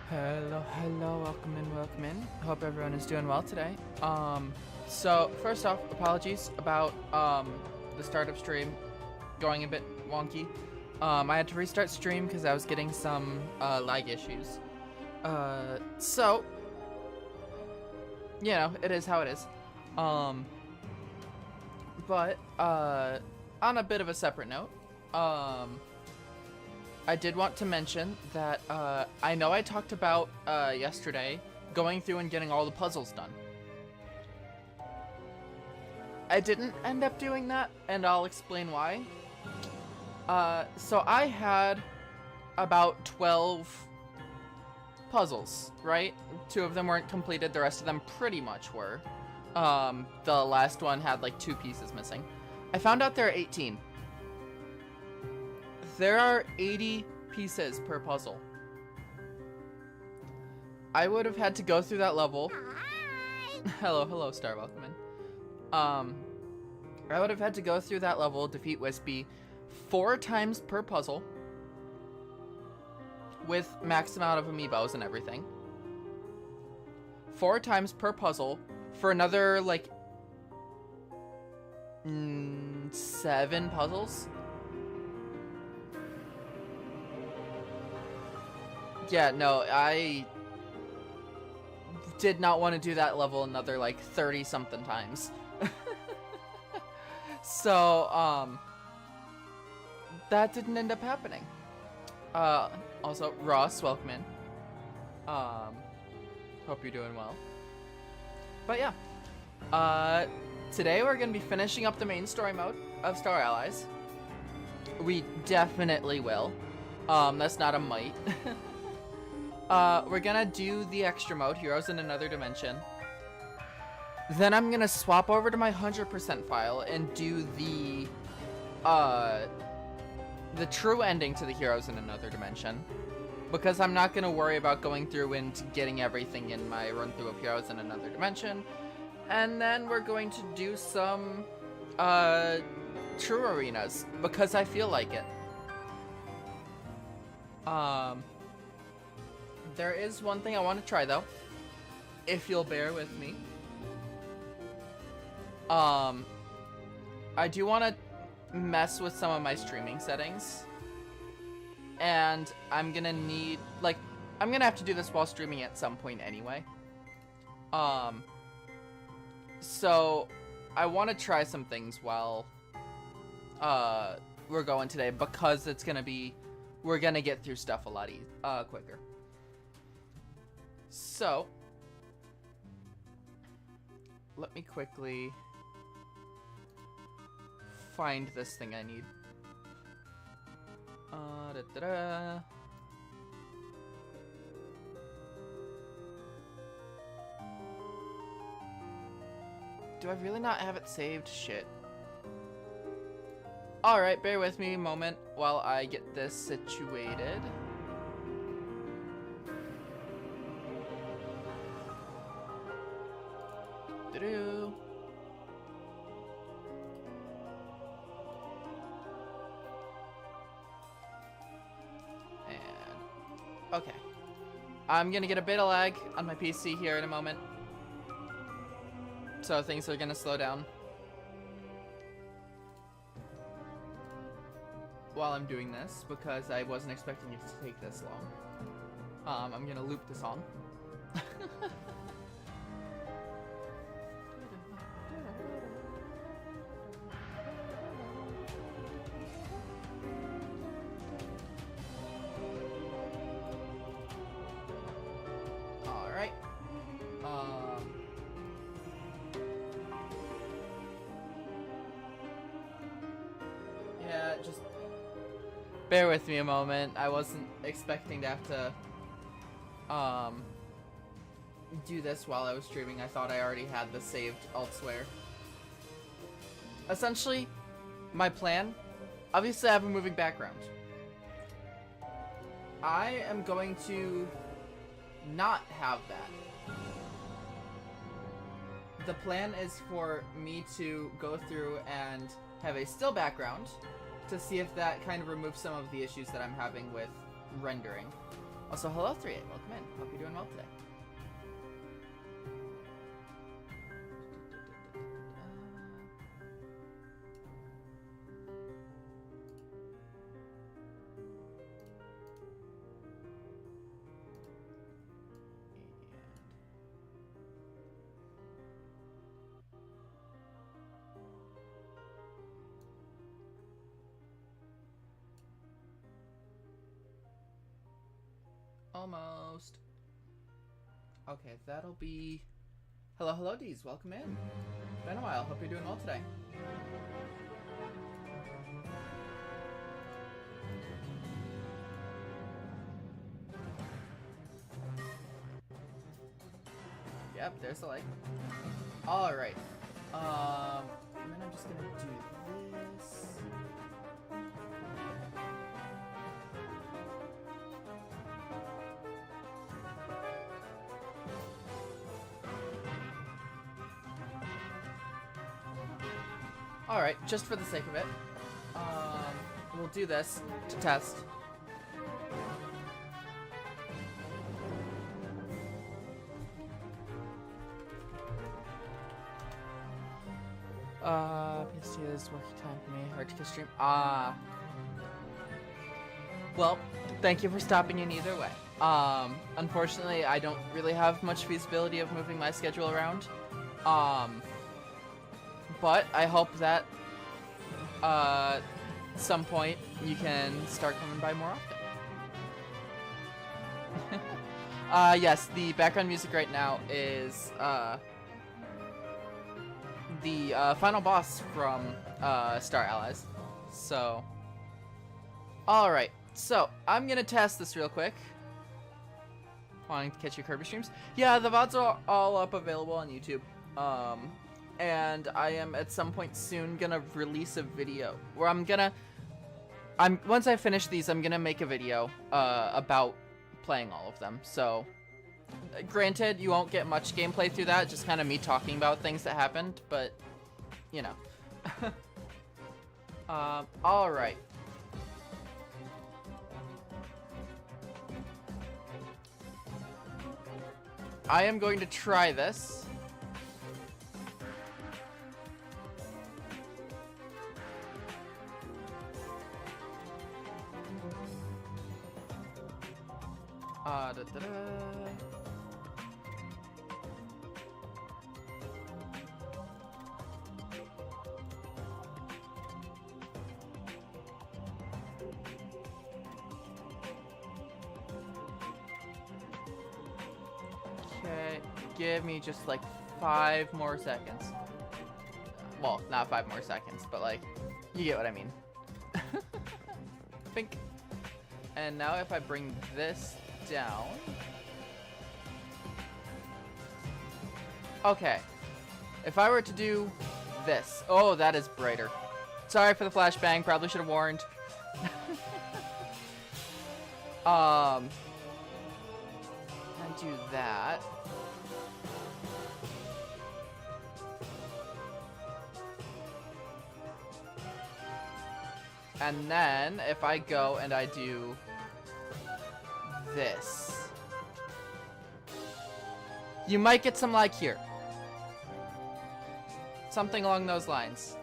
Hello, welcome in. Hope everyone is doing well today. So first off, apologies about the start of stream going a bit wonky. I had to restart stream because I was getting some lag issues. So you know, it is how it is. But on a bit of a separate note, I did want to mention that I know I talked about yesterday going through and getting all the puzzles done. I didn't end up doing that, and I'll explain why. So I had about 12 puzzles, right? 2 of them weren't completed, the rest of them pretty much were. The last one had like 2 pieces missing. I found out there are 18. There are 80 pieces per puzzle. I would have had to go through that level. Hello, Star, welcome in. I would have had to go through that level, defeat Wispy 4 times per puzzle, with max amount of amiibos and everything. 4 times per puzzle for another, like, 7 puzzles. Yeah, no, I did not want to do that level another, like, 30-something times. So, that didn't end up happening. Also, Ross, welcome in. Hope you're doing well. But yeah, today we're gonna be finishing up the main story mode of Star Allies. We definitely will. That's not a might. We're gonna do the extra mode, Heroes in Another Dimension. Then I'm gonna swap over to my 100% file and do the true ending to the Heroes in Another Dimension. Because I'm not gonna worry about going through and getting everything in my run-through of Heroes in Another Dimension. And then we're going to do some true arenas, because I feel like it. There is one thing I want to try though, if you'll bear with me. I do want to mess with some of my streaming settings, and I'm gonna need, like, I'm gonna have to do this while streaming at some point anyway. So I want to try some things while we're going today, because it's gonna be, we're gonna get through stuff a lot quicker. So let me quickly find this thing I need. Do I really not have it saved? Shit. Alright, bear with me a moment while I get this situated. Okay. I'm gonna get a bit of lag on my PC here in a moment, so things are gonna slow down while I'm doing this, because I wasn't expecting it to take this long. I'm gonna loop the song. Alright. Yeah, just bear with me a moment. I wasn't expecting to have to do this while I was streaming. I thought I already had this saved elsewhere. Essentially, my plan, obviously I have a moving background. I am going to not have that. The plan is for me to go through and have a still background to see if that kind of removes some of the issues that I'm having with rendering. Also, hello 3-8, welcome in. Hope you're doing well today. Almost. Okay, that'll be... Hello, D's. Welcome in. Been a while. Hope you're doing well today. Yep, there's the like. Alright. And then I'm just gonna do this. Alright, just for the sake of it, we'll do this to test. PST is working time for me, hard to stream. Well, thank you for stopping in either way. Unfortunately, I don't really have much feasibility of moving my schedule around. But I hope that some point you can start coming by more often. Yes, the background music right now is the final boss from Star Allies. So, alright, so I'm gonna test this real quick. Wanting to catch your Kirby streams? Yeah, the VODs are all up available on YouTube. And I am at some point soon gonna release a video where once I finish these, I'm gonna make a video about playing all of them. So granted, you won't get much gameplay through that, just kind of me talking about things that happened, but you know. Alright. I am going to try this. Okay, give me just like 5 more seconds. Well, not 5 more seconds, but like, you get what I mean. Think. And now if I bring this down. Okay. If I were to do this. Oh, that is brighter. Sorry for the flashbang. Probably should have warned. And do that. And then if I go and I do this, you might get some lag here. Something along those lines.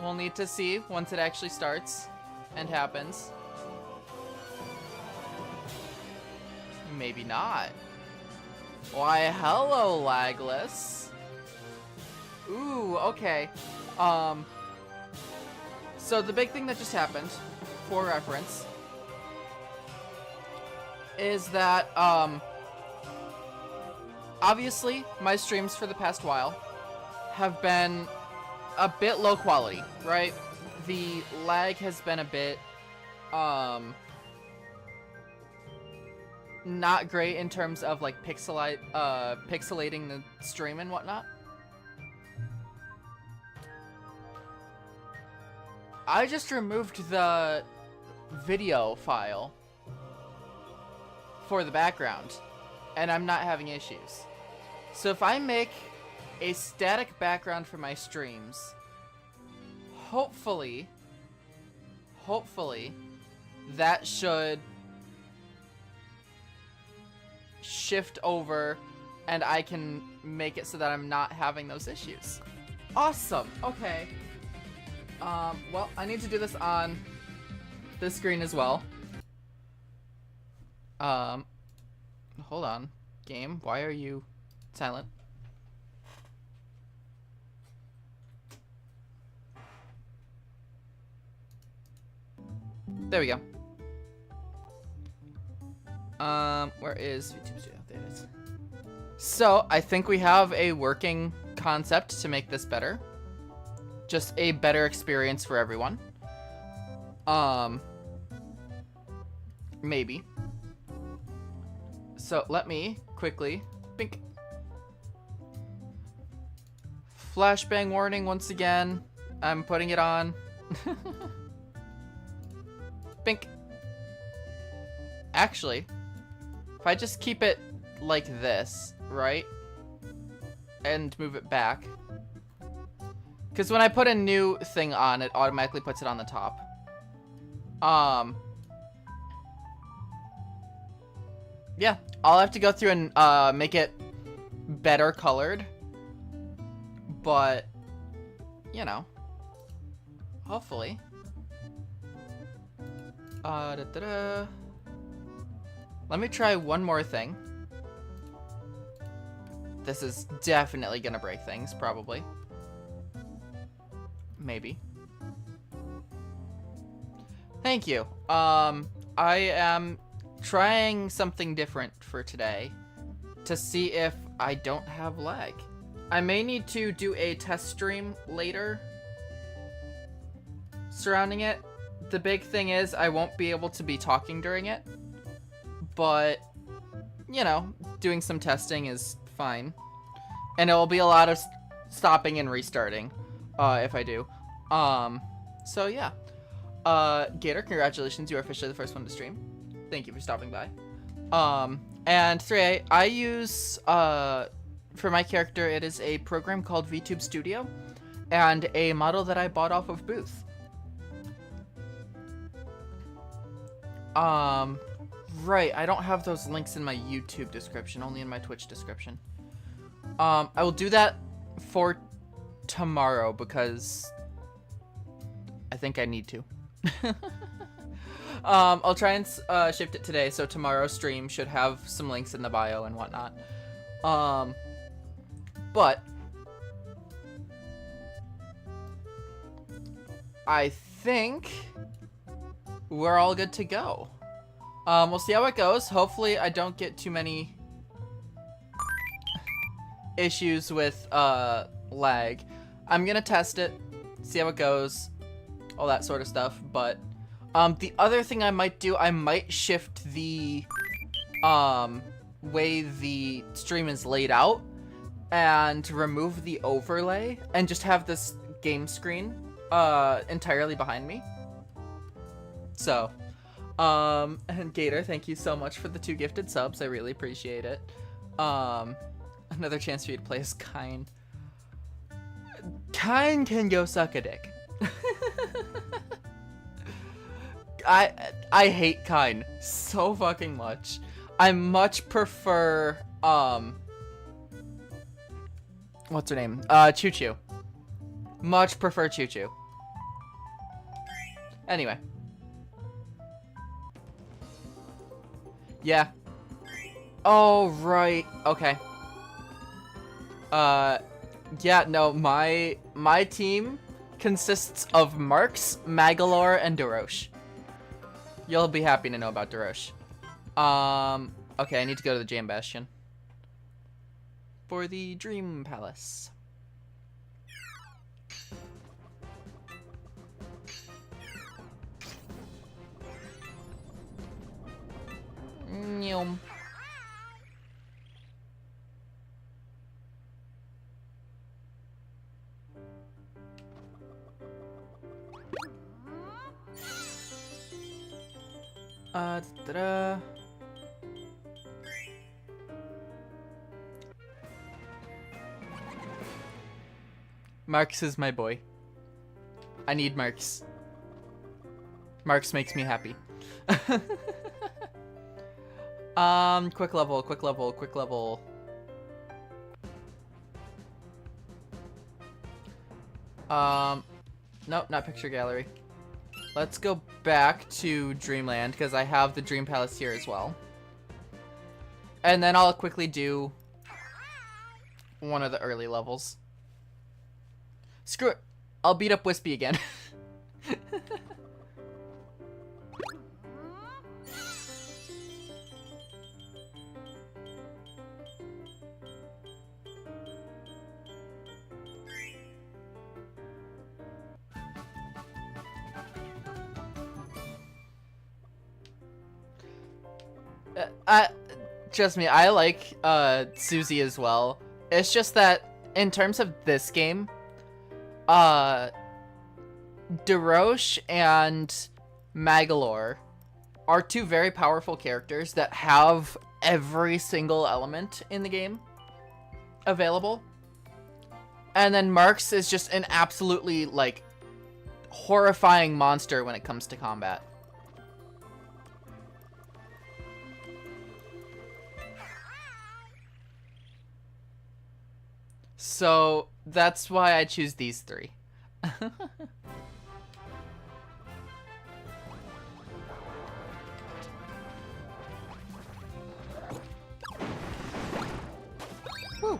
We'll need to see once it actually starts and happens. Maybe not. Why, hello, lagless. Ooh, okay. So the big thing that just happened, for reference, is that, obviously, my streams for the past while have been a bit low quality, right? The lag has been a bit, not great in terms of, like, pixelating the stream and whatnot. I just removed the video file for the background, and I'm not having issues. So if I make a static background for my streams, hopefully, that should shift over and I can make it so that I'm not having those issues. Awesome. Okay. Well, I need to do this on this screen as well. Hold on. Game, why are you silent? There we go. Where is YouTube Studio? There it is. So, I think we have a working concept to make this better. Just a better experience for everyone. Maybe. So, let me quickly... Bink. Flashbang warning once again. I'm putting it on. Bink. Actually, if I just keep it like this, right? And move it back. Because when I put a new thing on, it automatically puts it on the top. Yeah, I'll have to go through and make it better colored. But, you know, hopefully. Let me try one more thing. This is definitely gonna break things, probably. Maybe. Thank you. I am trying something different for today to see if I don't have lag. I may need to do a test stream later surrounding it. The big thing is I won't be able to be talking during it, but, you know, doing some testing is fine. And it will be a lot of stopping and restarting if I do. So yeah. Gator, congratulations, you are officially the first one to stream. Thank you for stopping by. And 3A, I use, for my character, it is a program called VTube Studio, and a model that I bought off of Booth. Right, I don't have those links in my YouTube description, only in my Twitch description. I will do that for tomorrow, because I think I need to. I'll try and shift it today, so tomorrow's stream should have some links in the bio and whatnot. But I think we're all good to go. We'll see how it goes. Hopefully I don't get too many issues with lag. I'm gonna test it, see how it goes, all that sort of stuff. But the other thing I might do, I might shift the way the stream is laid out and remove the overlay and just have this game screen entirely behind me. So, and Gator, thank you so much for the 2 gifted subs. I really appreciate it. Another chance for you to play as Kine. Kine can go suck a dick. I hate Kine so fucking much. I much prefer, what's her name? Choo Choo. Much prefer Choo Choo. Anyway. Yeah. Oh, right. Okay. Yeah, no, my team consists of Marks, Magalore, and Darosh. You'll be happy to know about Darosh. Okay, I need to go to the Jam Bastion for the Dream Palace. Nyum. Ta-da. Marks is my boy. I need Marks. Marks makes me happy. Quick level, quick level, quick level. Nope, not picture gallery. Let's go back to Dreamland, because I have the Dream Palace here as well. And then I'll quickly do one of the early levels. Screw it. I'll beat up Wispy again. Trust me, I like Susie as well. It's just that in terms of this game, Deroche and Magalore are two very powerful characters that have every single element in the game available. And then Marx is just an absolutely, like, horrifying monster when it comes to combat. So that's why I choose these three. Woo.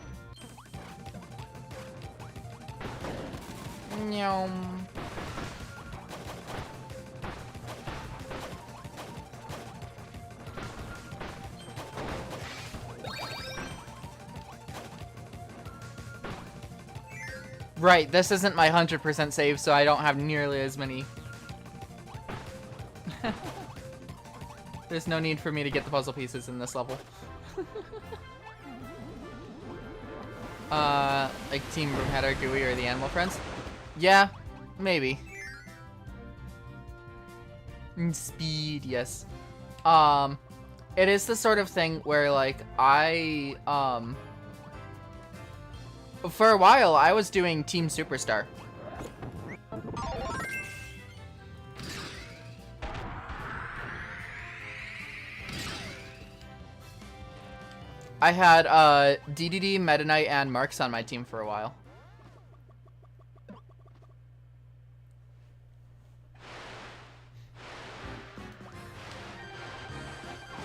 Nyom. Right, this isn't my 100% save, so I don't have nearly as many. There's no need for me to get the puzzle pieces in this level. Like Team Broomhatter, Gooey, or the Animal Friends? Yeah, maybe. Speed, yes. It is the sort of thing where, like, for a while, I was doing Team Superstar. I had DDD, Meta Knight, and Marks on my team for a while.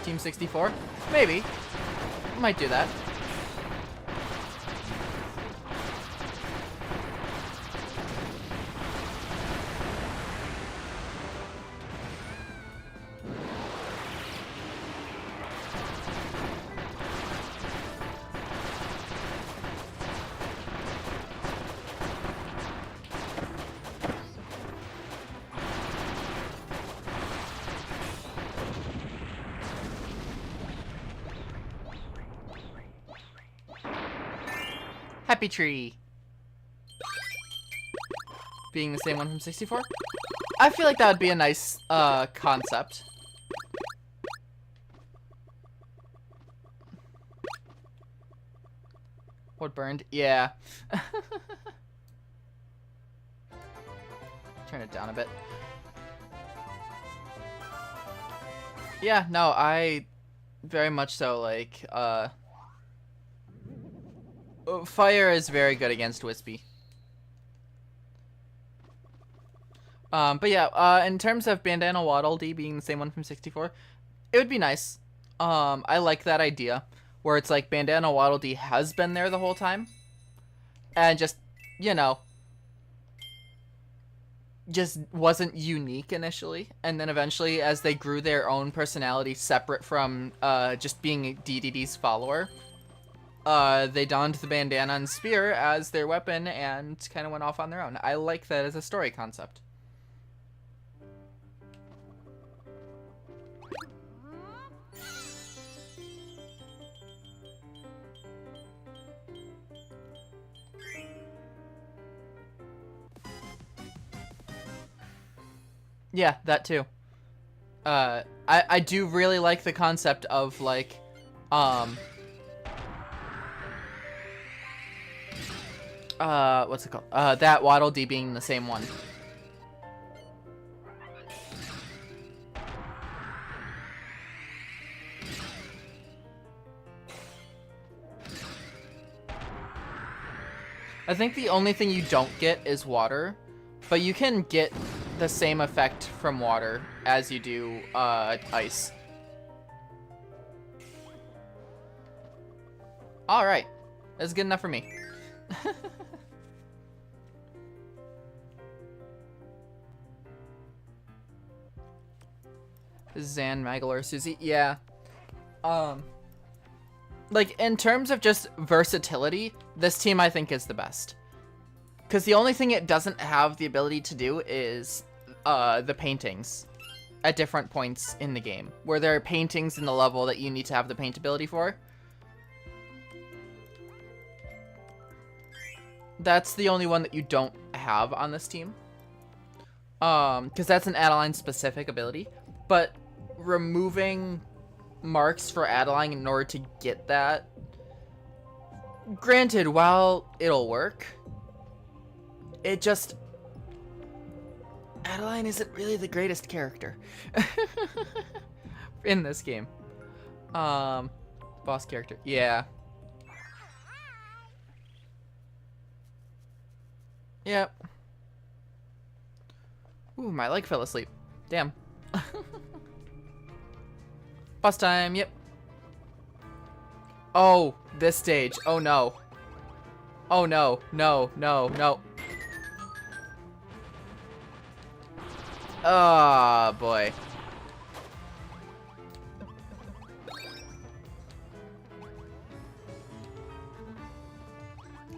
Team 64? Maybe. Might do that. Happy Tree. Being the same one from 64? I feel like that would be a nice concept. What burned? Yeah. Turn it down a bit. Yeah, no, I very much so like, fire is very good against Wispy. But yeah, in terms of Bandana Waddle Dee being the same one from 64, it would be nice. I like that idea, where it's like Bandana Waddle Dee has been there the whole time, and just, you know, just wasn't unique initially, and then eventually, as they grew their own personality separate from just being DDD's follower, they donned the bandana and spear as their weapon and kind of went off on their own. I like that as a story concept. Yeah, that too. I do really like the concept of, like, what's it called? That Waddle Dee being the same one. I think the only thing you don't get is water, but you can get the same effect from water as you do ice. Alright, that's good enough for me. Zan, Magalor, Susie, yeah. Like, in terms of just versatility, this team I think is the best. Because the only thing it doesn't have the ability to do is the paintings at different points in the game, where there are paintings in the level that you need to have the paint ability for. That's the only one that you don't have on this team. Because that's an Adeline specific ability. But removing marks for Adeline in order to get that, granted, while it'll work, it just... Adeline isn't really the greatest character in this game. Boss character, yeah. Yep. Ooh, my leg fell asleep. Damn. Boss time, yep. Oh, this stage. Oh no. Oh no, no, no, no. Oh boy.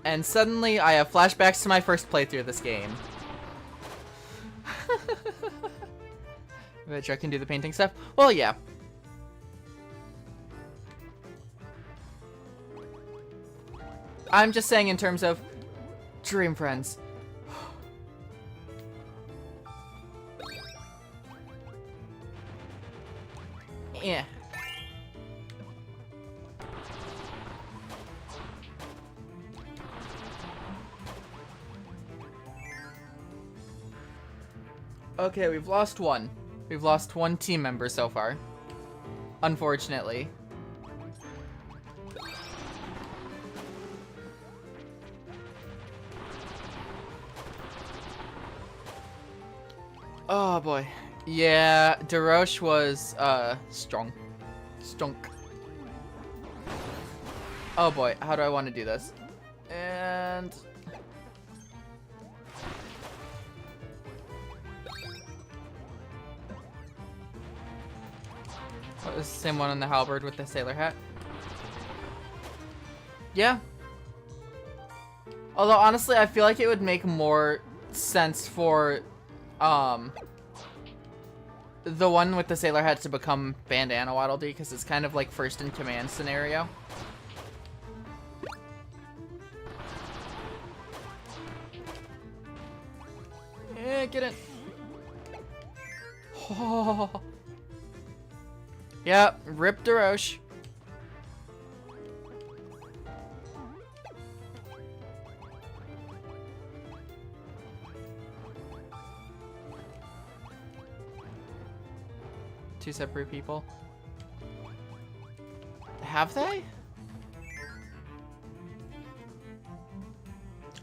And suddenly I have flashbacks to my first playthrough of this game. Bet you I can do the painting stuff? Well, yeah. I'm just saying in terms of dream friends. Yeah. Okay, we've lost one. We've lost one team member so far. Unfortunately. Oh boy. Yeah, DeRoche was strong. Stunk. Oh boy, how do I want to do this? And what was the same one on the halberd with the sailor hat? Yeah. Although honestly, I feel like it would make more sense for the one with the sailor hat to become Bandana Waddle Dee, because it's kind of like first in command scenario. Yeah, get it. Oh. Yeah, rip DeRoche. Two separate people. Have they?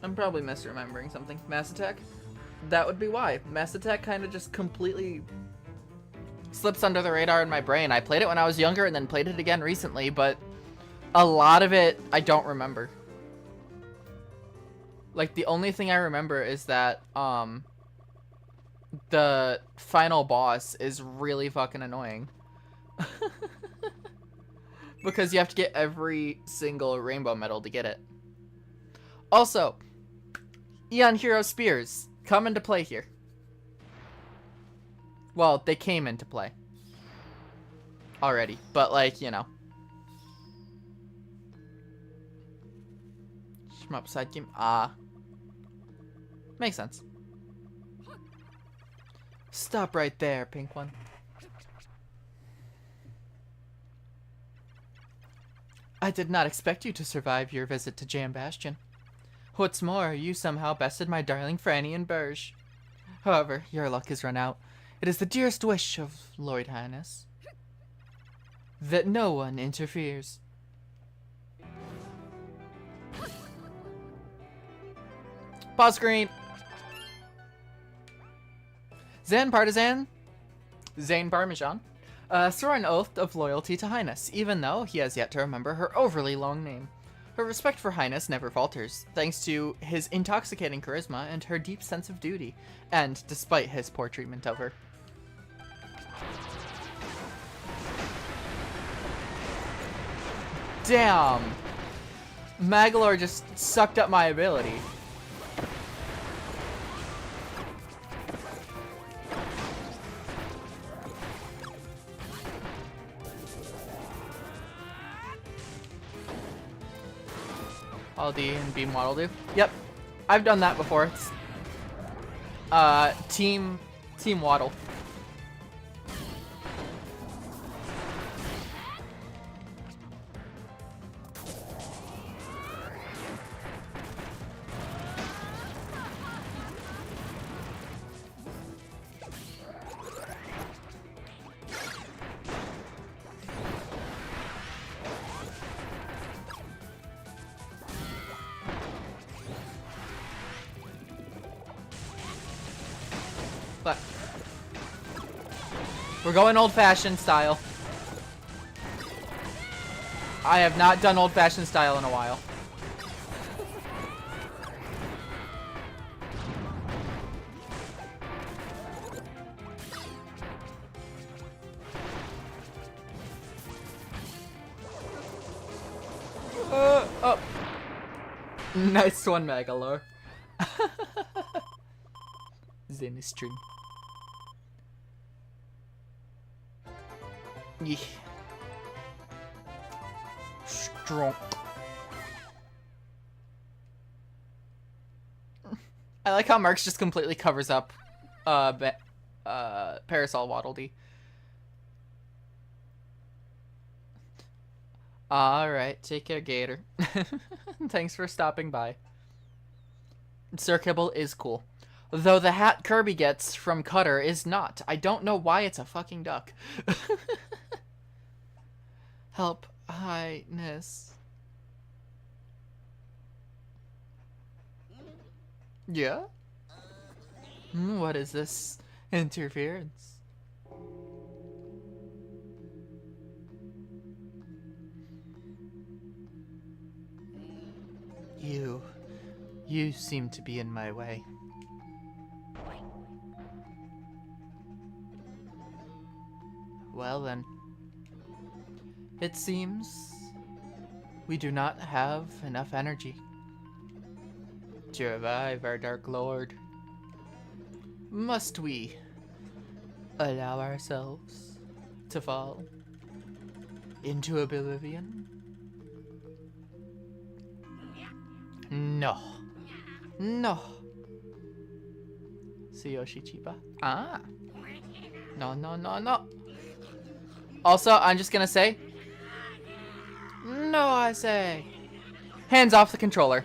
I'm probably misremembering something. Mass Attack? That would be why. Mass Attack kind of just completely slips under the radar in my brain. I played it when I was younger and then played it again recently, but a lot of it I don't remember. Like, the only thing I remember is that, the final boss is really fucking annoying. Because you have to get every single rainbow medal to get it. Also, Eon Hero Spears come into play here. Well, they came into play already, but like, you know. Shmup side game. Makes sense. Stop right there, pink one. I did not expect you to survive your visit to Jam Bastion. What's more, you somehow bested my darling Franny and Burge. However, your luck has run out. It is the dearest wish of Lord Highness that no one interferes. Pause screen. Zane Parmesan, swore an oath of loyalty to Highness, even though he has yet to remember her overly long name. Her respect for Highness never falters, thanks to his intoxicating charisma and her deep sense of duty, and despite his poor treatment of her. Damn! Magalore just sucked up my ability. All D and Beam Waddle do. Yep, I've done that before. It's, team Waddle. But we're going old-fashioned style. I have not done old-fashioned style in a while. Oh. Nice one, Magalore. Zen stream. Yeah. Strong. I like how Marks just completely covers up Parasol Waddle Dee. Alright, take care, Gator. Thanks for stopping by. Sir Kibble is cool. Though the hat Kirby gets from Cutter is not. I don't know why it's a fucking duck. Help, Highness. Yeah? What is this interference? You seem to be in my way. Well then, it seems we do not have enough energy to revive our Dark Lord. Must we allow ourselves to fall into oblivion? No. No. Tsuyoshi Chiba. Ah. No, no, no, no. Also, I'm just gonna say, no, I say. Hands off the controller.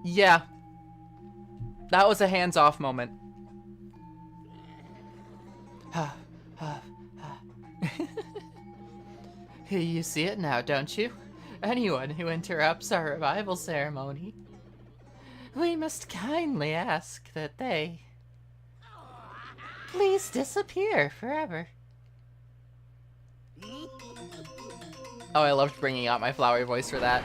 Yeah. That was a hands-off moment. You see it now, don't you? Anyone who interrupts our revival ceremony, we must kindly ask that they please disappear forever. Oh, I loved bringing out my flowery voice for that.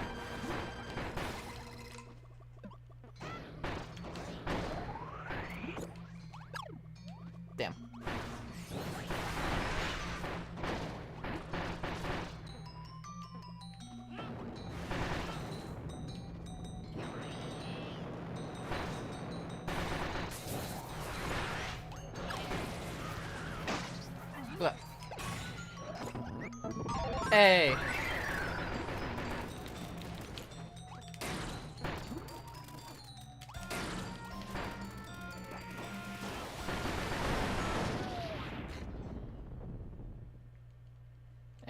Damn. Look. Hey.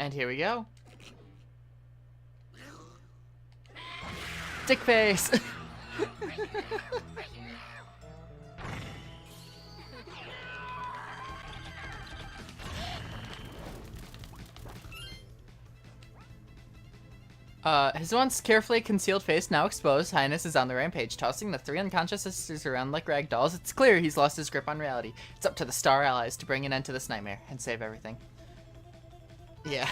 And here we go. Dick face. His once carefully concealed face now exposed, Highness is on the rampage, tossing the 3 unconscious sisters around like rag dolls. It's clear he's lost his grip on reality. It's up to the Star Allies to bring an end to this nightmare and save everything. Yeah.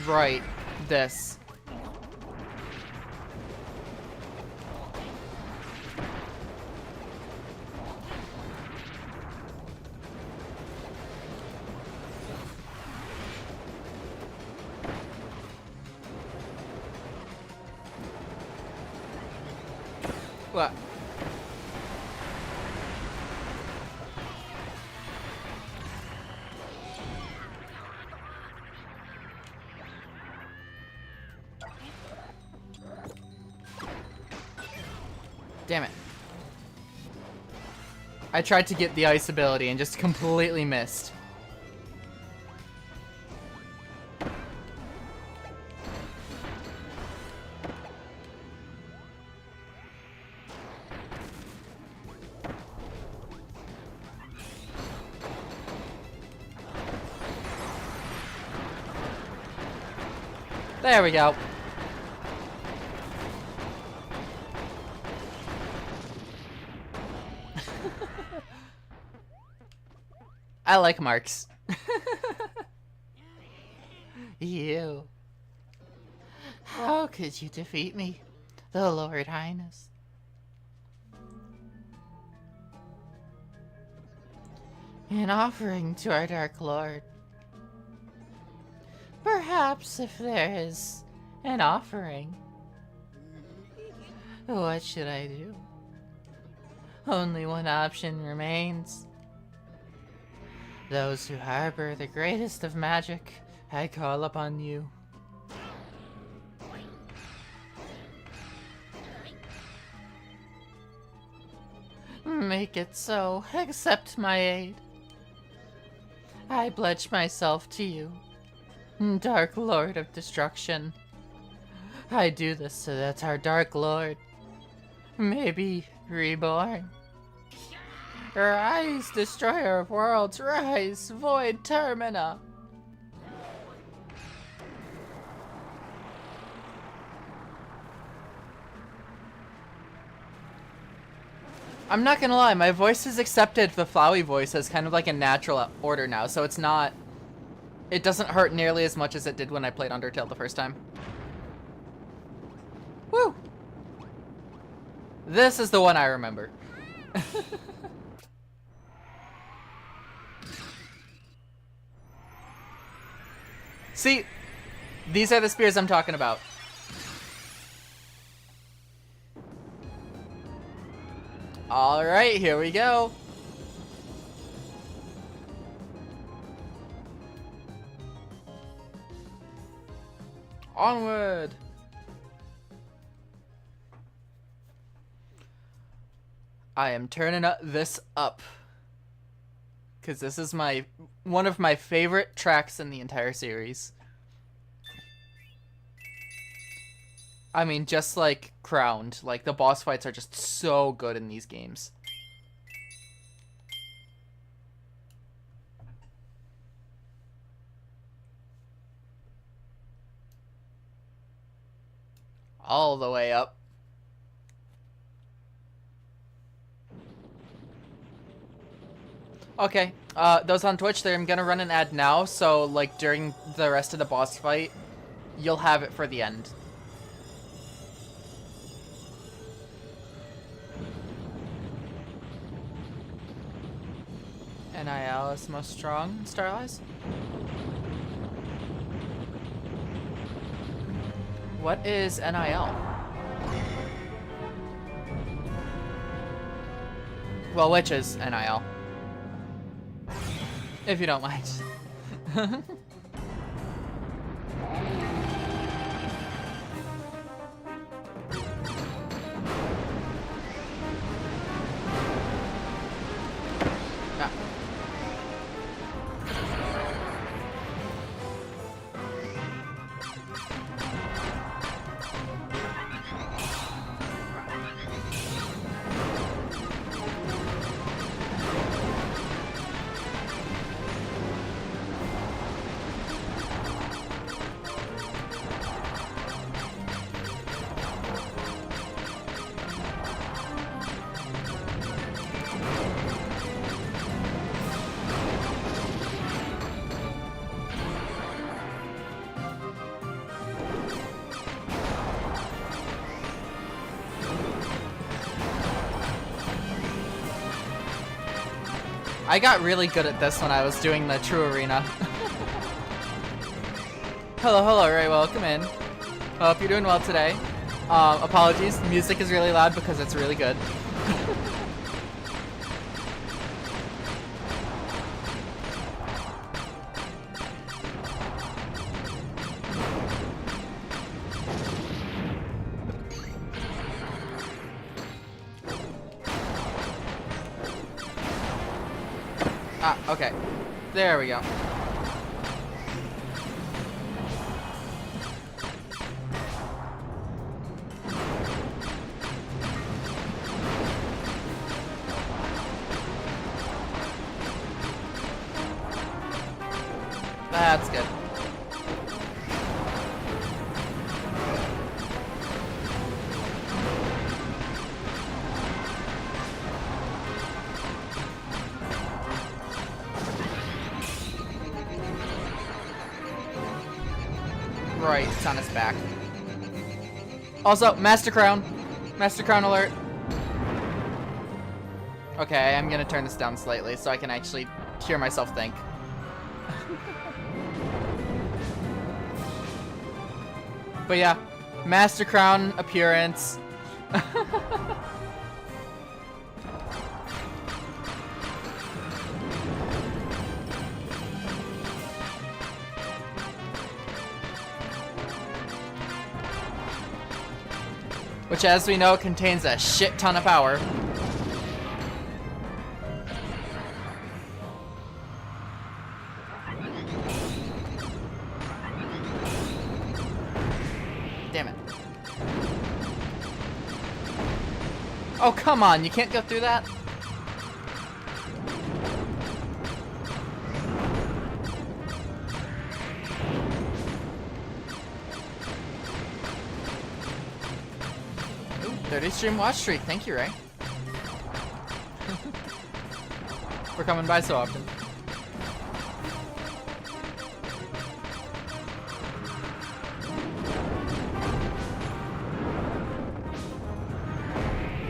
Right, this. What? Damn it. I tried to get the ice ability and just completely missed. There we go. I like marks. You. How could you defeat me, the Lord Highness? An offering to our Dark Lord. Perhaps if there is an offering. What should I do? Only one option remains. Those who harbor the greatest of magic, I call upon you. Make it so. Accept my aid. I pledge myself to you, Dark Lord of Destruction. I do this so that our Dark Lord may be reborn. Rise, Destroyer of Worlds, rise, Void Termina! I'm not gonna lie, my voice has accepted the Flowey voice as kind of like a natural order now, so it's not... It doesn't hurt nearly as much as it did when I played Undertale the first time. Woo! This is the one I remember. See, these are the spears I'm talking about. Alright, here we go. Onward. I am turning this up. Because this is one of my favorite tracks in the entire series. I mean, just like Crowned, like the boss fights are just so good in these games. All the way up. Okay, those on Twitch, I'm gonna run an ad now, so like during the rest of the boss fight, you'll have it for the end. NIL is most strong, Starlies? What is NIL? Well, which is NIL. If you don't mind. Ah. I got really good at this when I was doing the True Arena. Hello, Ray, welcome in. Hope you're doing well today. Apologies, the music is really loud because it's really good. Ah, okay. There we go. That's good. Right, it's on his back. Also, Master Crown. Master Crown alert. Okay, I'm gonna turn this down slightly so I can actually hear myself think. But yeah, Master Crown appearance. Which, as we know, contains a shit ton of power. Damn it. Oh, come on, you can't go through that? Ooh, 30 stream watch streak, thank you, Ray. We're coming by so often.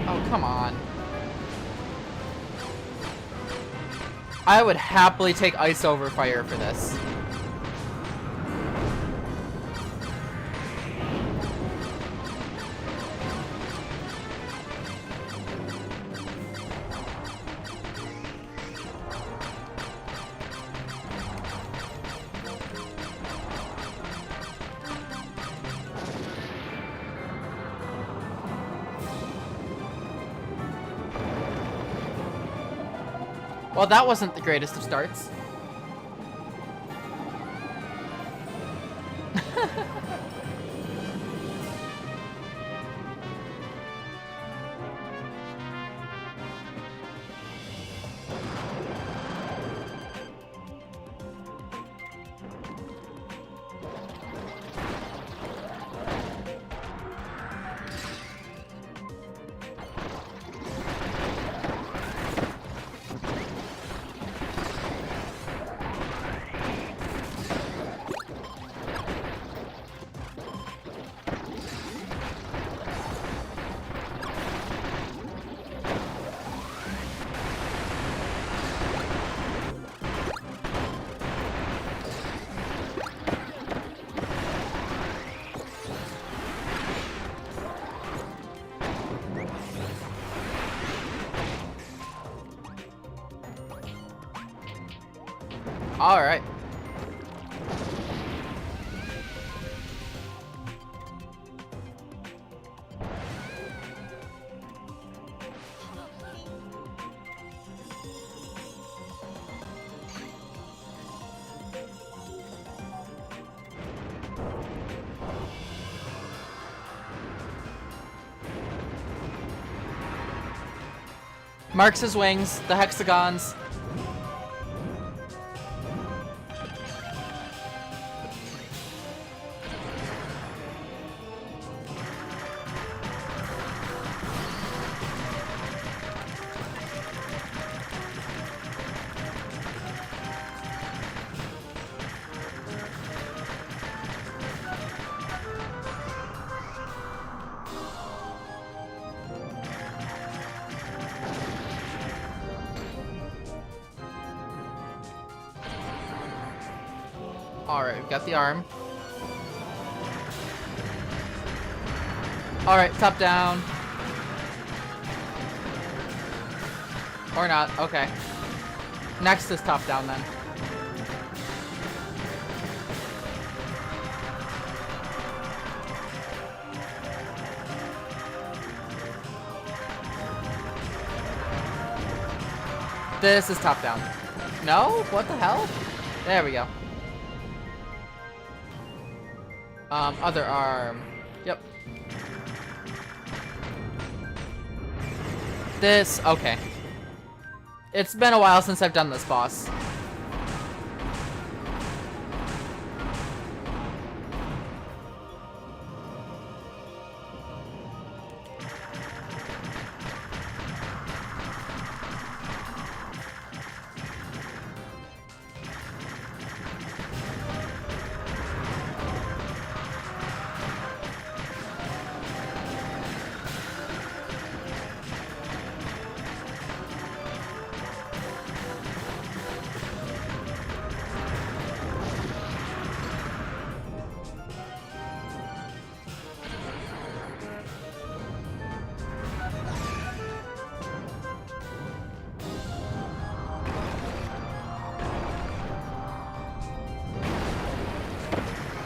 Oh, come on. I would happily take ice over fire for this. Well, that wasn't the greatest of starts. All right. Marks his wings, the hexagons. Alright, we've got the arm. Alright, top down. Or not, okay. Next is top down then. This is top down. No? What the hell? There we go. Other arm. Yep. This, okay. It's been a while since I've done this boss.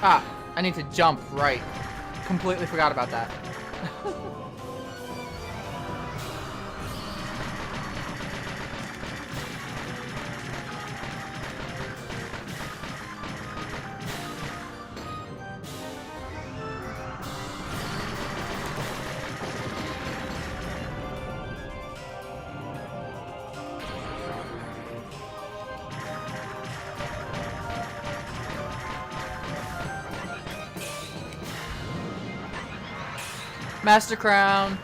Ah, I need to jump, right. Completely forgot about that. Master Crown.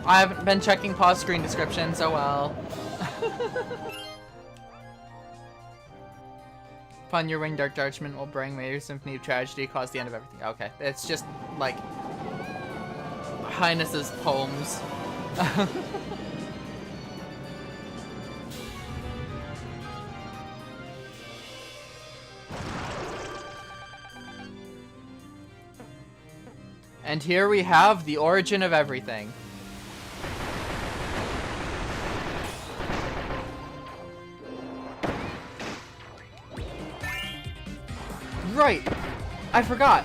I haven't been checking pause screen descriptions, oh well. Upon your ring, Dark Judgment will bring Major Symphony of Tragedy, cause the end of everything. Okay, it's just, like, Highness's poems. And here we have the origin of everything. Right! I forgot!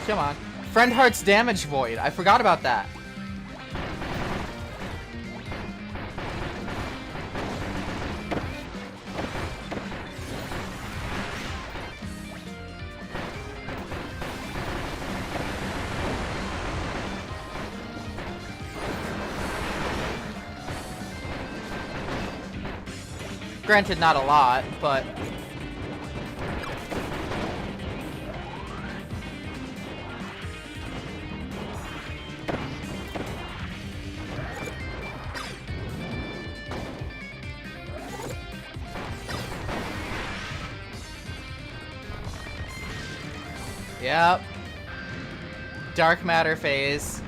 Come on. Friend Heart's Damage Void. I forgot about that. Granted, not a lot, but... Yep. Dark matter phase.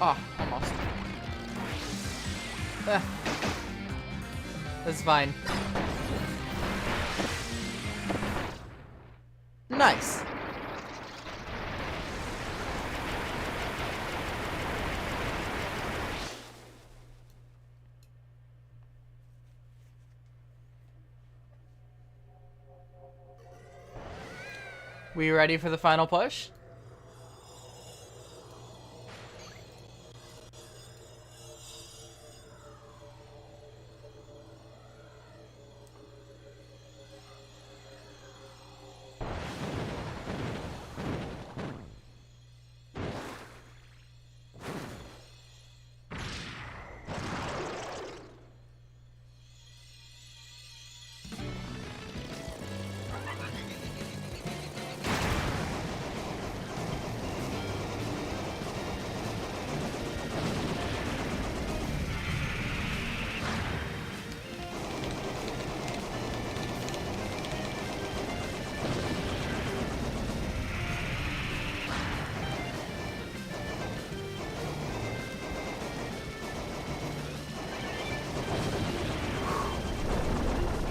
Oh, almost. That's fine. Nice. We ready for the final push?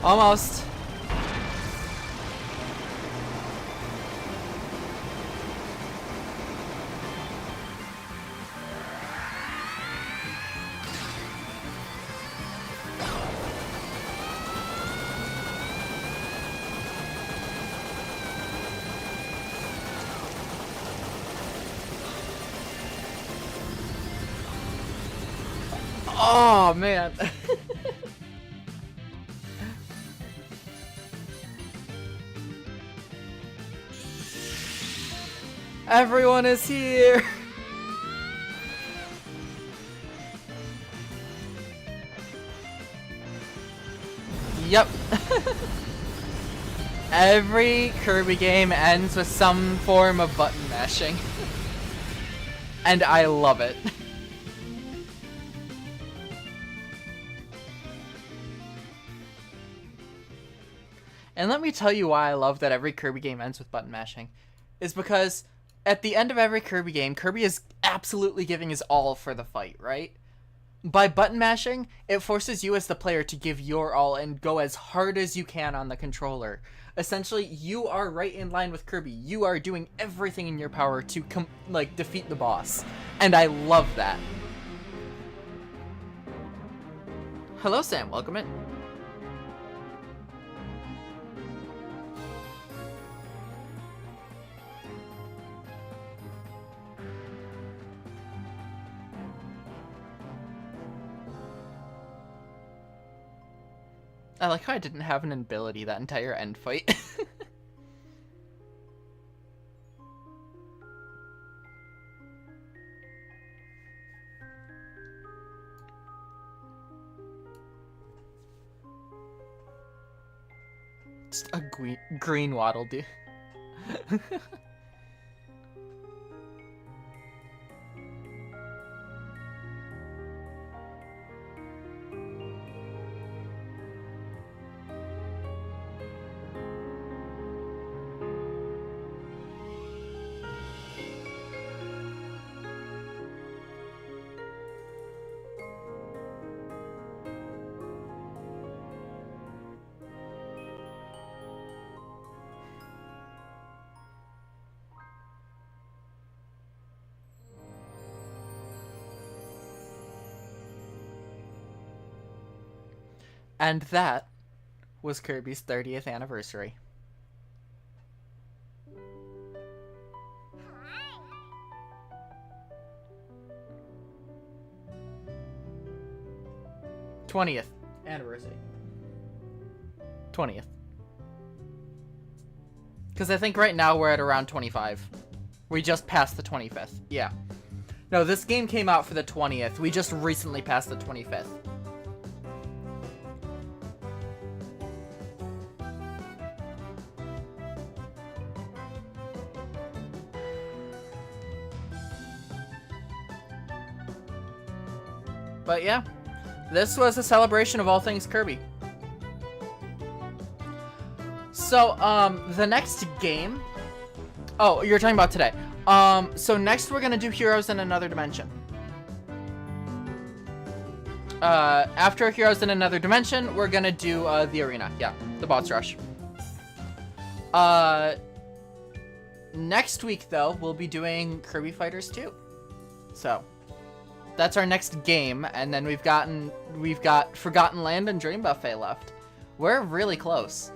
Almost. Oh, man. Everyone is here! Yep. Every Kirby game ends with some form of button mashing. And I love it. And let me tell you why I love that every Kirby game ends with button mashing. Is because at the end of every Kirby game, Kirby is absolutely giving his all for the fight, right? By button mashing, it forces you as the player to give your all and go as hard as you can on the controller. Essentially, you are right in line with Kirby. You are doing everything in your power to defeat the boss. And I love that. Hello, Sam. Welcome in. I like how I didn't have an ability that entire end fight. Just a green waddle, dude. And that was Kirby's 30th anniversary. '20th anniversary. 20th. Because I think right now we're at around 25. We just passed the 25th. Yeah. No, this game came out for the 20th. We just recently passed the 25th. But yeah, this was a celebration of all things Kirby. So, the next game... Oh, you're talking about today. So next we're gonna do Heroes in Another Dimension. After Heroes in Another Dimension, we're gonna do, the arena. Yeah, the boss rush. Next week, though, we'll be doing Kirby Fighters 2. So... that's our next game, and then we've got Forgotten Land and Dream Buffet left. We're really close.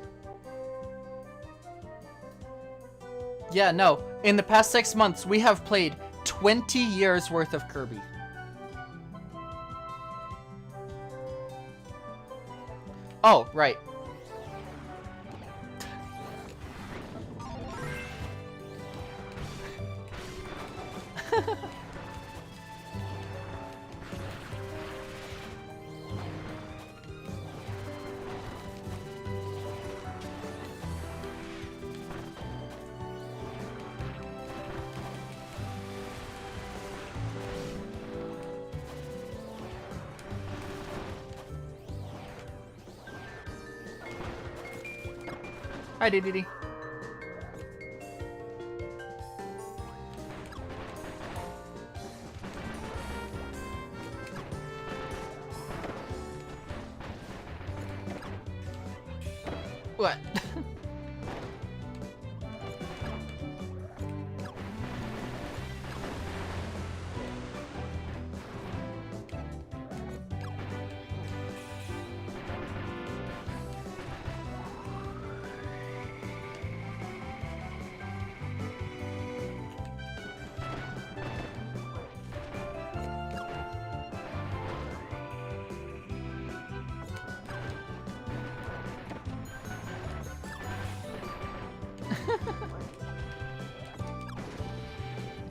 Yeah, no. In the past 6 months, we have played 20 years worth of Kirby. Oh, right. Hi, DDD. What?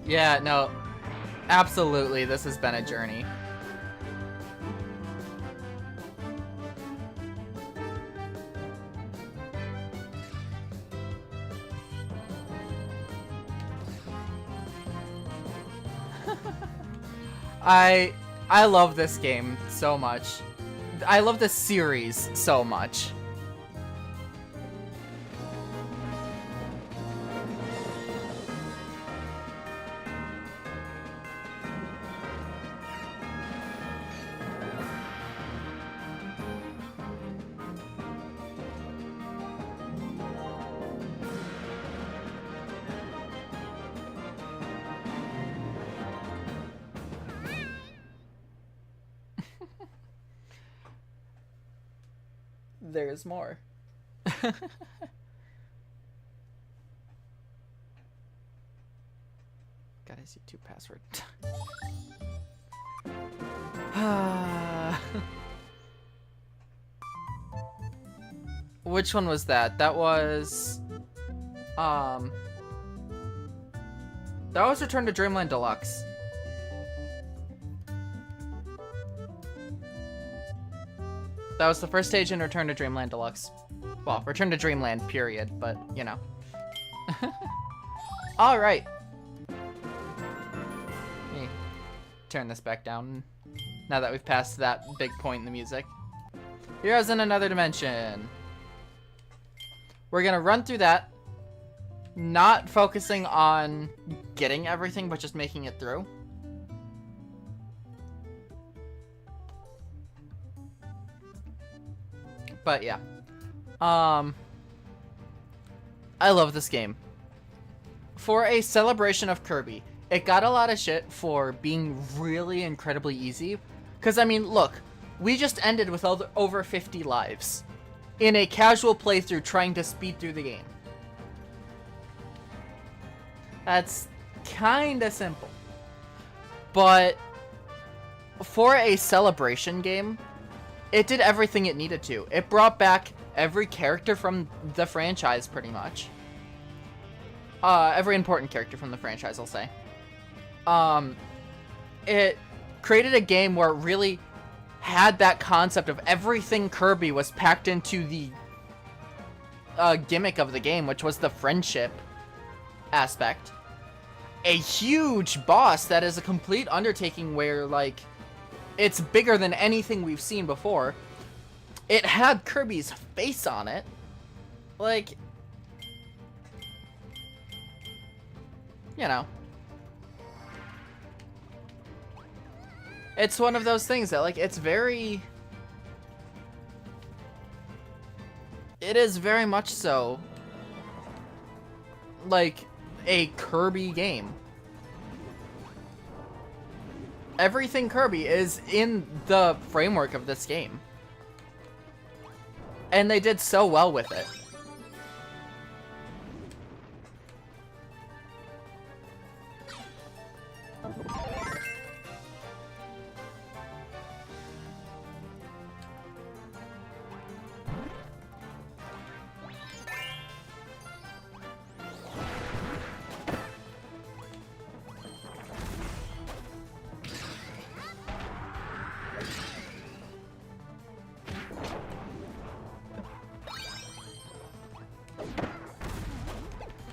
Yeah, no, absolutely, this has been a journey. I love this game so much. I love this series so much. There's more. Got his YouTube password. Which one was that? That was Return to Dreamland Deluxe. That was the first stage in Return to Dreamland Deluxe. Well, Return to Dreamland, period, but, you know. Alright. Let me turn this back down now that we've passed that big point in the music. Heroes in Another Dimension. We're gonna run through that, not focusing on getting everything, but just making it through. But yeah, I love this game. For a celebration of Kirby, it got a lot of shit for being really incredibly easy. Because, I mean, look, we just ended with over 50 lives in a casual playthrough trying to speed through the game. That's kinda simple. But for a celebration game, it did everything it needed to. It brought back every character from the franchise, pretty much. every important character from the franchise, I'll say. It created a game where it really had that concept of everything Kirby was packed into the gimmick of the game, which was the friendship aspect. A huge boss that is a complete undertaking where, like, it's bigger than anything we've seen before. It had Kirby's face on it. Like, you know. It's one of those things that, like, it's very... It is very much so, like, a Kirby game. Everything Kirby is in the framework of this game. And they did so well with it.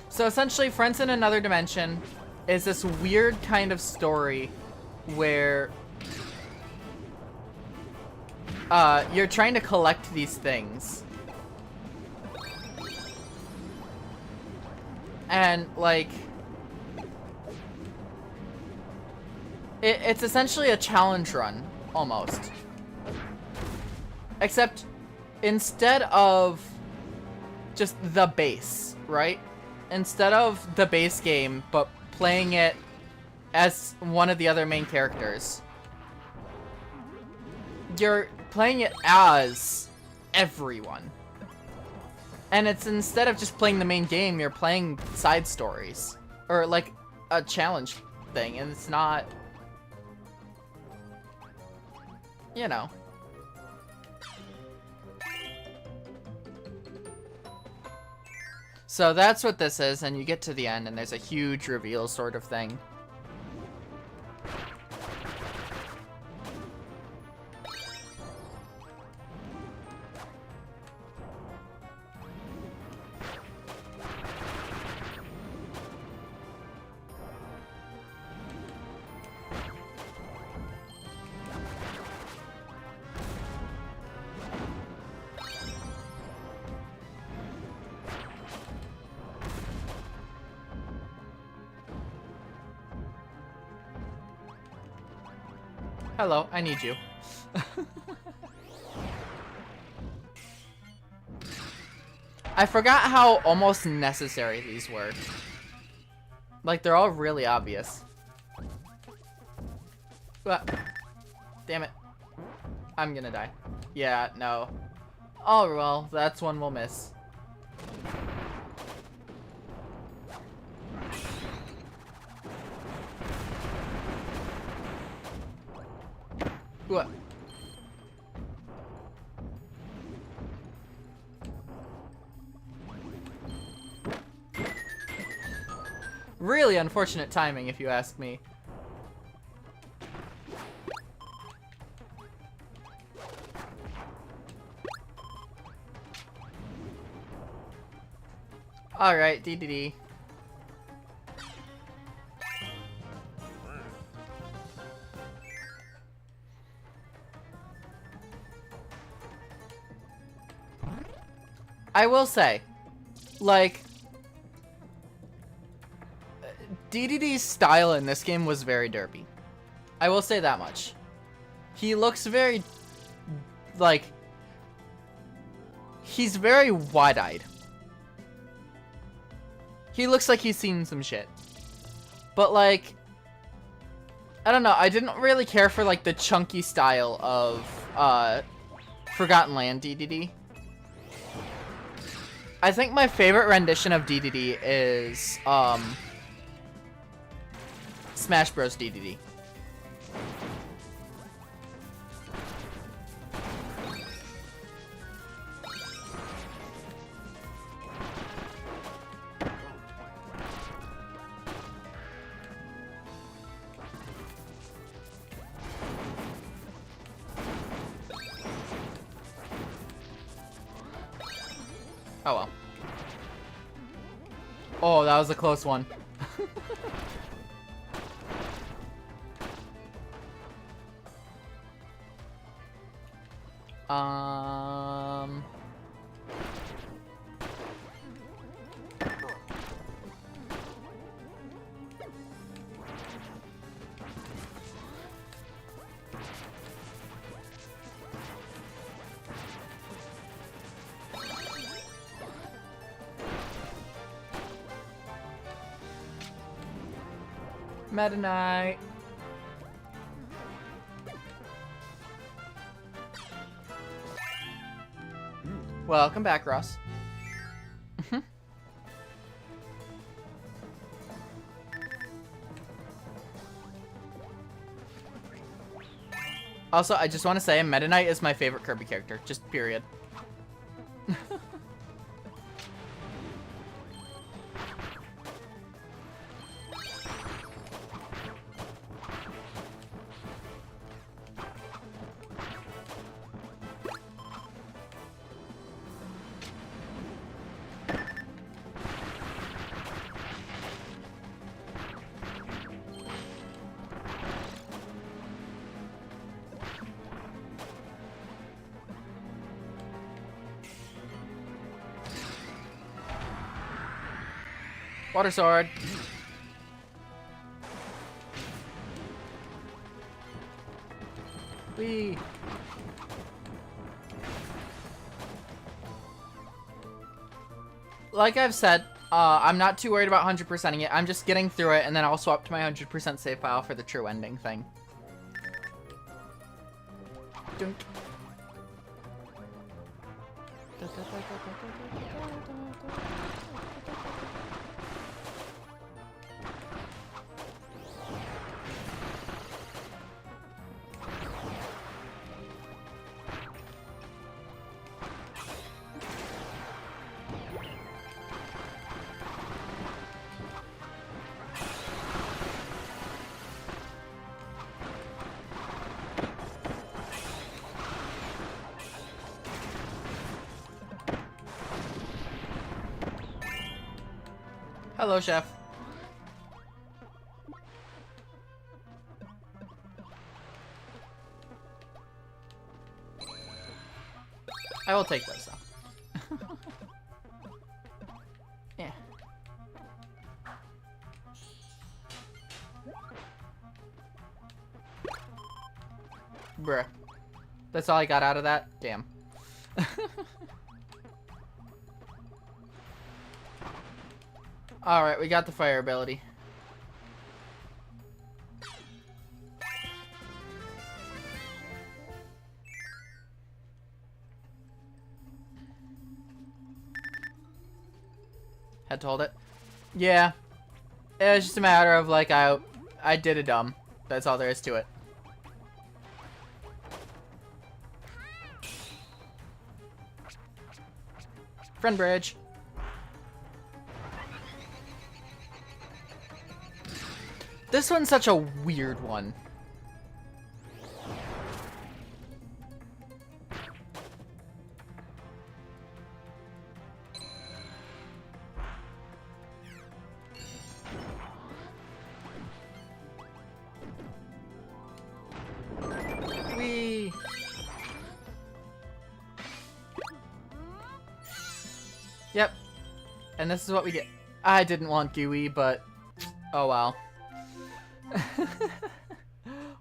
So essentially, Friends in Another Dimension is this weird kind of story where you're trying to collect these things. And, like, it's essentially a challenge run, almost. Except, instead of just the base, right? Instead of the base game, but playing it as one of the other main characters, you're playing it as everyone. And it's instead of just playing the main game, you're playing side stories. Or like a challenge thing, and it's not, you know. So that's what this is, and you get to the end, and there's a huge reveal sort of thing. Hello, I need you. I forgot how almost necessary these were. Like, they're all really obvious. But, damn it. I'm gonna die. Yeah, no. Oh, well, that's one we'll miss. What? Really unfortunate timing, if you ask me. Alright, DDD. I will say, like, DDD's style in this game was very derpy. I will say that much. He looks very, like, he's very wide-eyed. He looks like he's seen some shit. But, like, I don't know, I didn't really care for, like, the chunky style of, Forgotten Land DDD. I think my favorite rendition of DDD is, Smash Bros. DDD. Oh well. Oh, that was a close one. Meta Knight. Welcome back, Ross. Also, I just want to say Meta Knight is my favorite Kirby character. Just period. Water sword. Whee. Like I've said, I'm not too worried about 100%ing it. I'm just getting through it, and then I'll swap to my 100% save file for the true ending thing. Dunk. Hello, chef. I will take those, though. Yeah. Bruh. That's all I got out of that? Damn. Alright, we got the fire ability. Had to hold it. Yeah. It was just a matter of, like, I did a dumb. That's all there is to it. Friend bridge. This one's such a weird one. Whee! Yep. And this is what we get. I didn't want Gooey, but oh well.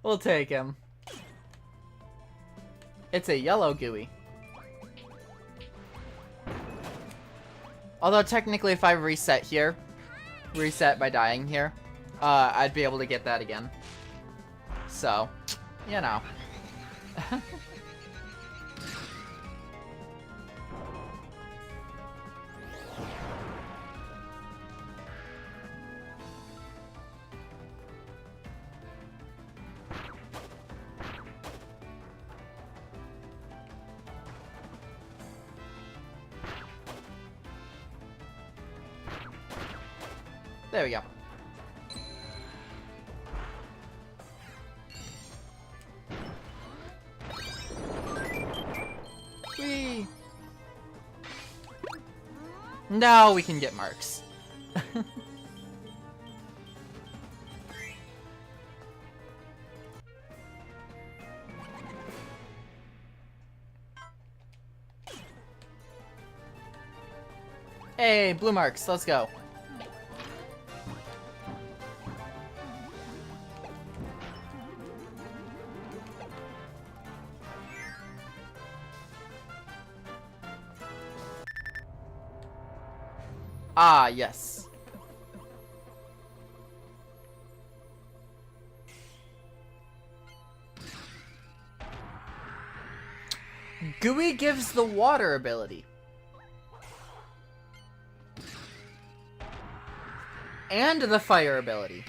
We'll take him. It's a yellow Gooey. Although technically if I reset by dying here, I'd be able to get that again. So, you know. There we go. Whee! Now we can get marks. Hey, blue marks, let's go. Ah, yes. Gooey gives the water ability. And the fire ability.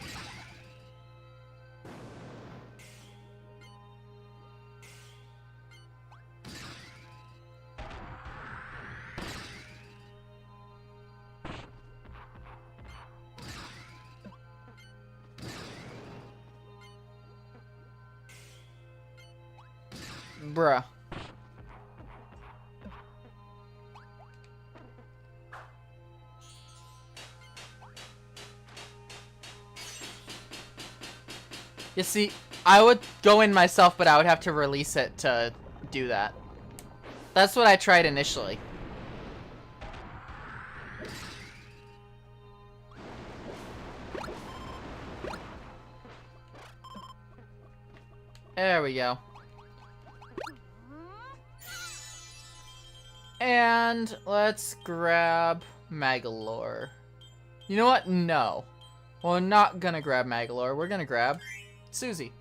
Bruh. You see, I would go in myself, but I would have to release it to do that. That's what I tried initially. There we go. And let's grab Magalore. You know what? No. We're not gonna grab Magalore. We're gonna grab Susie.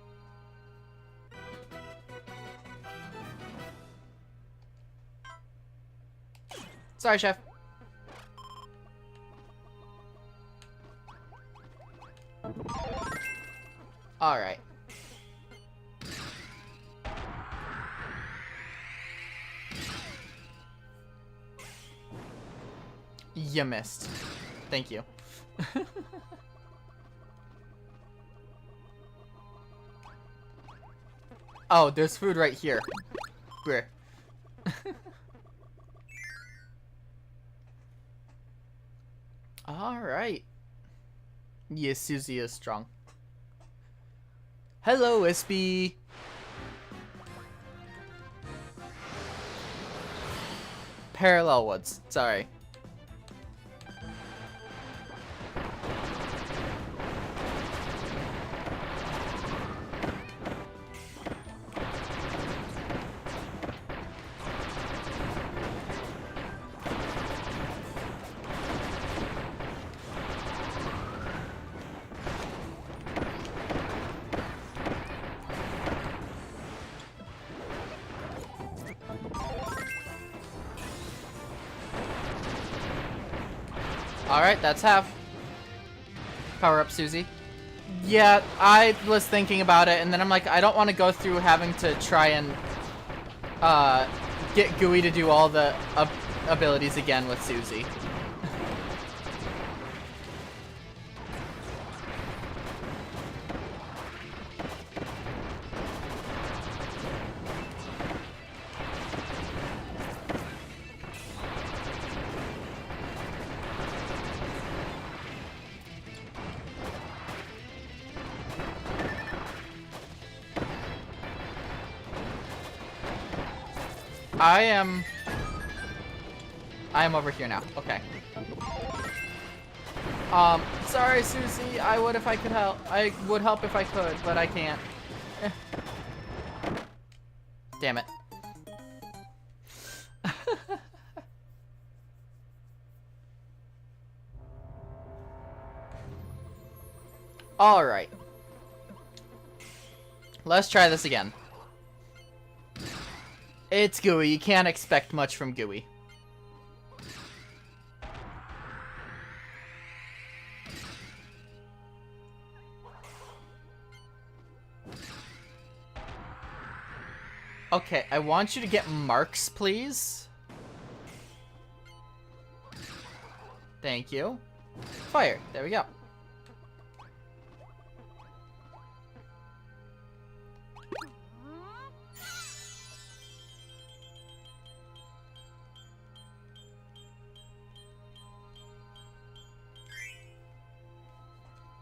Sorry, Chef. Alright. You missed. Thank you. Oh, there's food right here. Brr. Alright. Yes, Susie is strong. Hello, Ispy. Parallel woods. Sorry. Alright, that's half. Power up, Susie. Yeah, I was thinking about it, and then I'm like, I don't want to go through having to try and get Gooey to do all the abilities again with Susie. I am over here now. Okay. Sorry, Susie. I would if I could help. I would help if I could, but I can't. Damn it. All right. Let's try this again. It's Gooey. You can't expect much from Gooey. Okay, I want you to get marks, please. Thank you. Fire. There we go.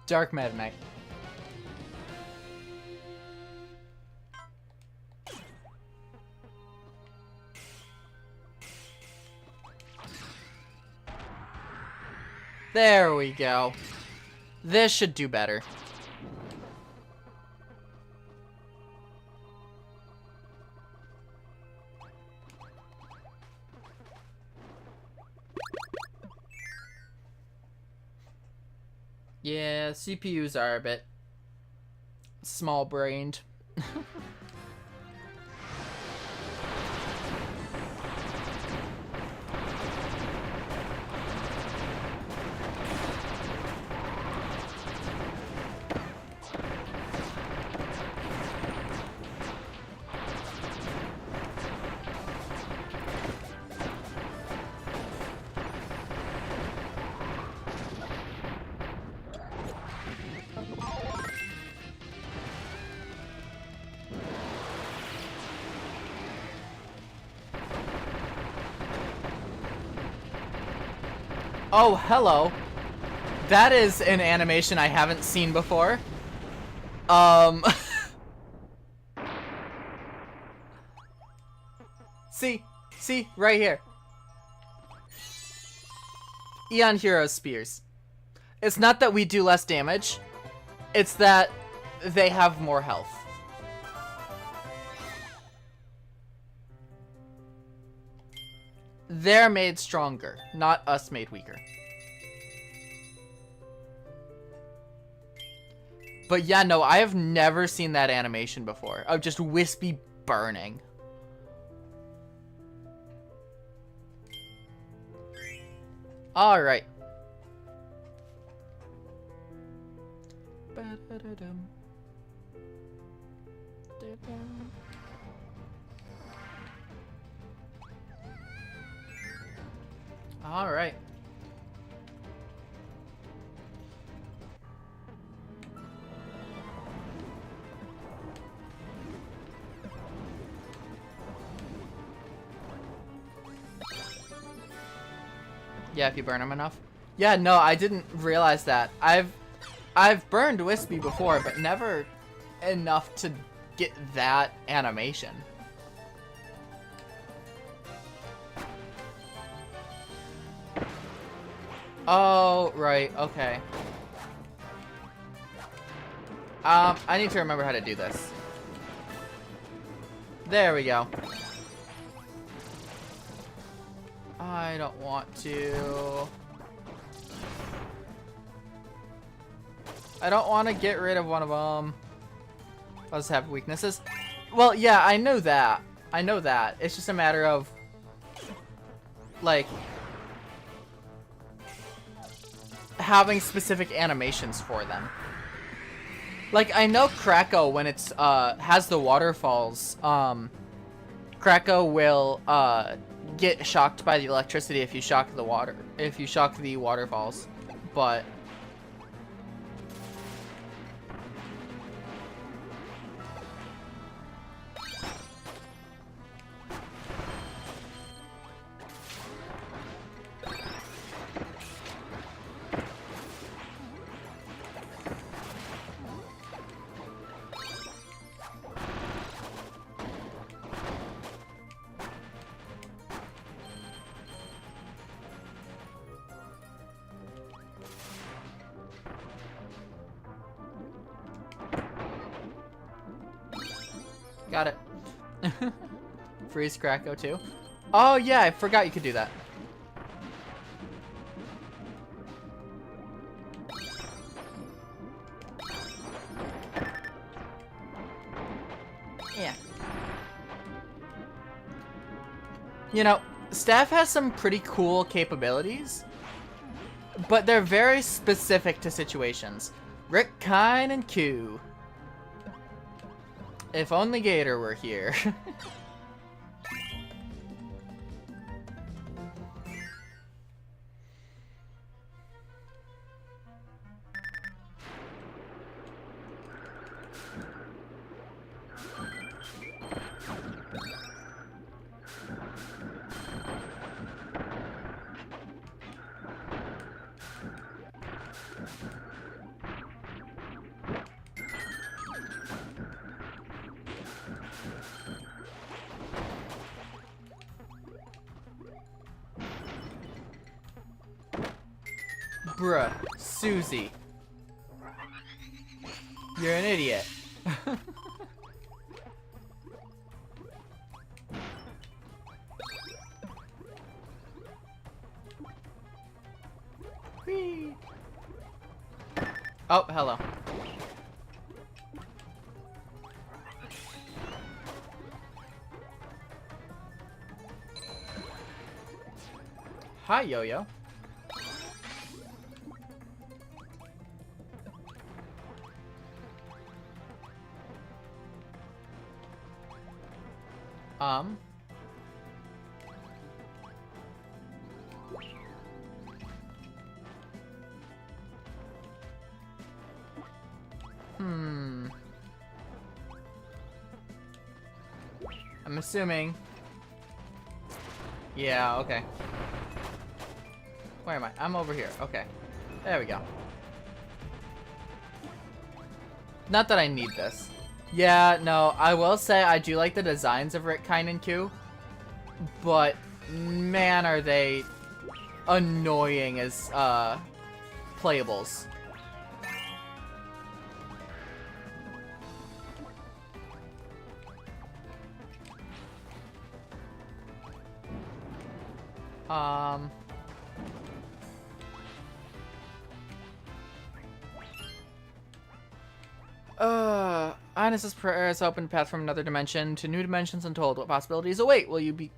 Dark Meta Knight. There we go. This should do better. Yeah, CPUs are a bit small-brained. Oh, hello. That is an animation I haven't seen before. See, right here. Eon Hero Spears. It's not that we do less damage, it's that they have more health. They're made stronger, not us made weaker. But yeah, no, I have never seen that animation before of just wispy burning. Alright. Alright. Yeah, if you burn them enough. Yeah, no, I didn't realize that. I've burned Wispy before, but never enough to get that animation. Oh, right, okay. I need to remember how to do this. There we go. I don't want to. I don't want to get rid of one of them. Does have weaknesses? Well, yeah, I know that. I know that. It's just a matter of, like, having specific animations for them. Like, I know Krako, when it's, has the waterfalls, Krako will, get shocked by the electricity if you shock the waterfalls, but got it. Freeze Krako too. Oh yeah, I forgot you could do that. Yeah. You know, Staff has some pretty cool capabilities, but they're very specific to situations. Rick, Kine, and Q. If only Gator were here. Bruh, Susie. You're an idiot. Whee. Oh, hello. Hi, Yo-Yo. I'm assuming. Yeah, okay. Where am I? I'm over here. Okay. There we go. Not that I need this. Yeah, no, I will say I do like the designs of Rick, Kine, and Q. But, man, are they annoying as, playables. Ines' prayer has opened path from another dimension to new dimensions untold. What possibilities await? Will you be,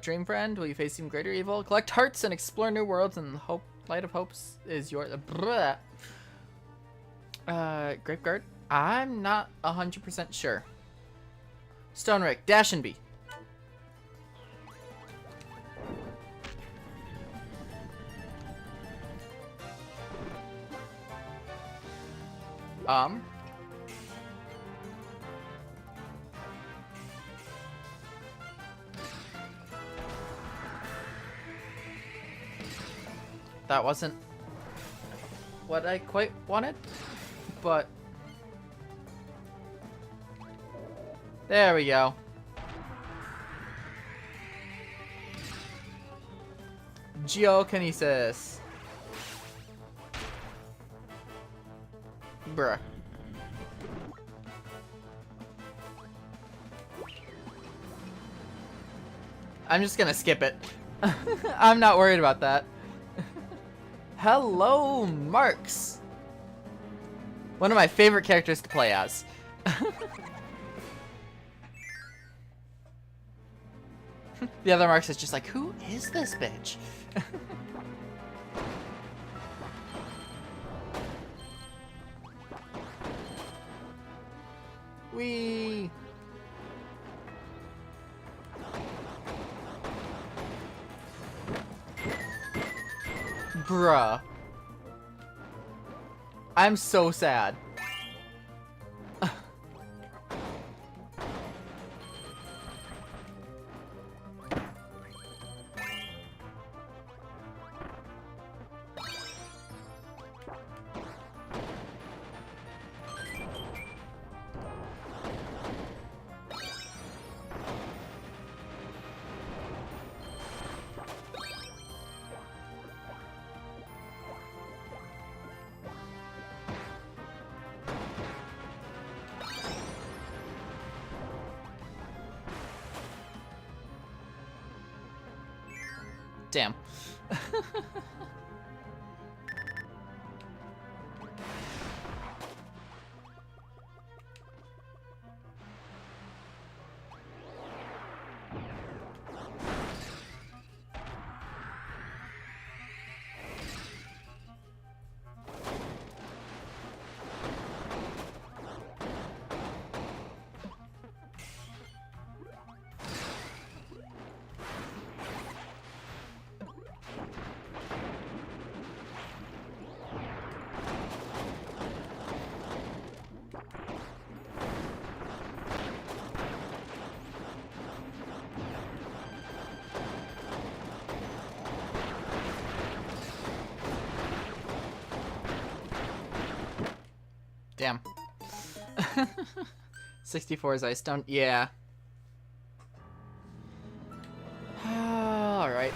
dream friend? Will you face even greater evil? Collect hearts and explore new worlds, and hope, light of hopes is your, Grapeguard? I'm not 100% sure. Stone Rick, Dash and B. That wasn't what I quite wanted, but there we go. Geokinesis. Bruh. I'm just gonna skip it. I'm not worried about that. Hello, Marks. One of my favorite characters to play as. The other Marks is just like, who is this bitch? Wee. Bruh. I'm so sad. Damn. Damn. 64 is Ice Stone. Yeah. Alright.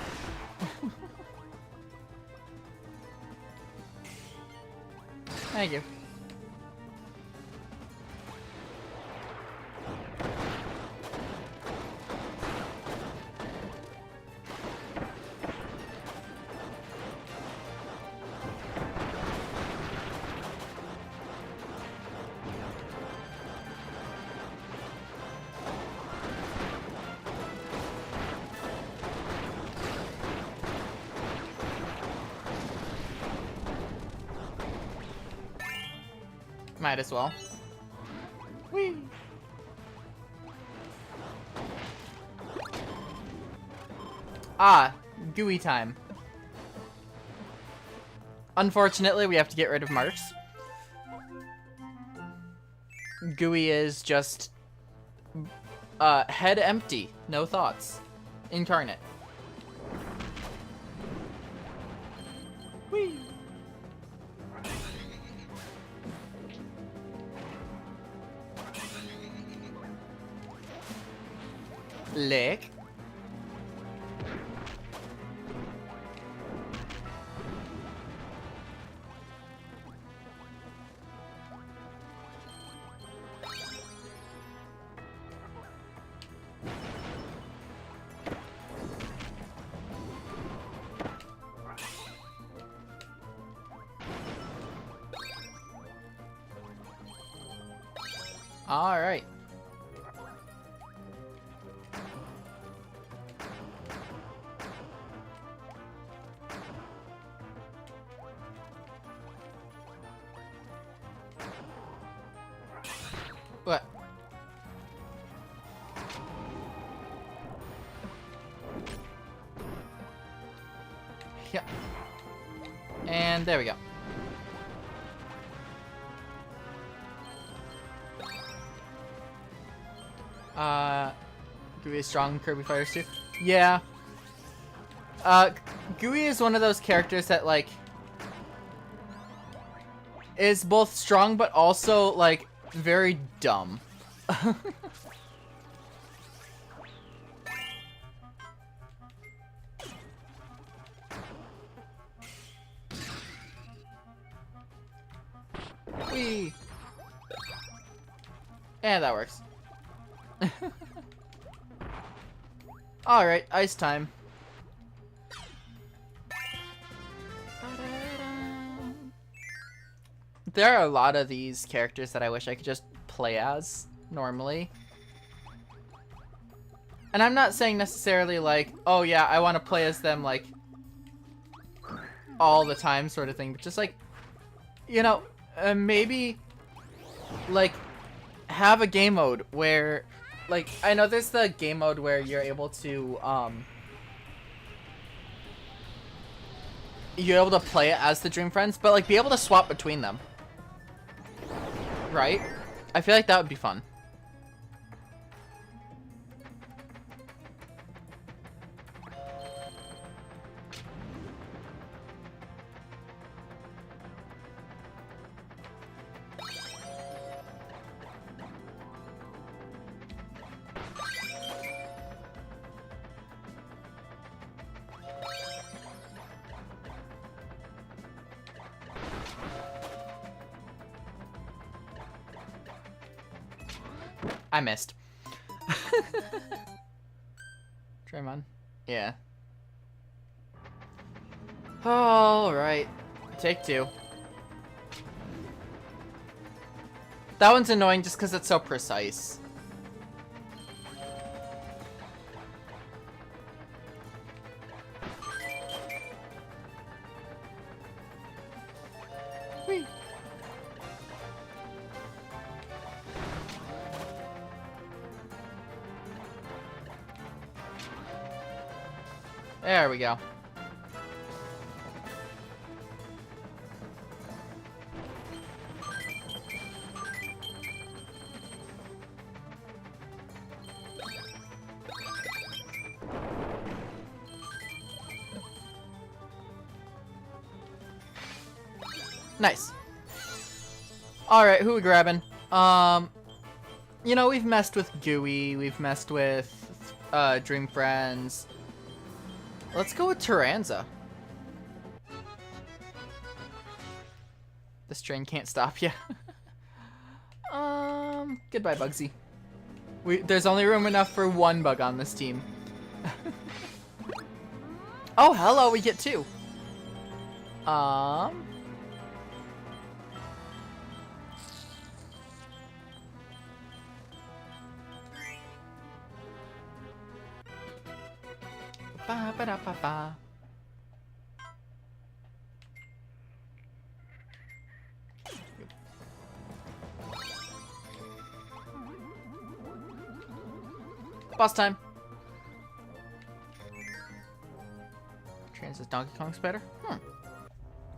Thank you. Might as well. Whee! Ah, gooey time. Unfortunately, we have to get rid of Marks. Gooey is just head empty, no thoughts. Incarnate. Whee! Lick. All right. What? Yeah. And there we go. Gooey is strong in Kirby Fighters too. Yeah. Gooey is one of those characters that, like, is both strong but also, like, very dumb. Whee! Yeah, that works. Alright, ice time. There are a lot of these characters that I wish I could just play as normally. And I'm not saying necessarily like, oh yeah, I want to play as them like all the time sort of thing, but just like, you know, maybe like have a game mode where, like, I know there's the game mode where you're able to play it as the Dream Friends, but like be able to swap between them. Right? I feel like that would be fun. I missed. Draymond. Yeah. Alright. Take two. That one's annoying just because it's so precise. Whee! There we go. Nice. Alright, who we grabbing? You know, we've messed with Gooey, we've messed with Dream Friends. Let's go with Tyranza. This train can't stop you. Goodbye, Bugsy. There's only room enough for one bug on this team. Oh, hello, we get two. Ba ba da ba ba. Boss time. Says Donkey Kong's better?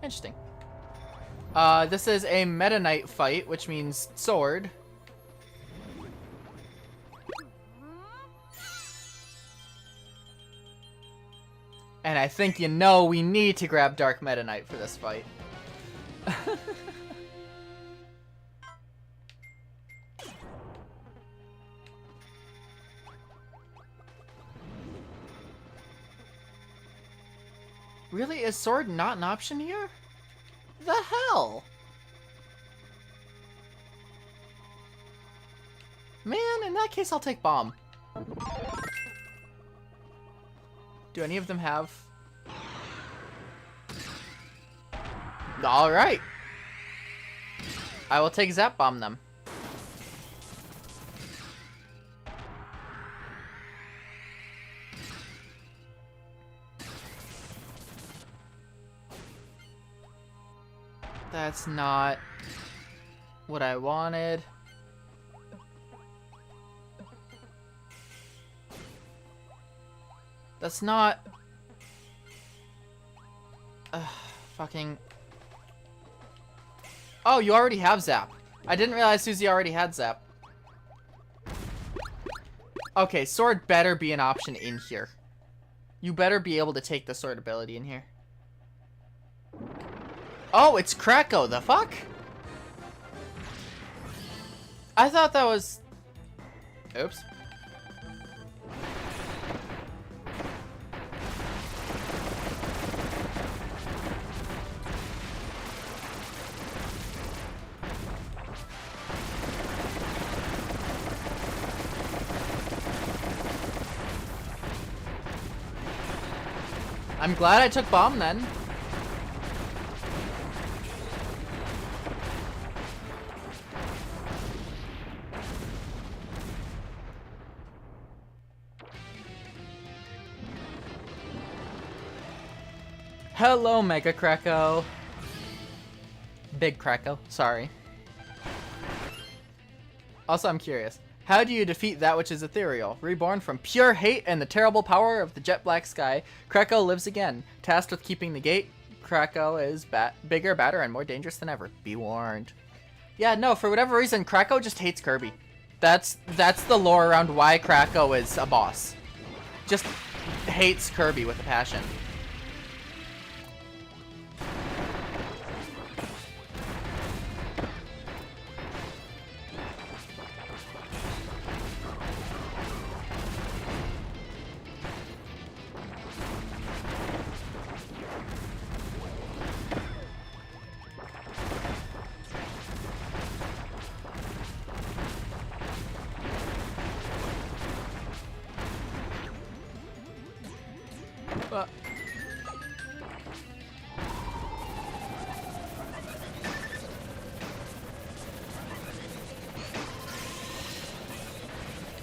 Interesting. This is a Meta Knight fight, which means sword. And I think you know we need to grab Dark Meta Knight for this fight. Really? Is sword not an option here? The hell? Man, in that case, I'll take bomb. Do any of them have... Alright. I will take Zap Bomb them. That's not what I wanted. That's not... fucking... Oh, you already have Zap. I didn't realize Susie already had Zap. Okay, sword better be an option in here. You better be able to take the sword ability in here. Oh, it's Kracko, the fuck? I thought that was... Oops. I'm glad I took bomb then. Hello, Mega Kracko. Big Kracko, sorry. Also, I'm curious. How do you defeat that which is ethereal? Reborn from pure hate and the terrible power of the jet black sky, Kracko lives again. Tasked with keeping the gate, Kracko is bigger, badder, and more dangerous than ever. Be warned. Yeah, no, for whatever reason, Kracko just hates Kirby. That's the lore around why Kracko is a boss. Just hates Kirby with a passion.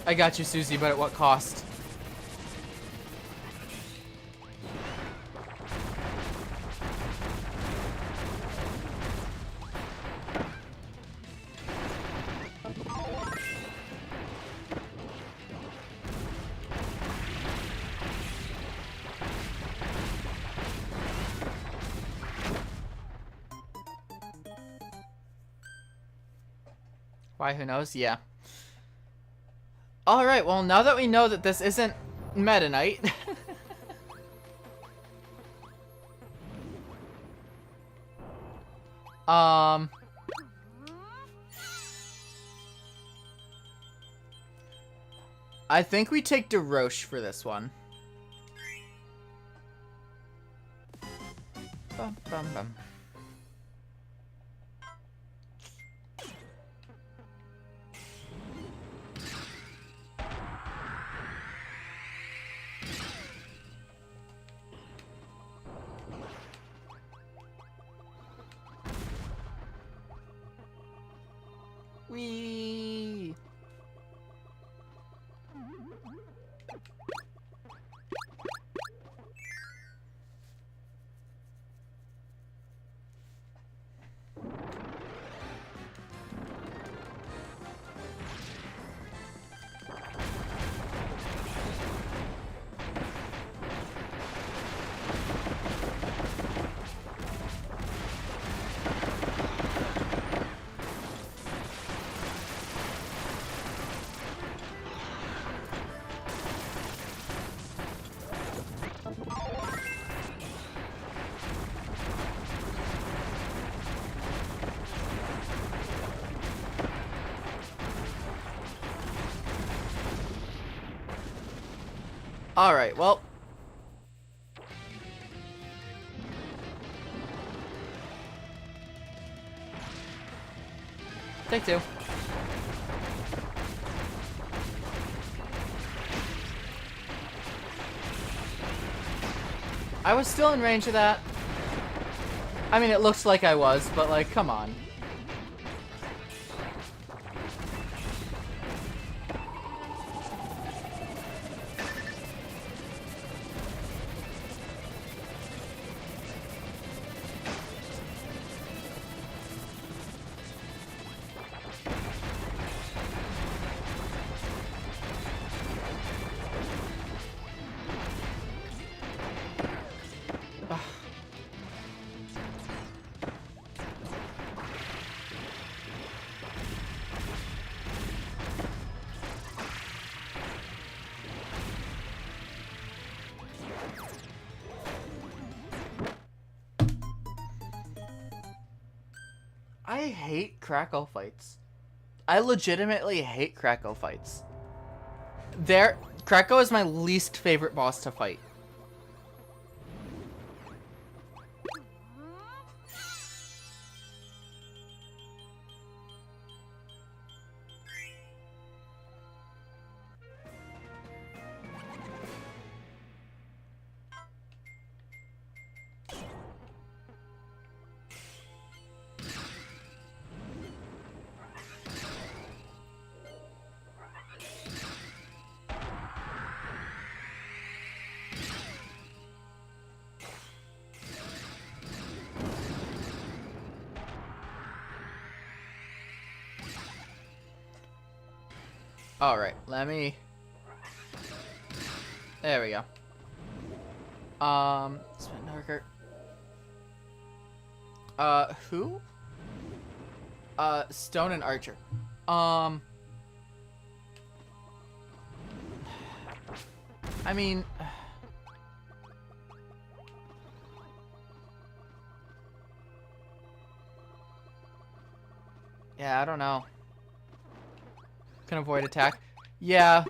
I got you, Susie, but at what cost? Why, who knows? Yeah. Alright, well, now that we know that this isn't Meta Knight... I think we take DeRoche for this one. Bum, bum, bum. Whee! Alright, well. Take two. I was still in range of that. I mean, it looks like I was, but like, come on. I hate Crackle fights. I legitimately hate Crackle fights. Crackle is my least favorite boss to fight. Alright, let me... There we go. Spin Darker. Who? Stone and Archer. I mean... Yeah, I don't know. Can avoid attack. Yeah,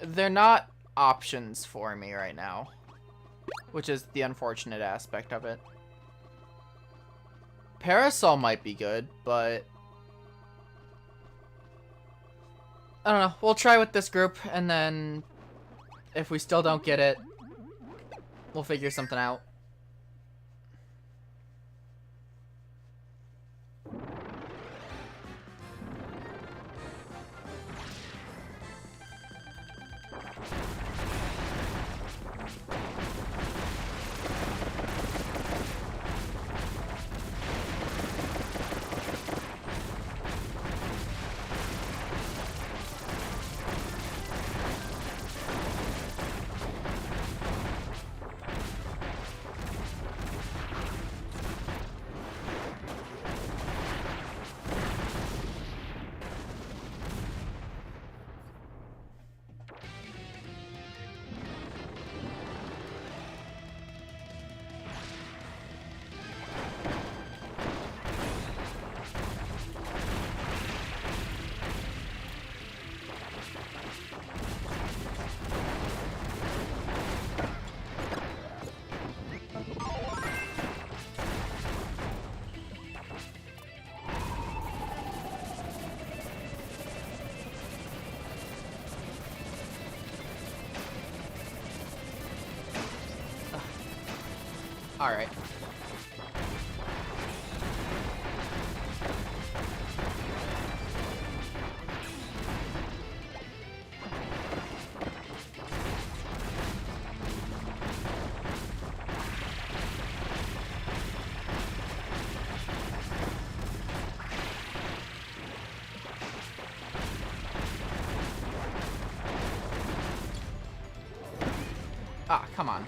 they're not options for me right now, which is the unfortunate aspect of it. Parasol might be good, but I don't know. We'll try with this group, and then if we still don't get it, we'll figure something out. Alright. Come on.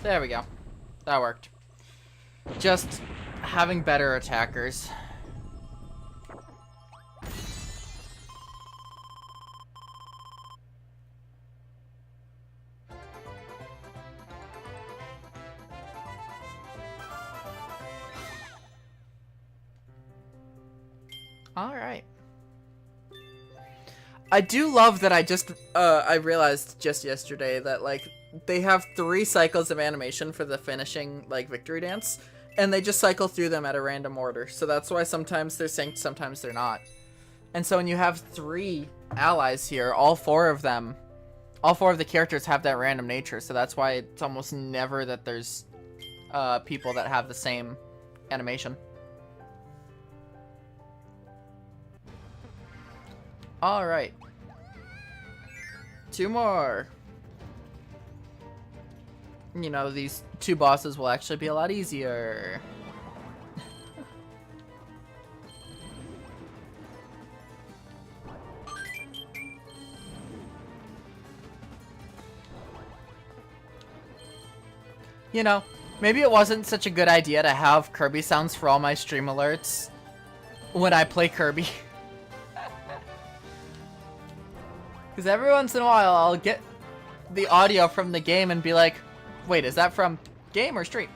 There we go. That worked. Just having better attackers. Alright. I do love that I realized just yesterday that, like, they have 3 cycles of animation for the finishing, like, victory dance, and they just cycle through them at a random order. So that's why sometimes they're synced, sometimes they're not. And so when you have 3 allies here, all 4 of the characters have that random nature, so that's why it's almost never that there's people that have the same animation. Alright. 2 more. You know, these 2 bosses will actually be a lot easier. You know, maybe it wasn't such a good idea to have Kirby sounds for all my stream alerts when I play Kirby. Because every once in a while, I'll get the audio from the game and be like, wait, is that from game or stream?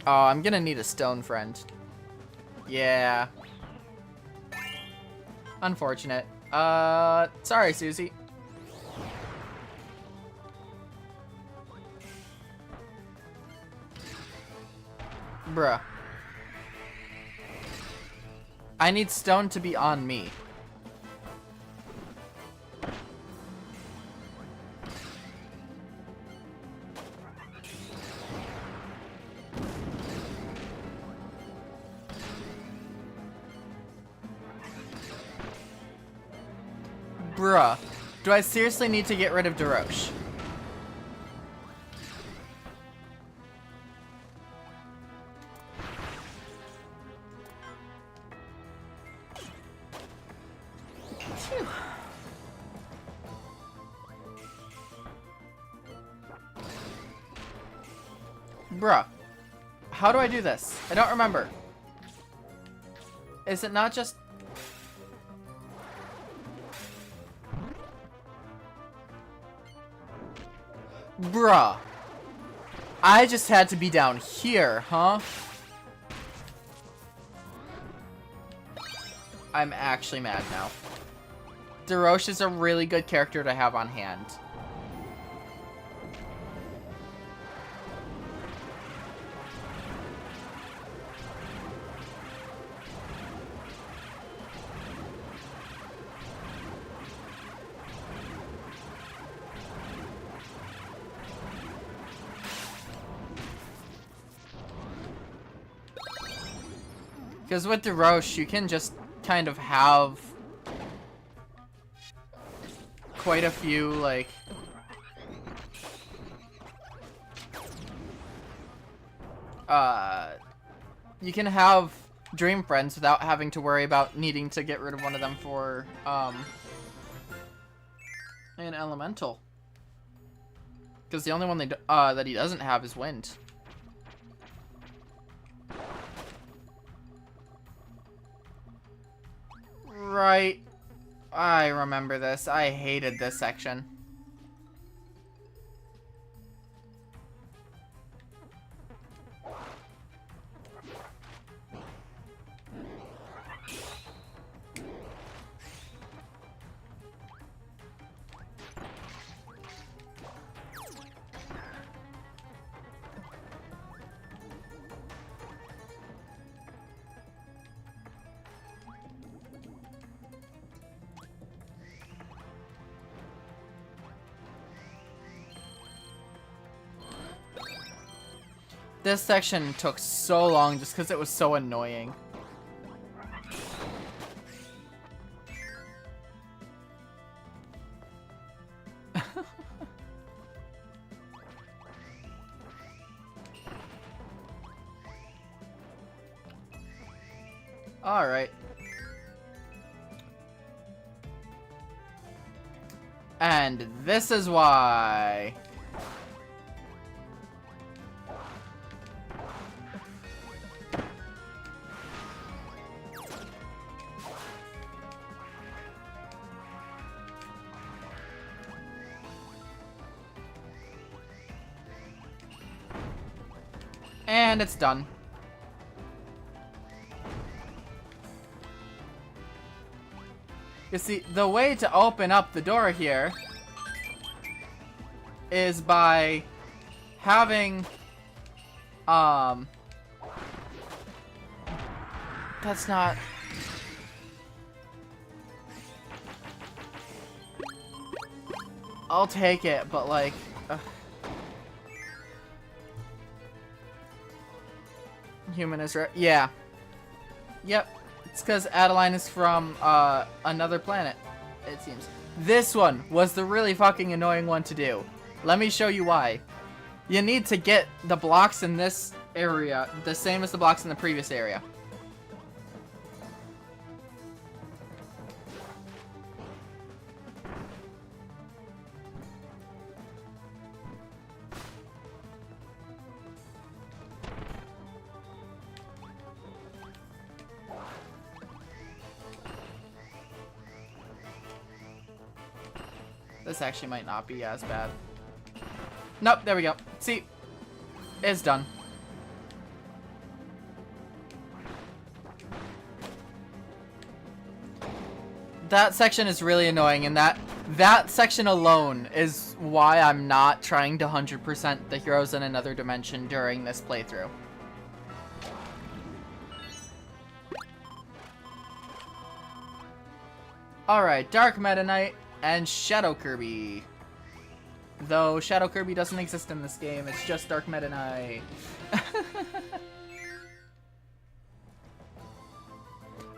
Oh, I'm gonna need a stone friend. Yeah. Unfortunate. Sorry, Susie. Bruh. I need stone to be on me. Bruh. Do I seriously need to get rid of Daroche? Bruh. How do I do this? I don't remember. Is it not just... Bruh. I just had to be down here, huh? I'm actually mad now. Daroche is a really good character to have on hand. Because with Daroche, you can just kind of have quite a few, like... you can have dream friends without having to worry about needing to get rid of one of them for, an elemental. Because the only one that he doesn't have is wind. Right. I remember this. I hated this section. This section took so long just because it was so annoying. Alright. And this is why. And it's done. You see, the way to open up the door here is by having, that's not... I'll take it, but like... Human is right. Yeah. Yep. It's because Adeline is from another planet, it seems. This one was the really fucking annoying one to do. Let me show you why. You need to get the blocks in this area the same as the blocks in the previous area. This actually might not be as bad. Nope, there we go. See? It's done. That section is really annoying, and that section alone is why I'm not trying to 100% the Heroes in Another Dimension during this playthrough. Alright, Dark Meta Knight and Shadow Kirby. Though Shadow Kirby doesn't exist in this game, it's just Dark Meta Knight.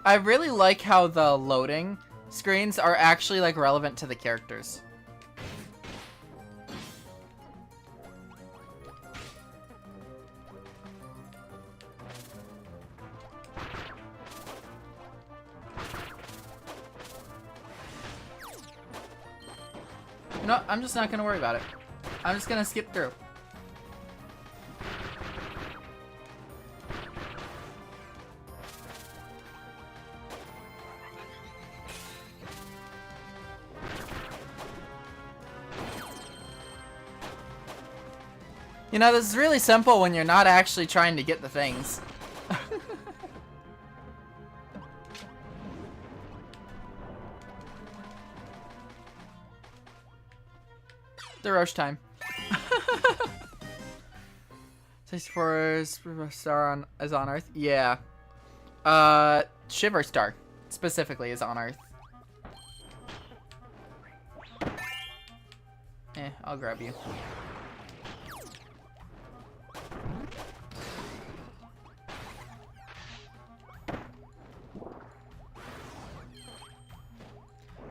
I really like how the loading screens are actually like relevant to the characters. You know what? I'm just not gonna worry about it. I'm just gonna skip through. You know, this is really simple when you're not actually trying to get the things. The Roche time. 64 star is on Earth. Yeah. Shiver Star specifically is on Earth. I'll grab you.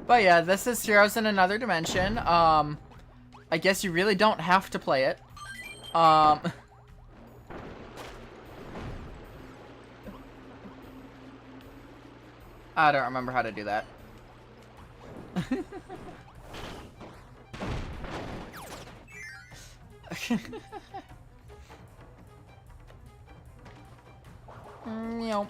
But yeah, this is Heroes in Another Dimension. I guess you really don't have to play it. I don't remember how to do that. Nope.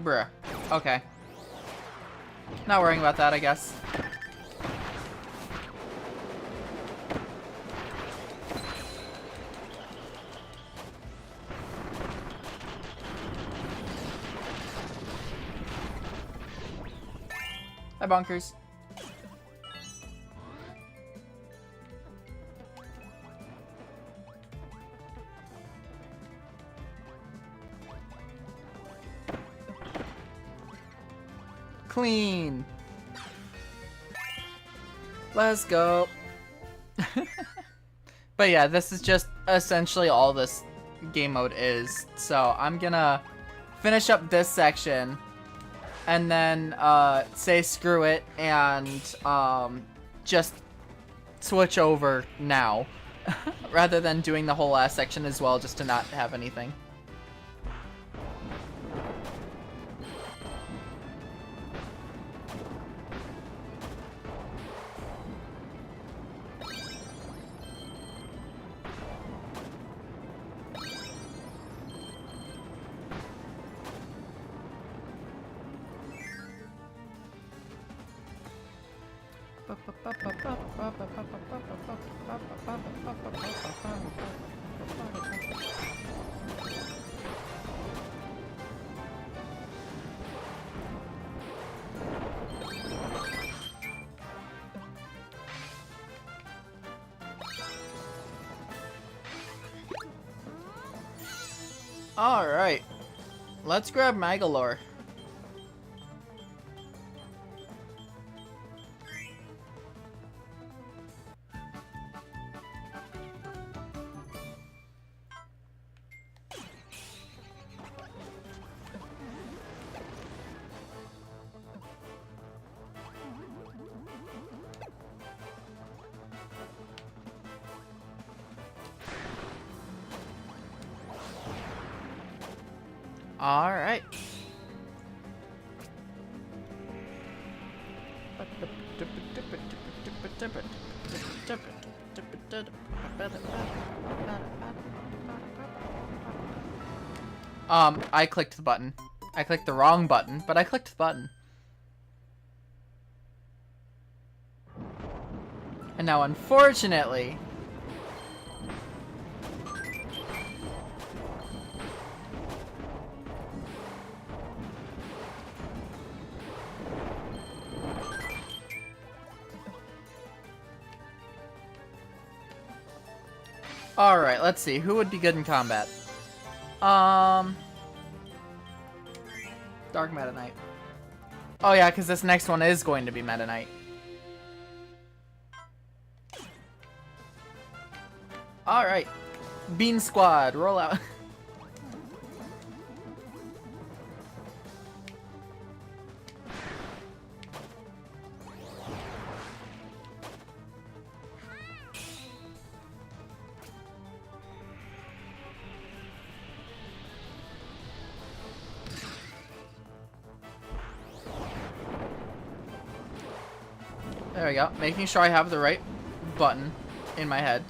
Bruh. Okay. Not worrying about that, I guess. Hi, Bonkers. Clean. Let's go. But yeah, this is just essentially all this game mode is. So I'm gonna finish up this section and then say screw it and just switch over now rather than doing the whole last section as well just to not have anything. Alright, let's grab Magalore. All right. I clicked the button. I clicked the wrong button, but I clicked the button. And now, unfortunately, alright, let's see. Who would be good in combat? Dark Meta Knight. Oh yeah, because this next one is going to be Meta Knight. Alright. Bean Squad, roll out. There we go. Making sure I have the right button in my head.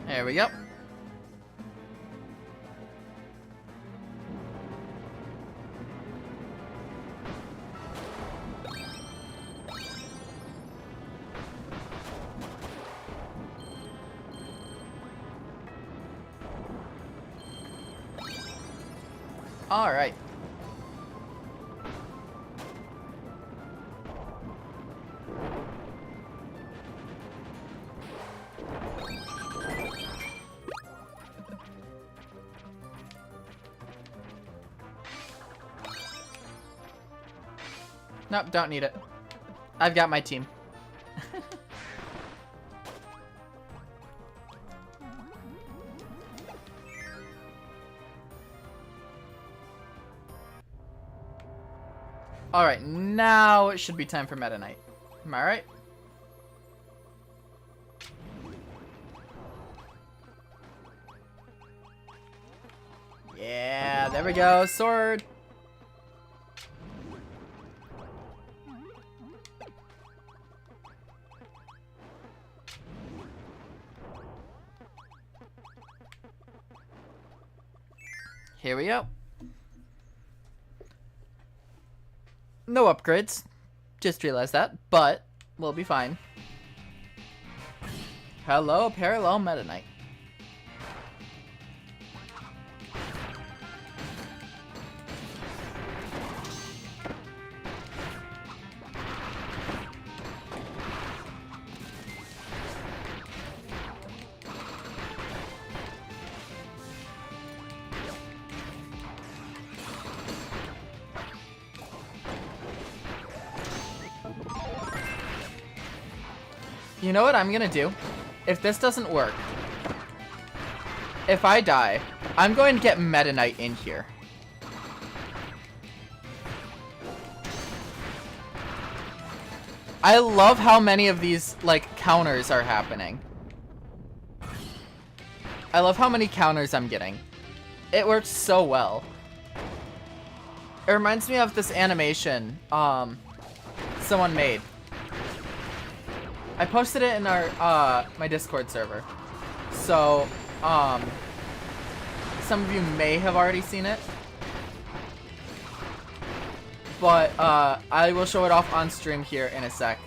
There we go. All right. Nope, don't need it. I've got my team. Alright, now it should be time for Meta Knight. Am I right? Yeah, there we go. Sword. Here we go. No upgrades. Just realized that, but we'll be fine. Hello, Parallel Meta Knight. You know what I'm gonna do? If this doesn't work, if I die, I'm going to get Meta Knight in here. I love how many of these, like, counters are happening. I love how many counters I'm getting. It works so well. It reminds me of this animation, someone made. I posted it in our, my Discord server. So, some of you may have already seen it. But, I will show it off on stream here in a sec.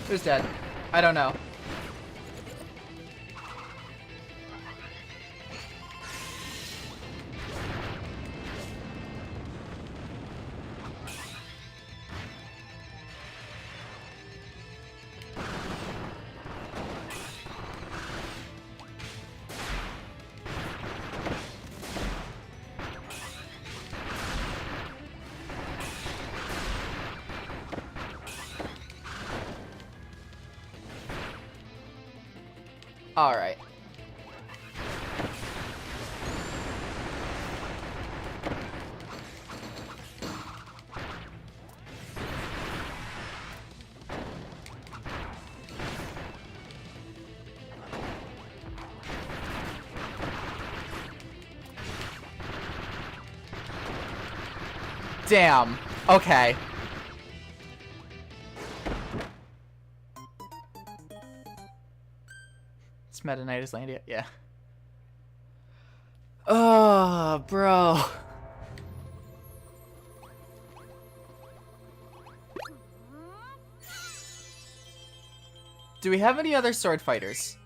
Who's dead? I don't know. Alright. Damn. Okay. Meta Knight is Landia, yeah. Oh, bro. Do we have any other sword fighters?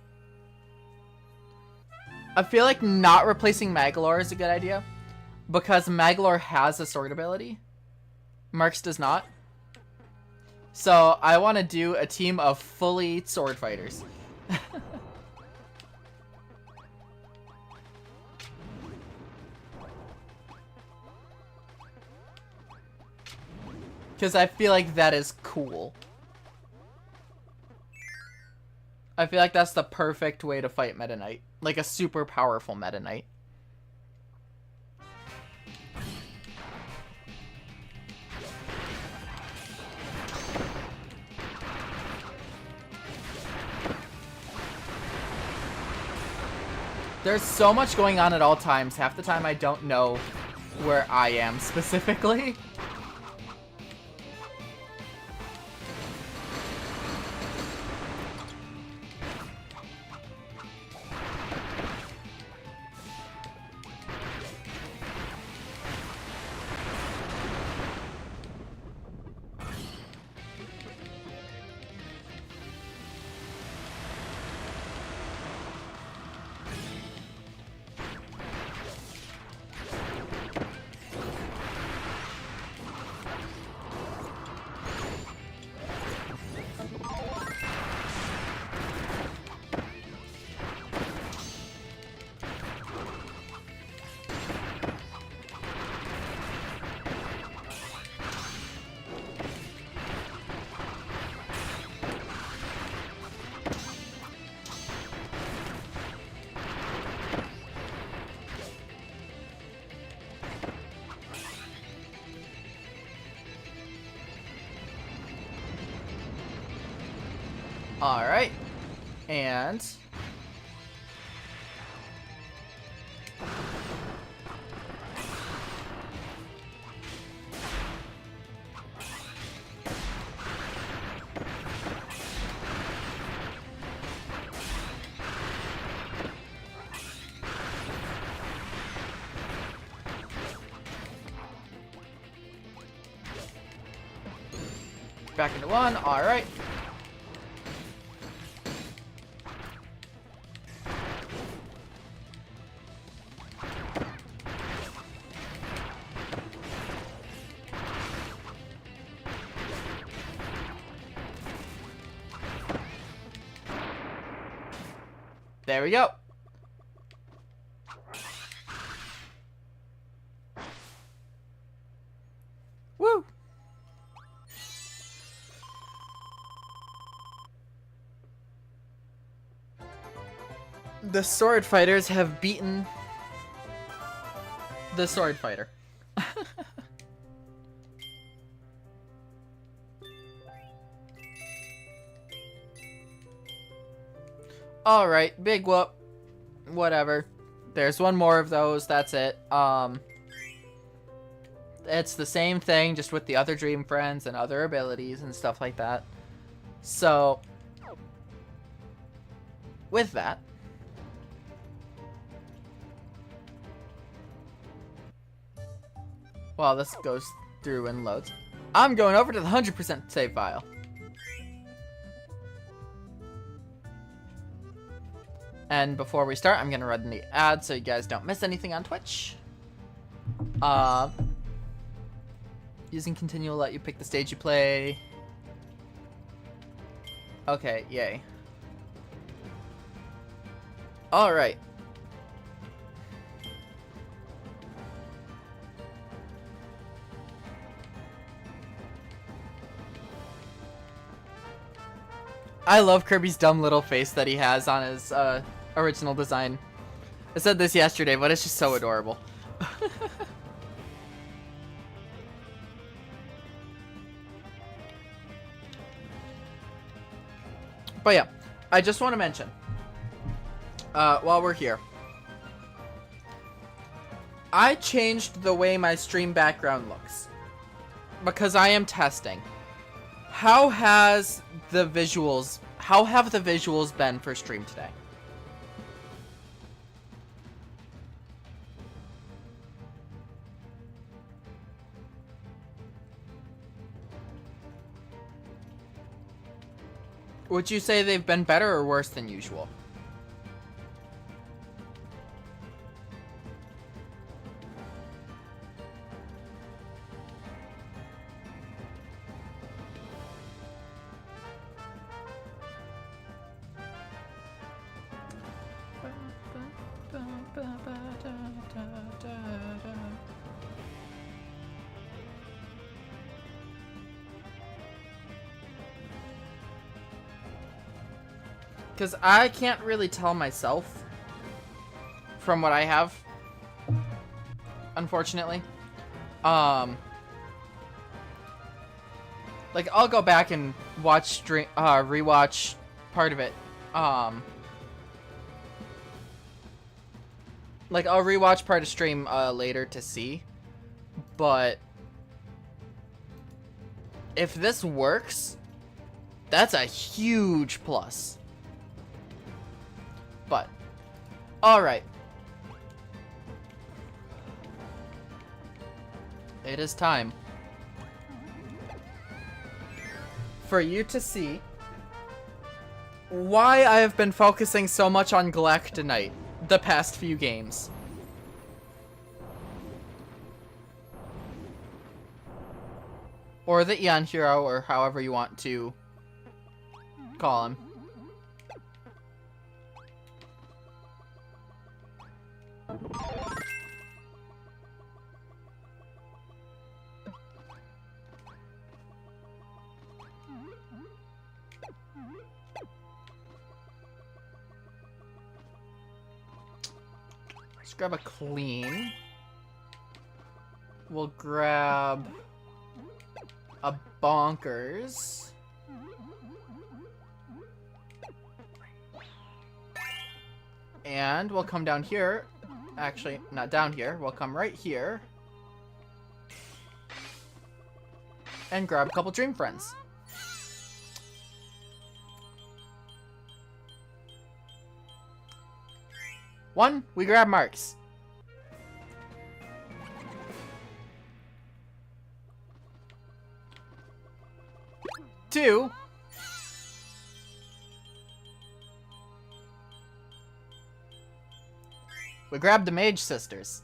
I feel like not replacing Magalore is a good idea, because Magalore has a sword ability. Marks does not. So I want to do a team of fully sword fighters. Because I feel like that is cool. I feel like that's the perfect way to fight Meta Knight. Like a super powerful Meta Knight. There's so much going on at all times. Half the time I don't know where I am specifically. Alright. And... back into one. Alright. There we go. Woo! The sword fighters have beaten the sword fighter. Alright, big whoop. Whatever. There's one more of those, that's it. It's the same thing, just with the other dream friends and other abilities and stuff like that. So, with that, while this goes through and loads, I'm going over to the 100% save file. And before we start, I'm going to run the ad so you guys don't miss anything on Twitch. Using continue will let you pick the stage you play. Okay, yay. Alright. I love Kirby's dumb little face that he has on his original design. I said this yesterday, but it's just so adorable. But yeah, I just want to mention, while we're here, I changed the way my stream background looks because I am testing. How have the visuals been for stream today? Would you say they've been better or worse than usual? Because I can't really tell myself from what I have, unfortunately. Like, I'll go back and watch rewatch part of it. Like, I'll rewatch part of stream later to see. But if this works, that's a huge plus. But, alright. It is time for you to see why I have been focusing so much on Galactonite the past few games. Or the Eon Hero, or however you want to call him. Let's grab a clean. We'll grab a bonkers. And we'll come down here. Actually, not down here. We'll come right here. And grab a couple Dream Friends. One, we grab Marks. Two, we grab the Mage Sisters.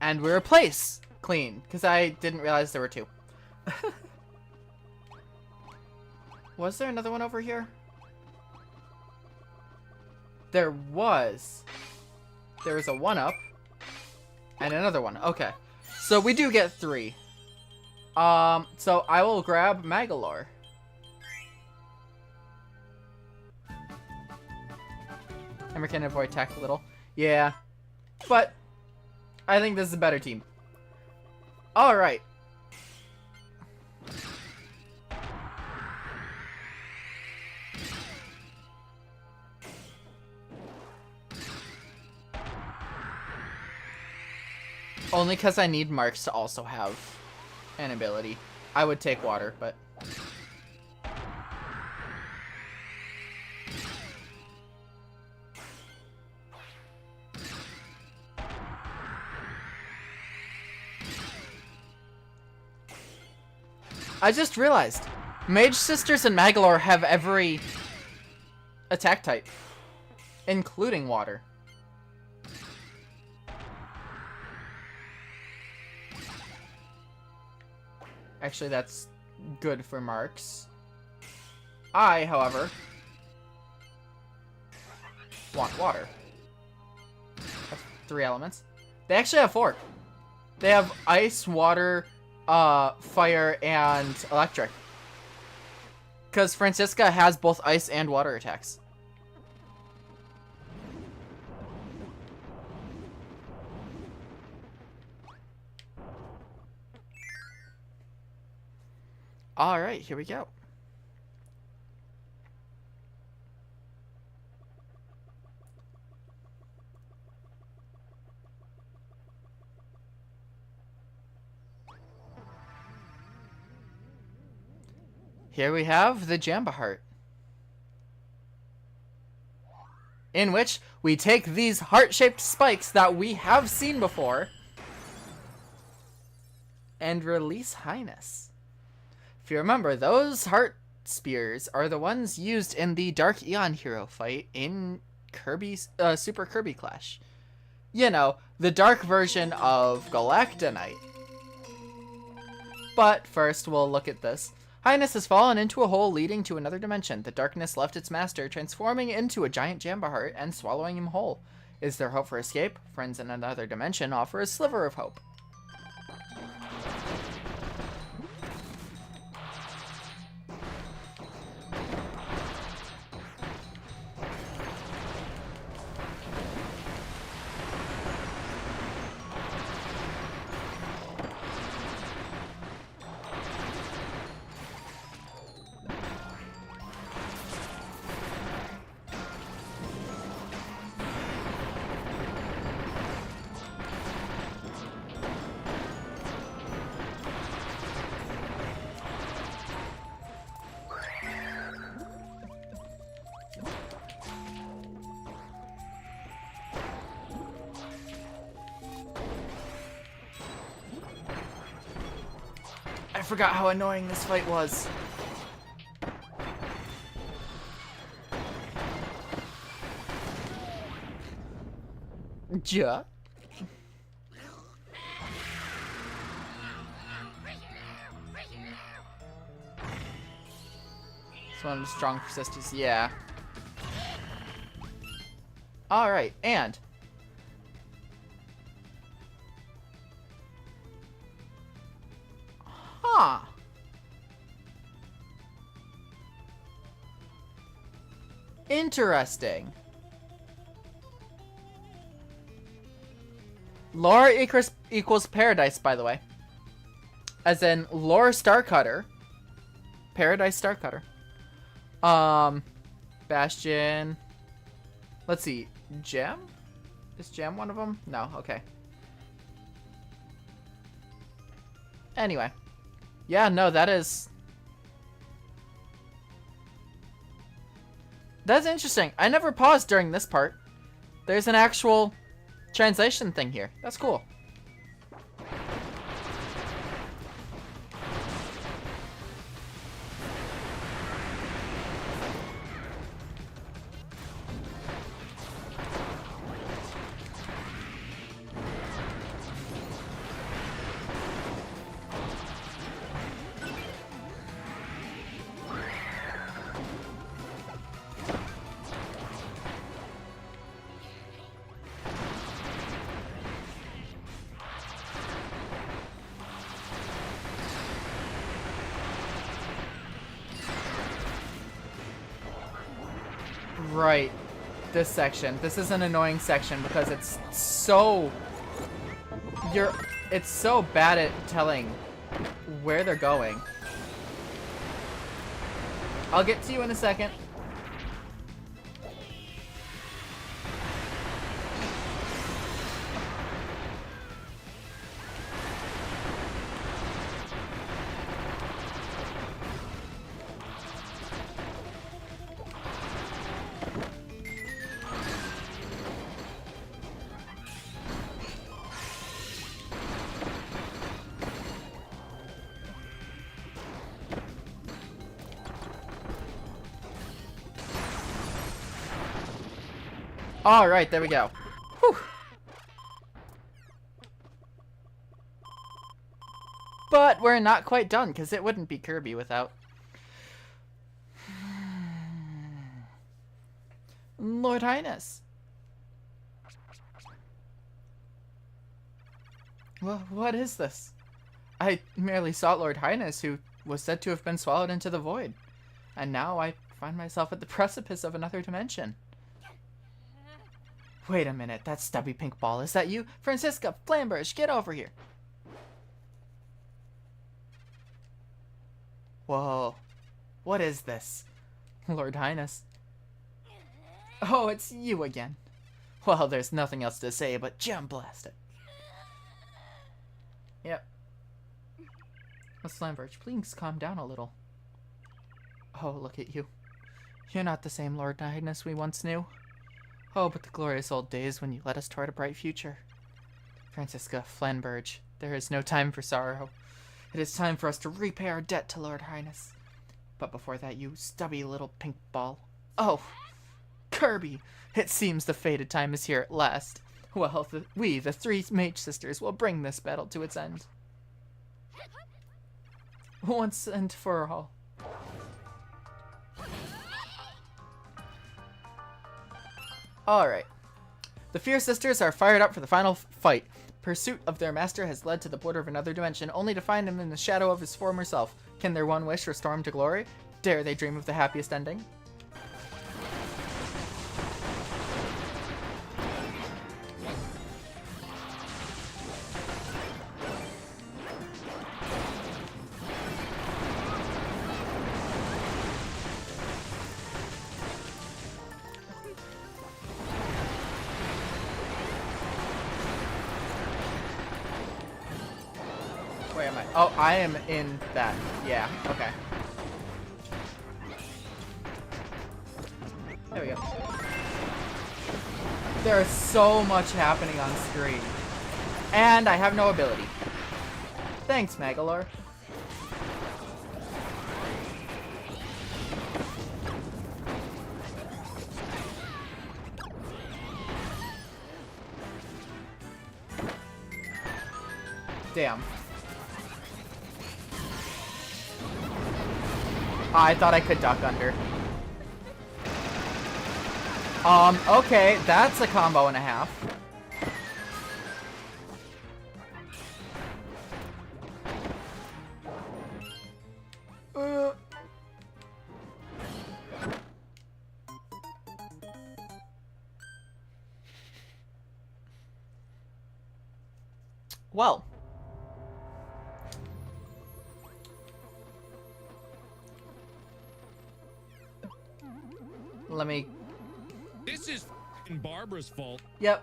And we replace Clean, because I didn't realize there were two. Was there another one over here? There was. There was a 1-up. And another one. Okay. So we do get 3. So I will grab Magalore. And we can avoid tech a little. Yeah. But I think this is a better team. Alright. Only because I need Marks to also have an ability. I would take water, but... I just realized, Mage Sisters and Magalore have every attack type, including water. Actually, that's good for Marks. I, however, want water. That's 3 elements. They actually have 4. They have ice, water, fire, and electric. Because Francisca has both ice and water attacks. Alright, here we go. Here we have the Jamba Heart, in which we take these heart-shaped spikes that we have seen before and release Highness. If you remember, those heart spears are the ones used in the Dark Eon hero fight in Kirby's Super Kirby Clash. You know, the dark version of Galactonite. But first, we'll look at this. Highness has fallen into a hole leading to another dimension. The darkness left its master, transforming into a giant Jamba Heart and swallowing him whole. Is there hope for escape? Friends in another dimension offer a sliver of hope. I forgot how annoying this fight was. Ja. It's one of the strong persisters, yeah. Alright, and interesting. Lore equals Paradise, by the way. As in, Lore Starcutter. Paradise Starcutter. Bastion. Let's see. Gem? Is Gem one of them? No, okay. Anyway. Yeah, no, that's interesting. I never paused during this part. There's an actual translation thing here. That's cool. Right. This section. This is an annoying section because it's so... It's so bad at telling where they're going. I'll get to you in a second. Alright, there we go. Whew. But we're not quite done, because it wouldn't be Kirby without... Lord Highness. Well, what is this? I merely sought Lord Highness, who was said to have been swallowed into the void. And now I find myself at the precipice of another dimension. Wait a minute, that stubby pink ball, is that you? Francisca, Flamberge, get over here. Whoa, what is this? Lord Highness. Oh, it's you again. Well, there's nothing else to say but jam blast it. Yep. Miss Flamberge, please calm down a little. Oh, look at you. You're not the same Lord Highness we once knew. Oh, but the glorious old days when you led us toward a bright future. Francisca, Flamberge, there is no time for sorrow. It is time for us to repay our debt to Lord Highness. But before that, you stubby little pink ball. Oh, Kirby! It seems the fated time is here at last. Well, we, the three mage sisters, will bring this battle to its end. Once and for all. Alright. The Fierce Sisters are fired up for the final fight. Pursuit of their master has led to the border of another dimension, only to find him in the shadow of his former self. Can their one wish restore him to glory? Dare they dream of the happiest ending? Where am I? Oh, I am in that. Yeah, okay. There we go. There is so much happening on screen. And I have no ability. Thanks, Magalore. Damn. I thought I could duck under. Okay, that's a combo and a half. Well. Let me... This is Barbara's fault. Yep.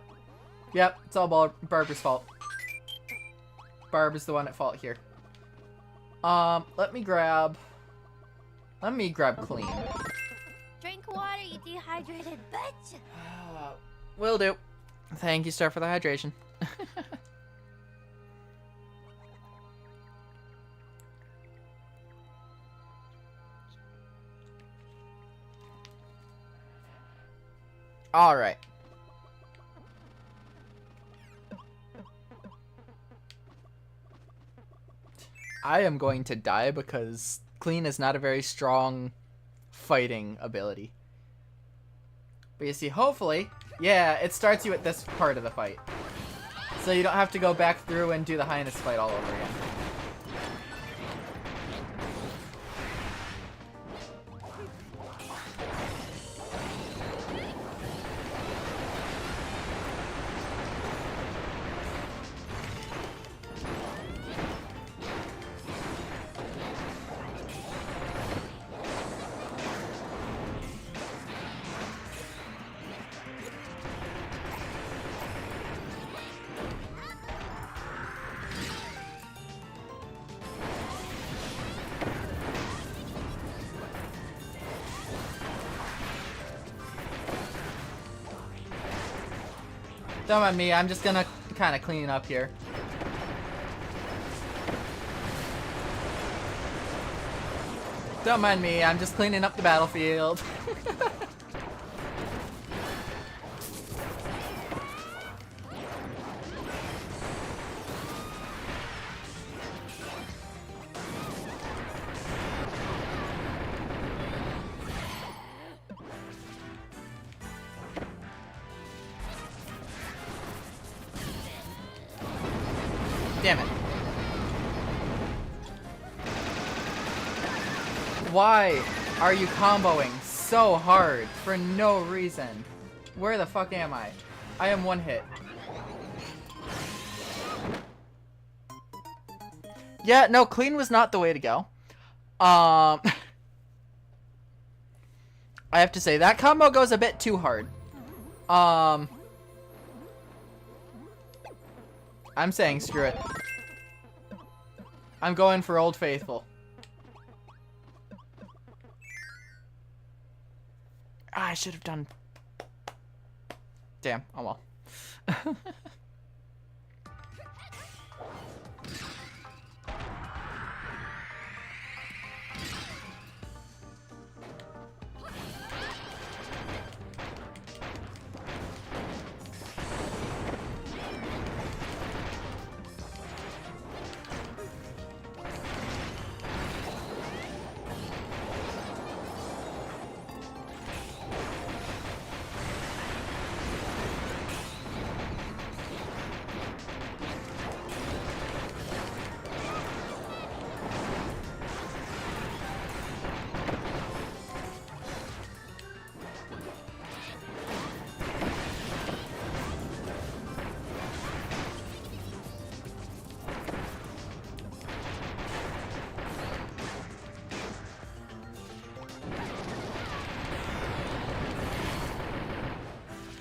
It's all Barbara's fault. Barb is the one at fault here. Let me grab clean. Drink water, you dehydrated bitch. Will do. Thank you, Star, for the hydration. All right. I am going to die because clean is not a very strong fighting ability. But you see, hopefully, yeah, it starts you at this part of the fight. So you don't have to go back through and do the Highness fight all over again. Don't mind me, I'm just gonna kind of clean up here. Don't mind me, I'm just cleaning up the battlefield. Damn it. Why are you comboing so hard for no reason? Where the fuck am I? I am one hit. Yeah, no, clean was not the way to go. I have to say, that combo goes a bit too hard. I'm saying screw it. I'm going for Old Faithful. Ah, I should have done... Damn, oh well.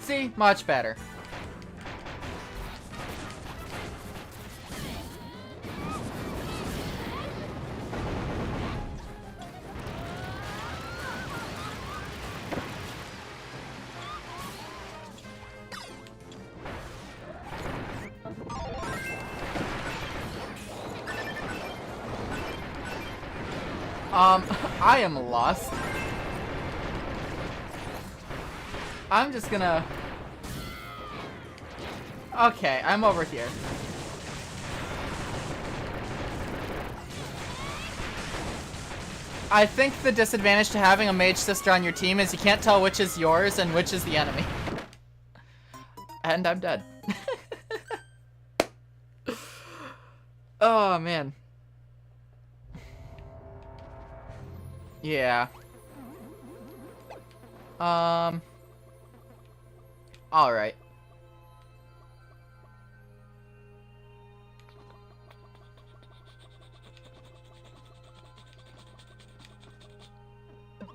See? Much better. I am lost. I'm just gonna... Okay, I'm over here. I think the disadvantage to having a mage sister on your team is you can't tell which is yours and which is the enemy. And I'm dead. Oh, man. Yeah. Alright.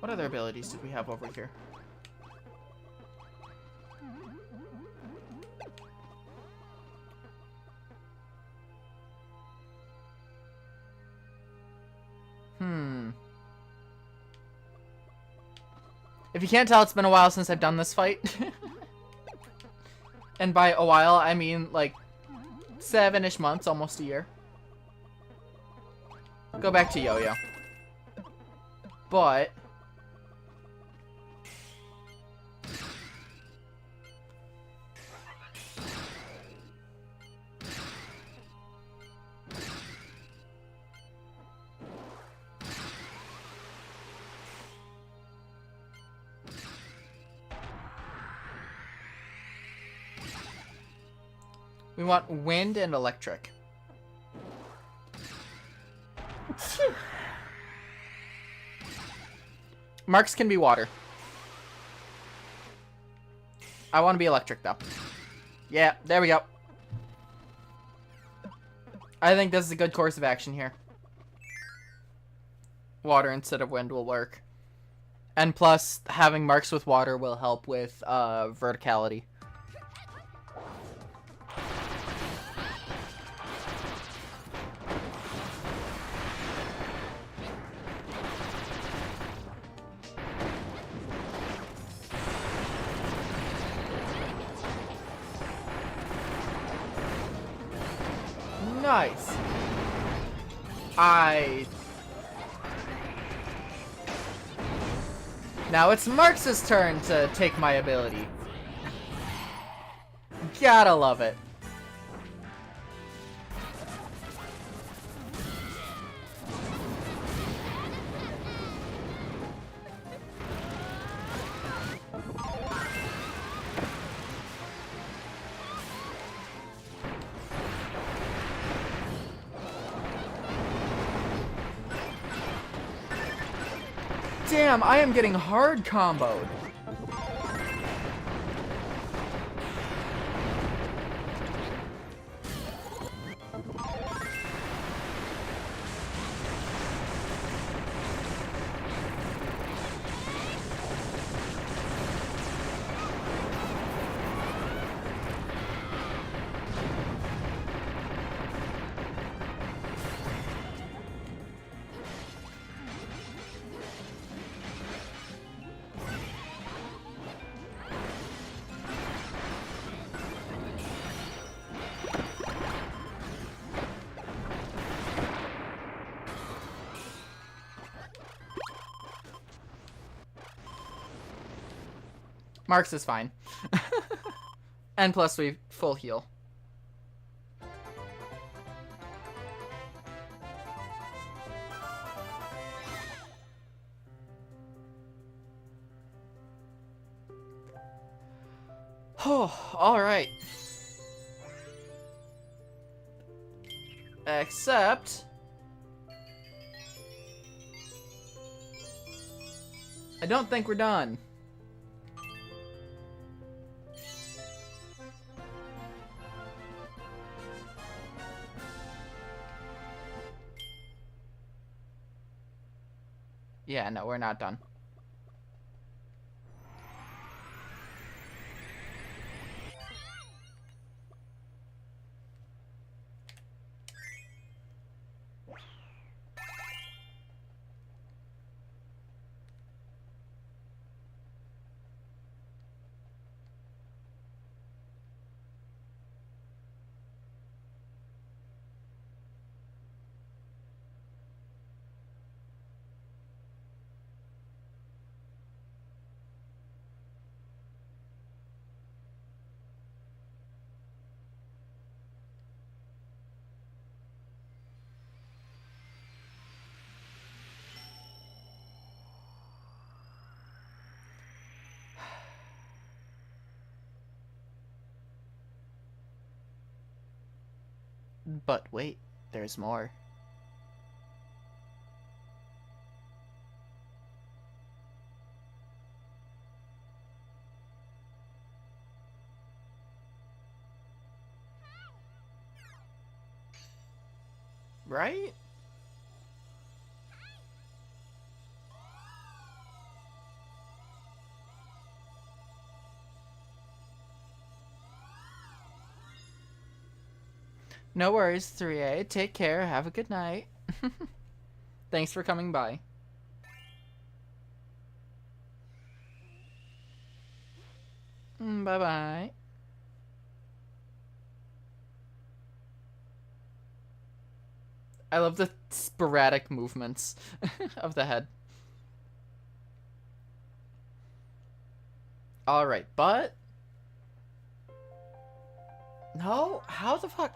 What other abilities did we have over here? If you can't tell, it's been a while since I've done this fight. And by a while, I mean like 7-ish months, almost a year. Go back to Yo-Yo. But... we want wind and electric. Marks can be water. I want to be electric, though. Yeah, there we go. I think this is a good course of action here. Water instead of wind will work. And plus, having marks with water will help with verticality. Nice. Now it's Marx's turn to take my ability. Gotta love it. Damn, I am getting hard comboed. Marx is fine. And plus we full heal. Oh, alright. Except I don't think we're done. Yeah, no, we're not done. But wait, there's more. Right? No worries, 3A. Take care. Have a good night. Thanks for coming by. Bye-bye. I love the sporadic movements of the head. Alright, but... No? How the fuck...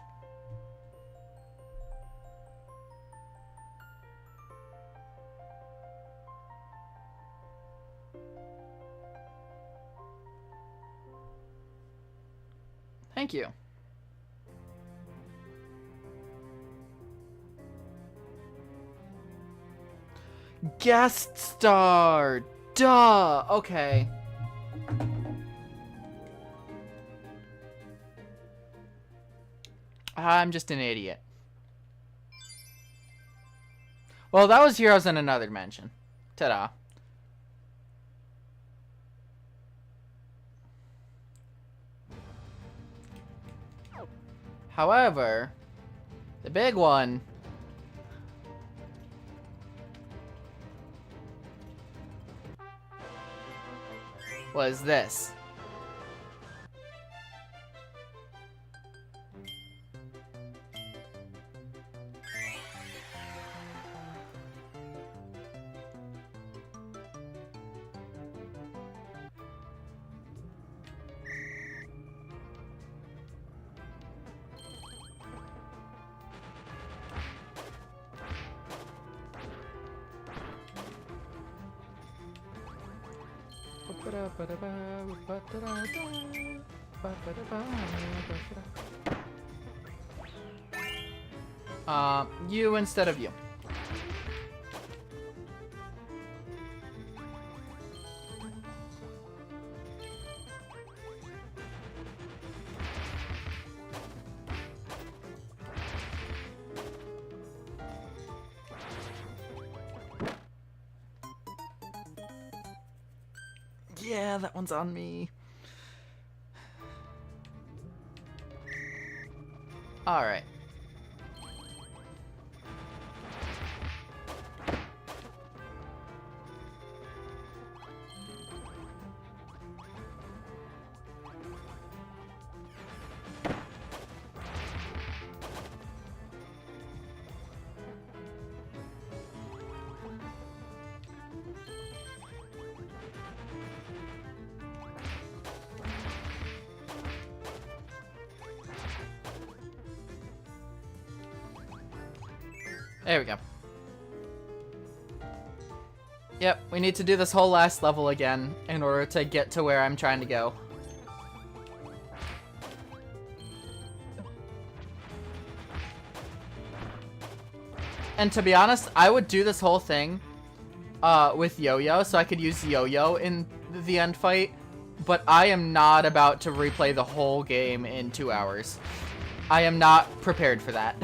Thank you. Guest star! Duh! Okay. I'm just an idiot. Well, that was Heroes in Another Dimension. Ta-da. However, the big one was this. You instead of you. Yeah, that one's on me. Alright. There we go. Yep, we need to do this whole last level again in order to get to where I'm trying to go. And to be honest, I would do this whole thing with Yo-Yo, so I could use Yo-Yo in the end fight, but I am not about to replay the whole game in 2 hours. I am not prepared for that.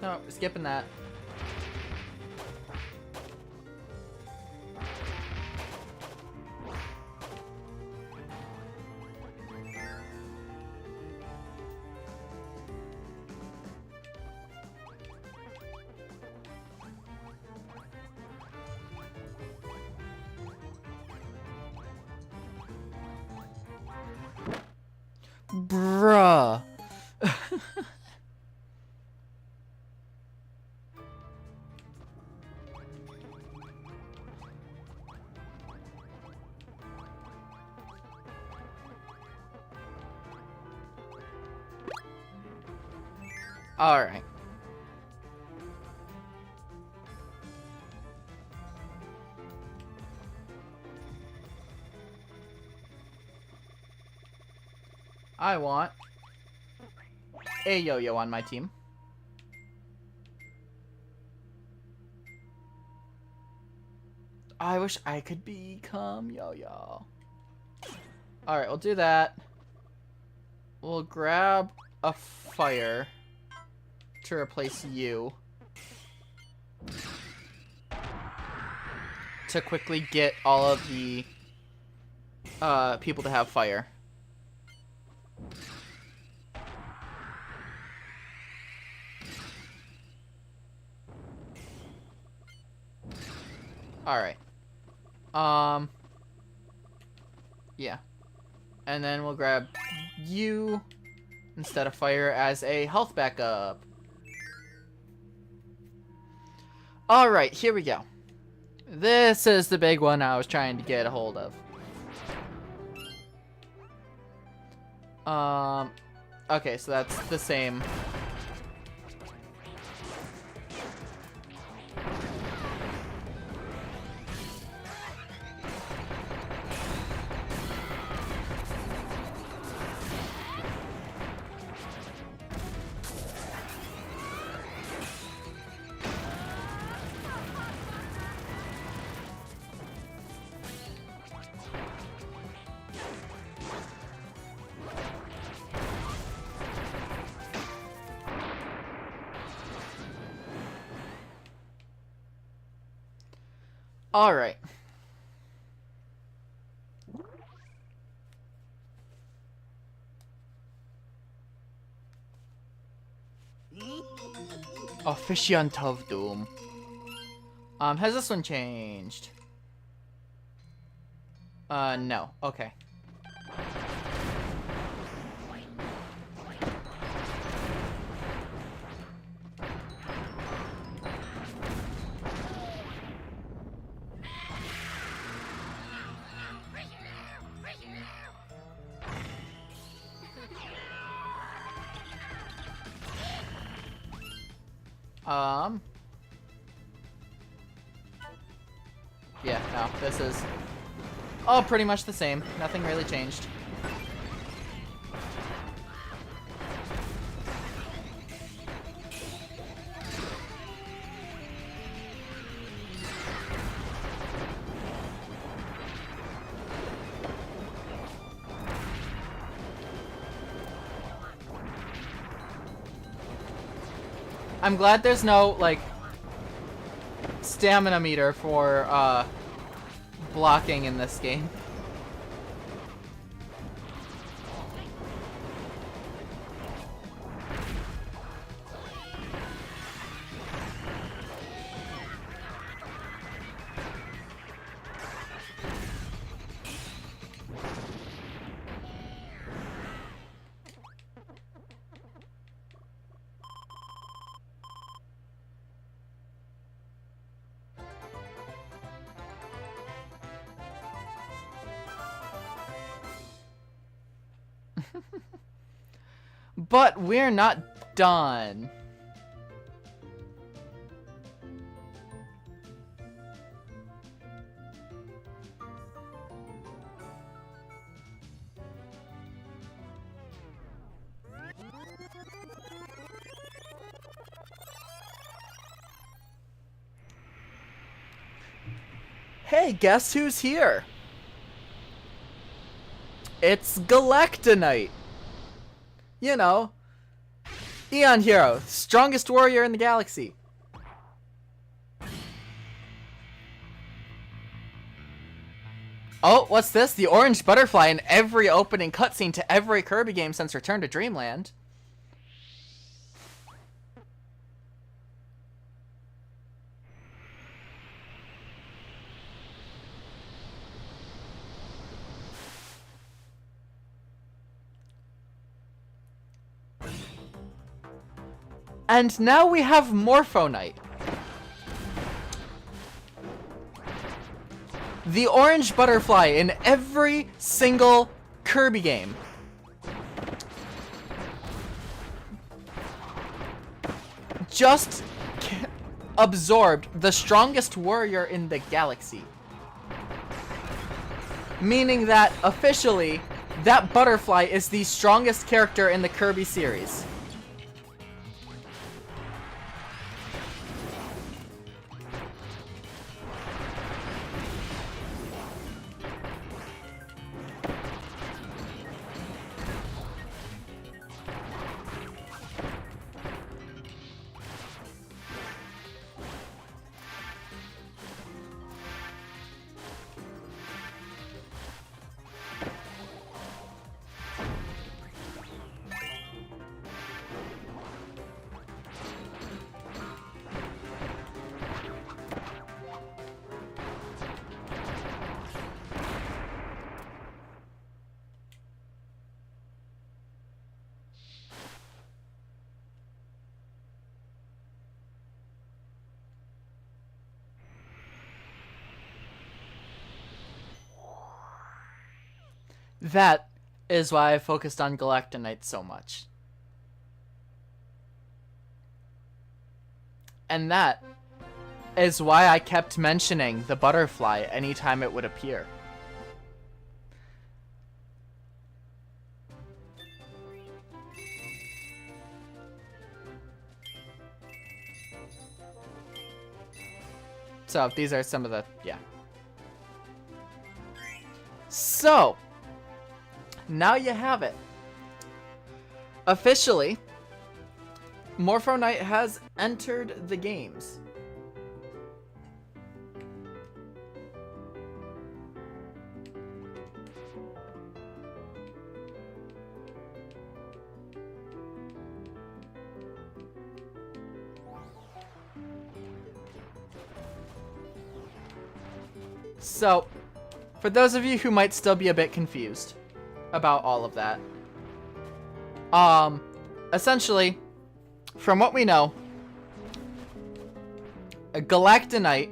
No, skipping that. Bruh. All right. I want a Yo-Yo on my team. I wish I could become Yo-Yo. All right, we'll do that. We'll grab a fire to replace you to quickly get all of the people to have fire. Alright. Yeah. And then we'll grab you instead of fire as a health backup. Alright, here we go. This is the big one I was trying to get a hold of. Okay, so that's the same. All right. Officiant of Doom. Has this one changed? No. Okay. Yeah, no, this is all pretty much the same. Nothing really changed. I'm glad there's no, like, stamina meter for, blocking in this game. But we're not done. Hey, guess who's here? It's Galactonite. You know, Eon Hero, strongest warrior in the galaxy. Oh, what's this? The orange butterfly in every opening cutscene to every Kirby game since Return to Dreamland. And now we have Morphonite. The orange butterfly in every single Kirby game. Just absorbed the strongest warrior in the galaxy. Meaning that, officially, that butterfly is the strongest character in the Kirby series. That is why I focused on Galactonite so much. And that is why I kept mentioning the butterfly anytime it would appear. So, these are some of the, yeah. So, now you have it. Officially, Morphonite has entered the games. So, for those of you who might still be a bit confused about all of that, essentially, from what we know, a Galactonite,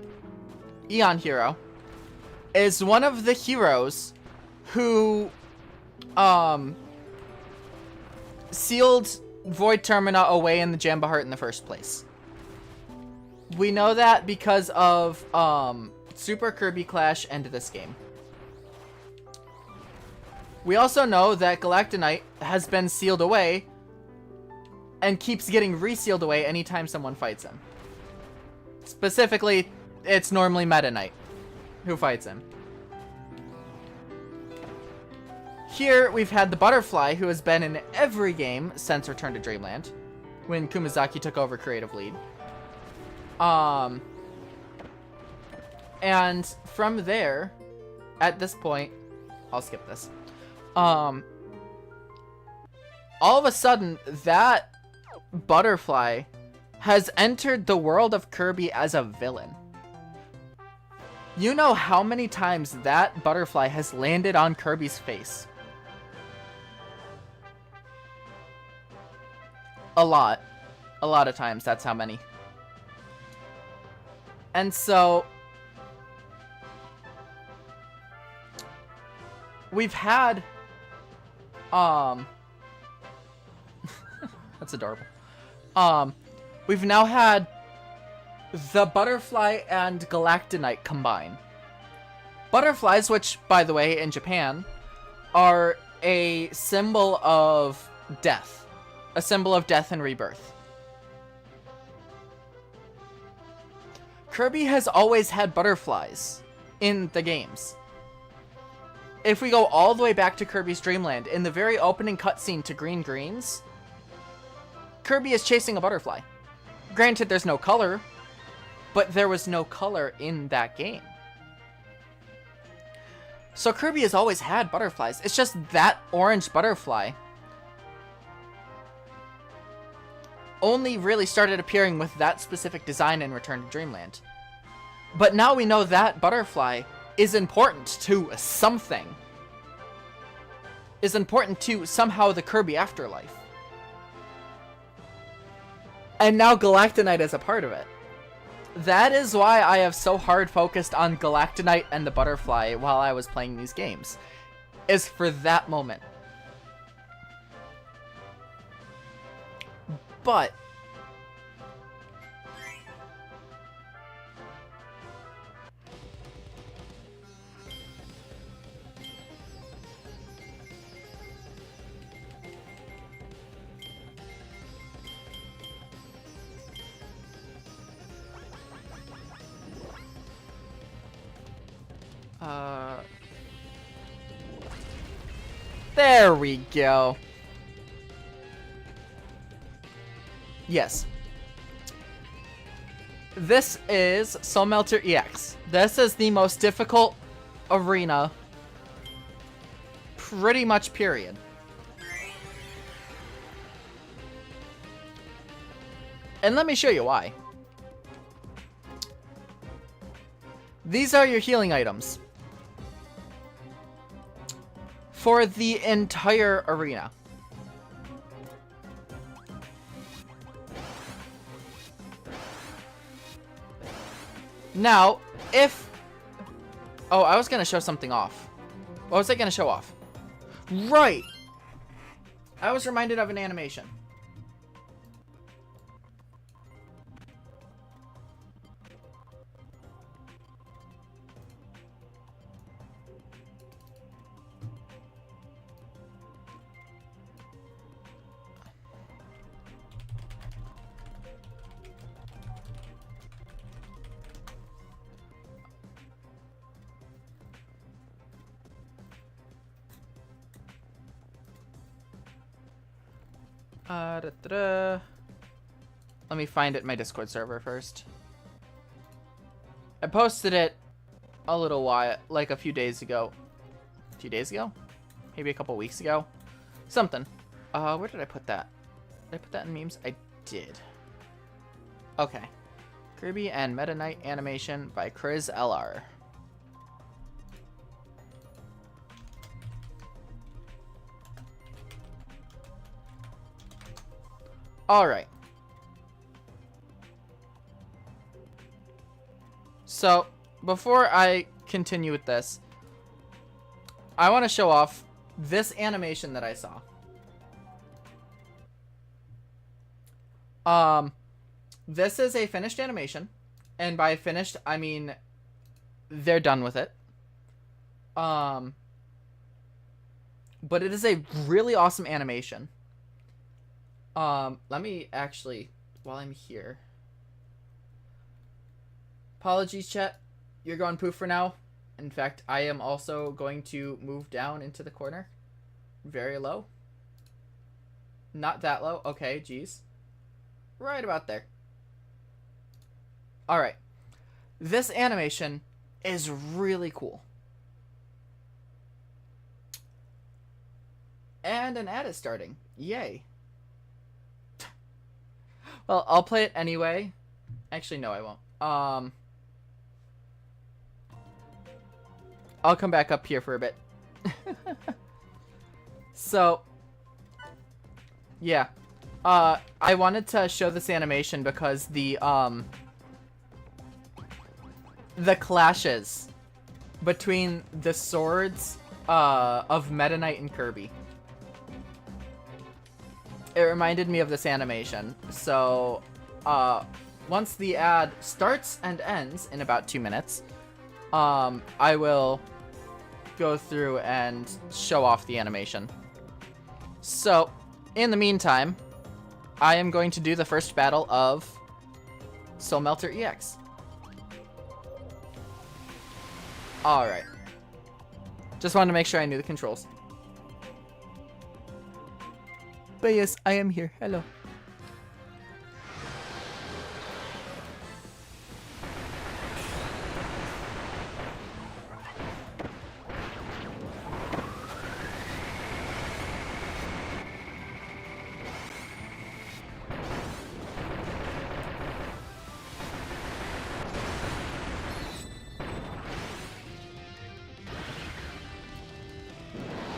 Eon Hero, is one of the heroes who, sealed Void Termina away in the Jamba Heart in the first place. We know that because of, Super Kirby Clash and this game. We also know that Galactonite has been sealed away and keeps getting resealed away anytime someone fights him. Specifically, it's normally Meta Knight who fights him. Here, we've had the Butterfly, who has been in every game since Return to Dreamland, when Kumazaki took over creative lead. And from there, at this point, I'll skip this. All of a sudden, that Butterfly has entered the world of Kirby as a villain. You know how many times that Butterfly has landed on Kirby's face? A lot. A lot of times, that's how many. And so we've had that's adorable. We've now had the Butterfly and Galactonite combine. Butterflies, which, by the way, in Japan, are a symbol of death. A symbol of death and rebirth. Kirby has always had butterflies in the games. If we go all the way back to Kirby's Dream Land, in the very opening cutscene to Green Greens, Kirby is chasing a butterfly. Granted, there's no color, but there was no color in that game. So Kirby has always had butterflies. It's just that orange butterfly only really started appearing with that specific design in Return to Dreamland. But now we know that butterfly is important to something. Is important to somehow the Kirby afterlife. And now Galactonite is a part of it. That is why I have so hard focused on Galactonite and the butterfly while I was playing these games. Is for that moment. But there we go. Yes. This is Soul Melter EX. This is the most difficult arena, pretty much, period. And let me show you why. These are your healing items for the entire arena. Now, if... Oh, I was going to show something off. What was I going to show off? Right! I was reminded of an animation. Let me find it in my Discord server first. I posted it a little while, like a few days ago. A few days ago? Maybe a couple weeks ago? Something. Where did I put that? Did I put that in memes? I did. Okay. Kirby and Meta Knight animation by Chris LR. Alright. So, before I continue with this, I want to show off this animation that I saw. This is a finished animation, and by finished, I mean they're done with it. But it is a really awesome animation. Let me actually, while I'm here. Apologies, chat. You're going poof for now. In fact, I am also going to move down into the corner. Very low. Not that low. Okay, geez. Right about there. Alright. This animation is really cool. And an ad is starting. Yay. Well, I'll play it anyway. Actually, no, I won't. I'll come back up here for a bit. So, yeah. I wanted to show this animation because the clashes between the swords of Meta Knight and Kirby. It reminded me of this animation. So, once the ad starts and ends in about 2 minutes, I will go through and show off the animation. So, in the meantime, I am going to do the first battle of Soul Melter EX. Alright. Just wanted to make sure I knew the controls. But yes, I am here. Hello.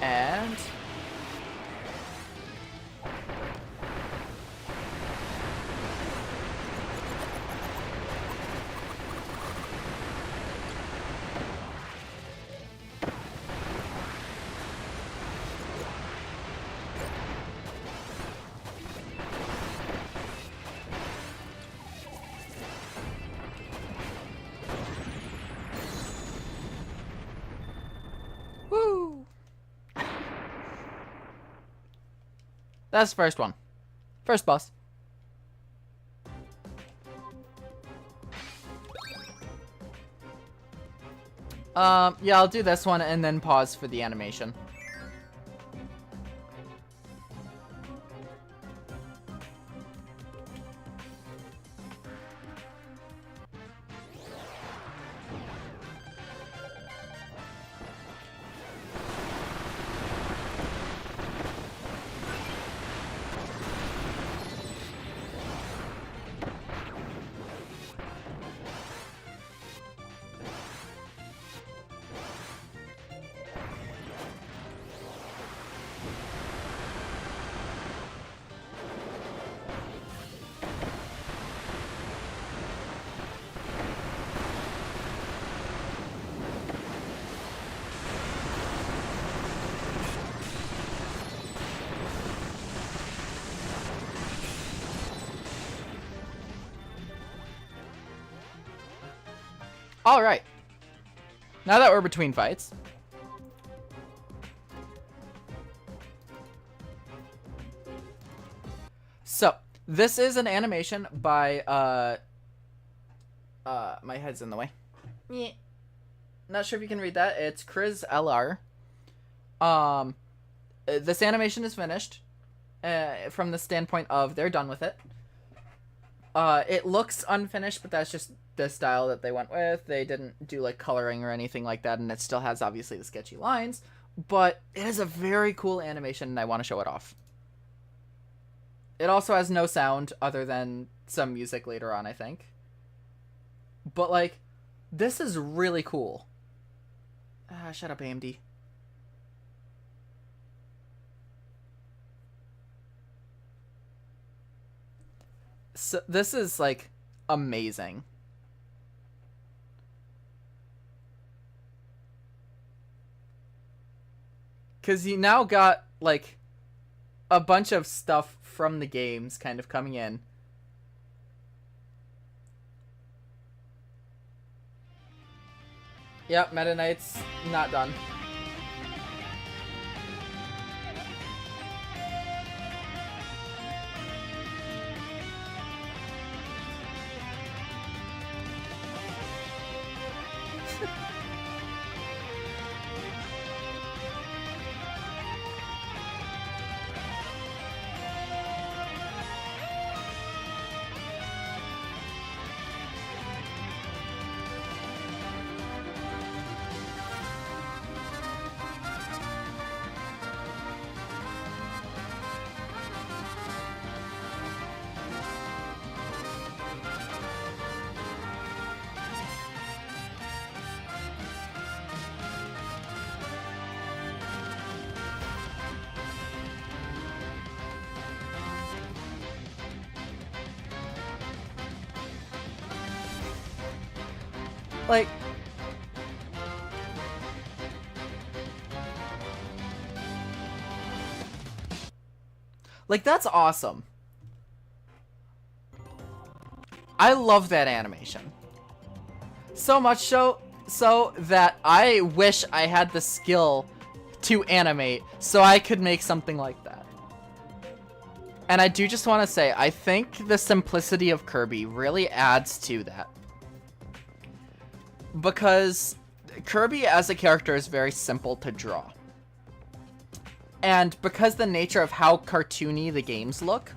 And woo! That's the first one. First boss. Yeah, I'll do this one and then pause for the animation. Alright. Now that we're between fights. So, this is an animation by, my head's in the way. Yeah. Not sure if you can read that. It's Chris LR. This animation is finished. From the standpoint of they're done with it. It looks unfinished, but that's just the style that they went with. They didn't do like coloring or anything like that, and it still has obviously the sketchy lines, but it is a very cool animation and I want to show it off. It also has no sound other than some music later on, I think. But like, this is really cool. Ah, shut up, AMD. So this is like amazing. Cause you now got like a bunch of stuff from the games kind of coming in. Yep, Meta Knight's not done. Like, that's awesome. I love that animation. So much so that I wish I had the skill to animate so I could make something like that. And I do just want to say, I think the simplicity of Kirby really adds to that. Because Kirby as a character is very simple to draw. And because the nature of how cartoony the games look,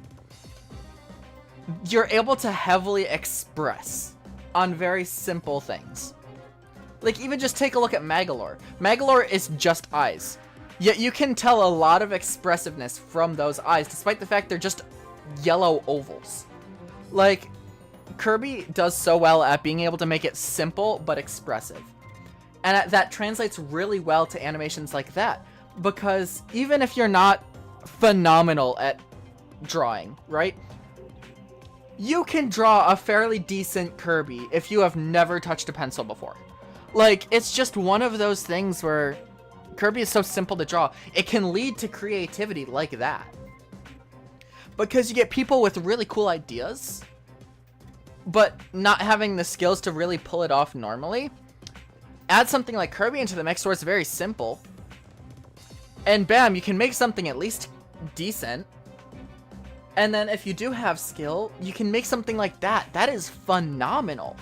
you're able to heavily express on very simple things. Like, even just take a look at Magolor. Magolor is just eyes. Yet you can tell a lot of expressiveness from those eyes, despite the fact they're just yellow ovals. Like, Kirby does so well at being able to make it simple but expressive. And that translates really well to animations like that. Because even if you're not phenomenal at drawing, right? You can draw a fairly decent Kirby if you have never touched a pencil before. Like, it's just one of those things where Kirby is so simple to draw. It can lead to creativity like that. Because you get people with really cool ideas, but not having the skills to really pull it off normally. Add something like Kirby into the mix where it's very simple. And bam, you can make something at least decent. And then if you do have skill, you can make something like that. That is phenomenal.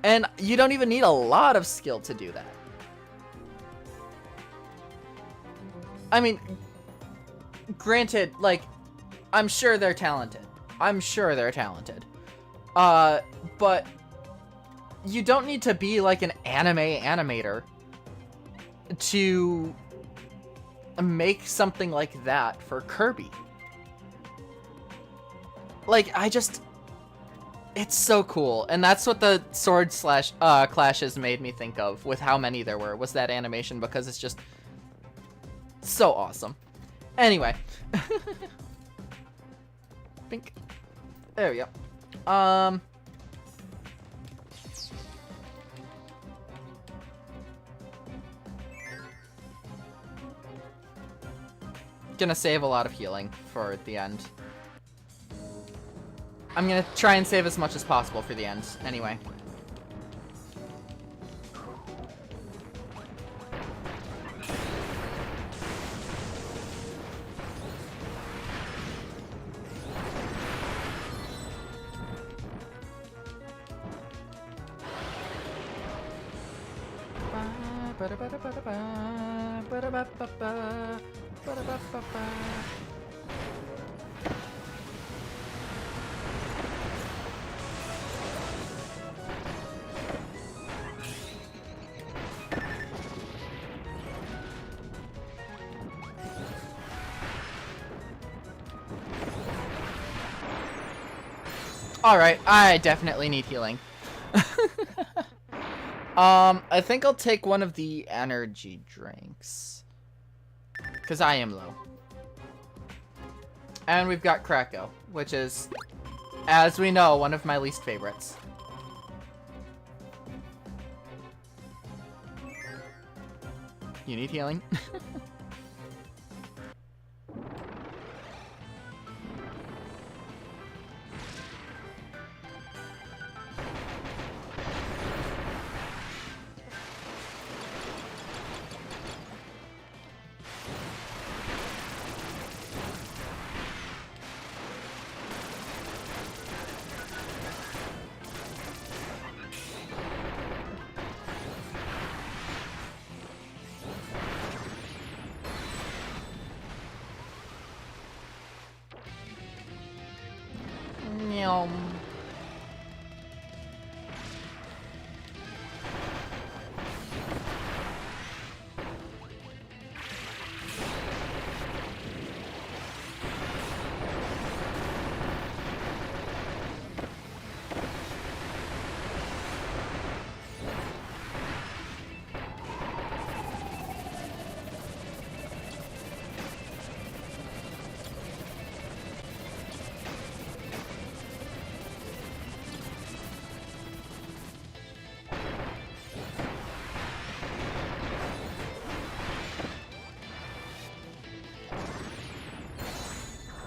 And you don't even need a lot of skill to do that. I mean, granted, like, I'm sure they're talented. I'm sure they're talented. But you don't need to be like an anime animator to make something like that for Kirby. Like, it's so cool. And that's what the sword slash clashes made me think of with how many there were, was that animation, because it's just so awesome. Anyway. Pink. There we go. Gonna save a lot of healing for the end. I'm gonna try and save as much as possible for the end, anyway. Alright, I definitely need healing. I think I'll take one of the energy drinks. Because I am low. And we've got Krakow, which is, as we know, one of my least favorites. You need healing?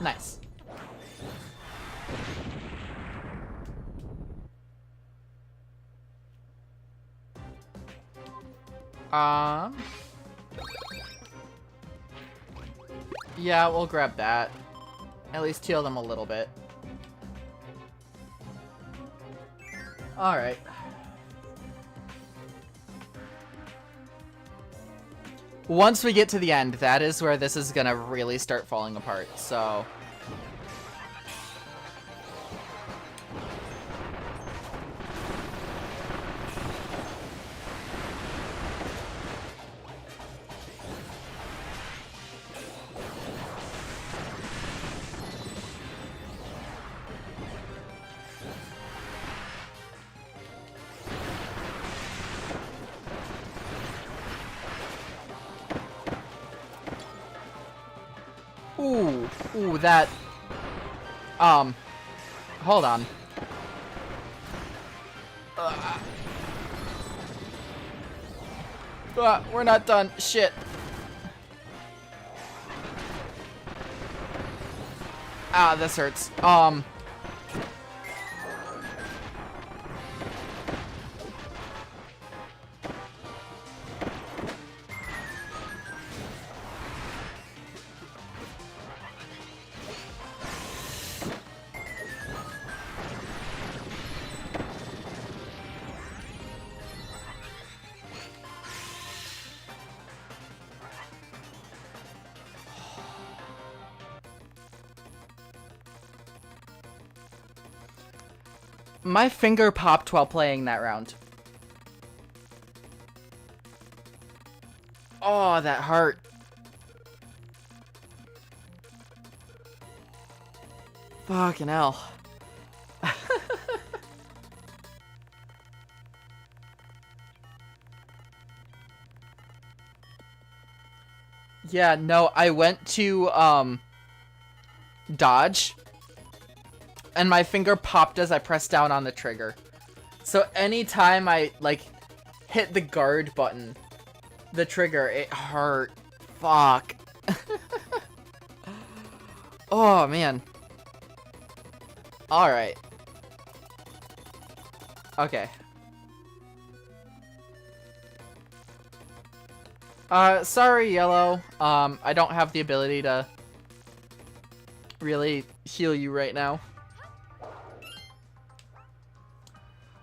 Nice. Yeah, we'll grab that. At least heal them a little bit. Alright. Once we get to the end, that is where this is gonna really start falling apart, so... Ooh, that... Hold on. We're not done. Shit. Ah, this hurts. My finger popped while playing that round. Oh, that hurt. Fucking hell. Yeah, no, I went to, dodge. And my finger popped as I pressed down on the trigger. So anytime I, like, hit the guard button, the trigger, it hurt. Fuck. Oh, man. Alright. Okay. Sorry, Yellow. I don't have the ability to really heal you right now.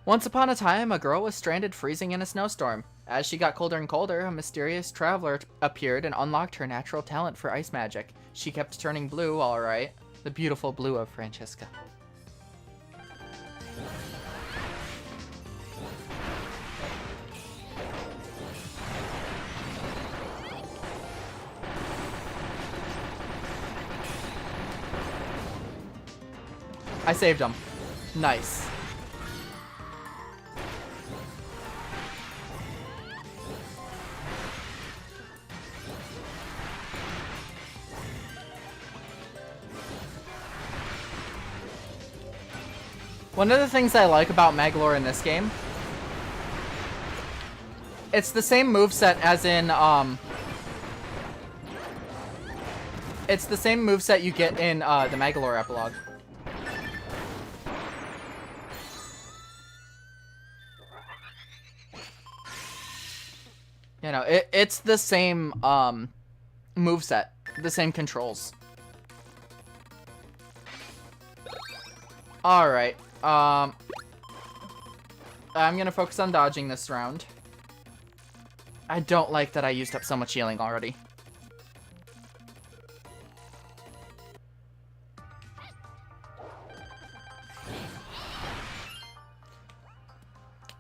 Once upon a time, a girl was stranded freezing in a snowstorm. As she got colder and colder, a mysterious traveler appeared and unlocked her natural talent for ice magic. She kept turning blue, alright. The beautiful blue of Francesca. I saved him. Nice. One of the things I like about Magolor in this game, it's the same moveset as in, it's the same moveset you get in, the Magolor epilogue. You know, it's the same, moveset, the same controls. Alright. I'm gonna focus on dodging this round. I don't like that I used up so much healing already.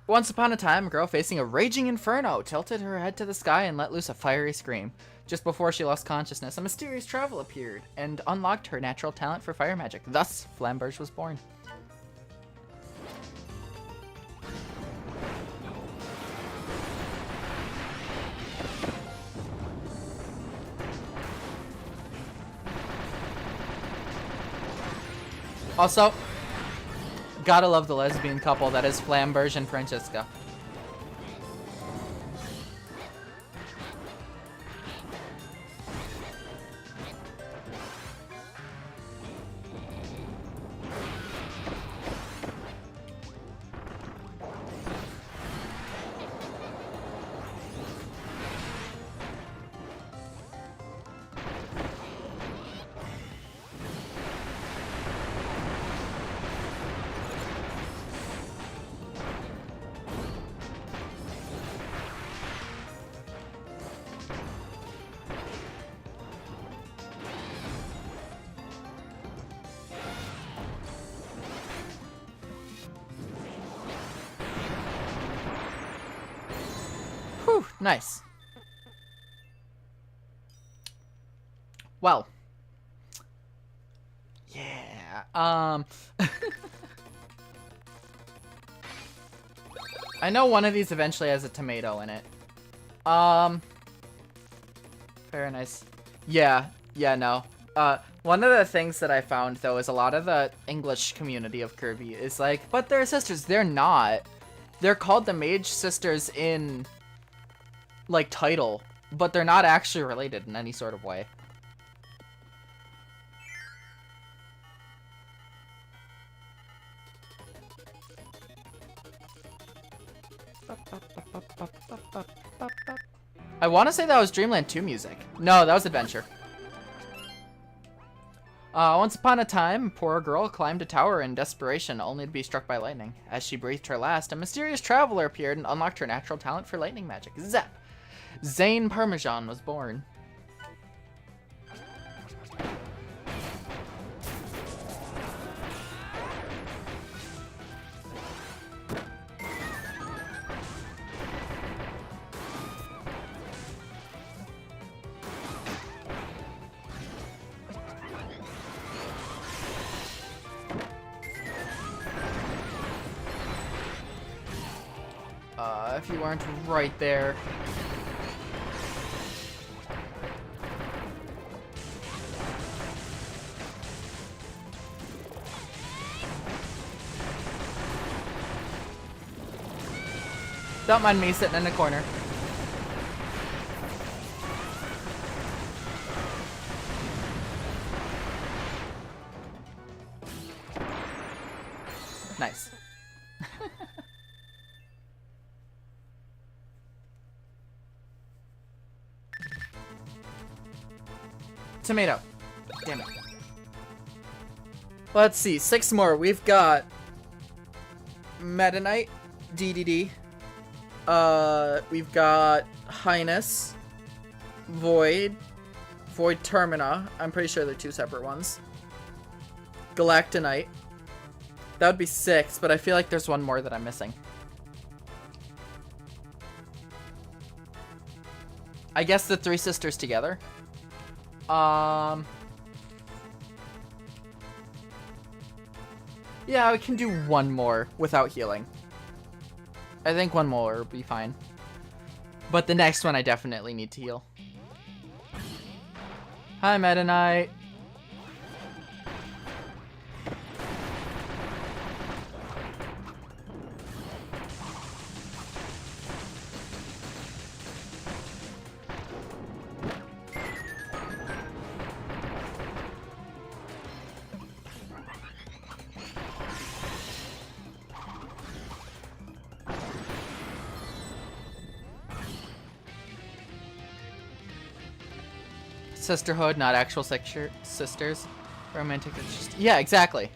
Once upon a time, a girl facing a raging inferno tilted her head to the sky and let loose a fiery scream. Just before she lost consciousness, a mysterious travel appeared and unlocked her natural talent for fire magic. Thus, Flamberge was born. Also, gotta love the lesbian couple that is Flamberge and Francesca. Whew, nice. Well. Yeah. I know one of these eventually has a tomato in it. Very nice. Yeah, no. One of the things that I found, though, is a lot of the English community of Kirby is like, but they're sisters. They're not. They're called the Mage Sisters in, like, title, but they're not actually related in any sort of way. I want to say that was Dreamland 2 music. No, that was Adventure. Once upon a time, a poor girl climbed a tower in desperation, only to be struck by lightning. As she breathed her last, a mysterious traveler appeared and unlocked her natural talent for lightning magic. Zap! Zane Parmesan was born. If you weren't right there. Don't mind me sitting in the corner. Nice. Tomato. Damn it. Let's see. 6 more. We've got Meta Knight, DDD. We've got Highness, Void Termina. I'm pretty sure they're 2 separate ones. Galactonite. That would be 6, but I feel like there's one more that I'm missing. I guess the 3 sisters together. Yeah, we can do one more without healing. I think one more will be fine. But the next one I definitely need to heal. Hi, Meta Knight. Sisterhood, not actual sisters. Romantic, it's just... Yeah, exactly.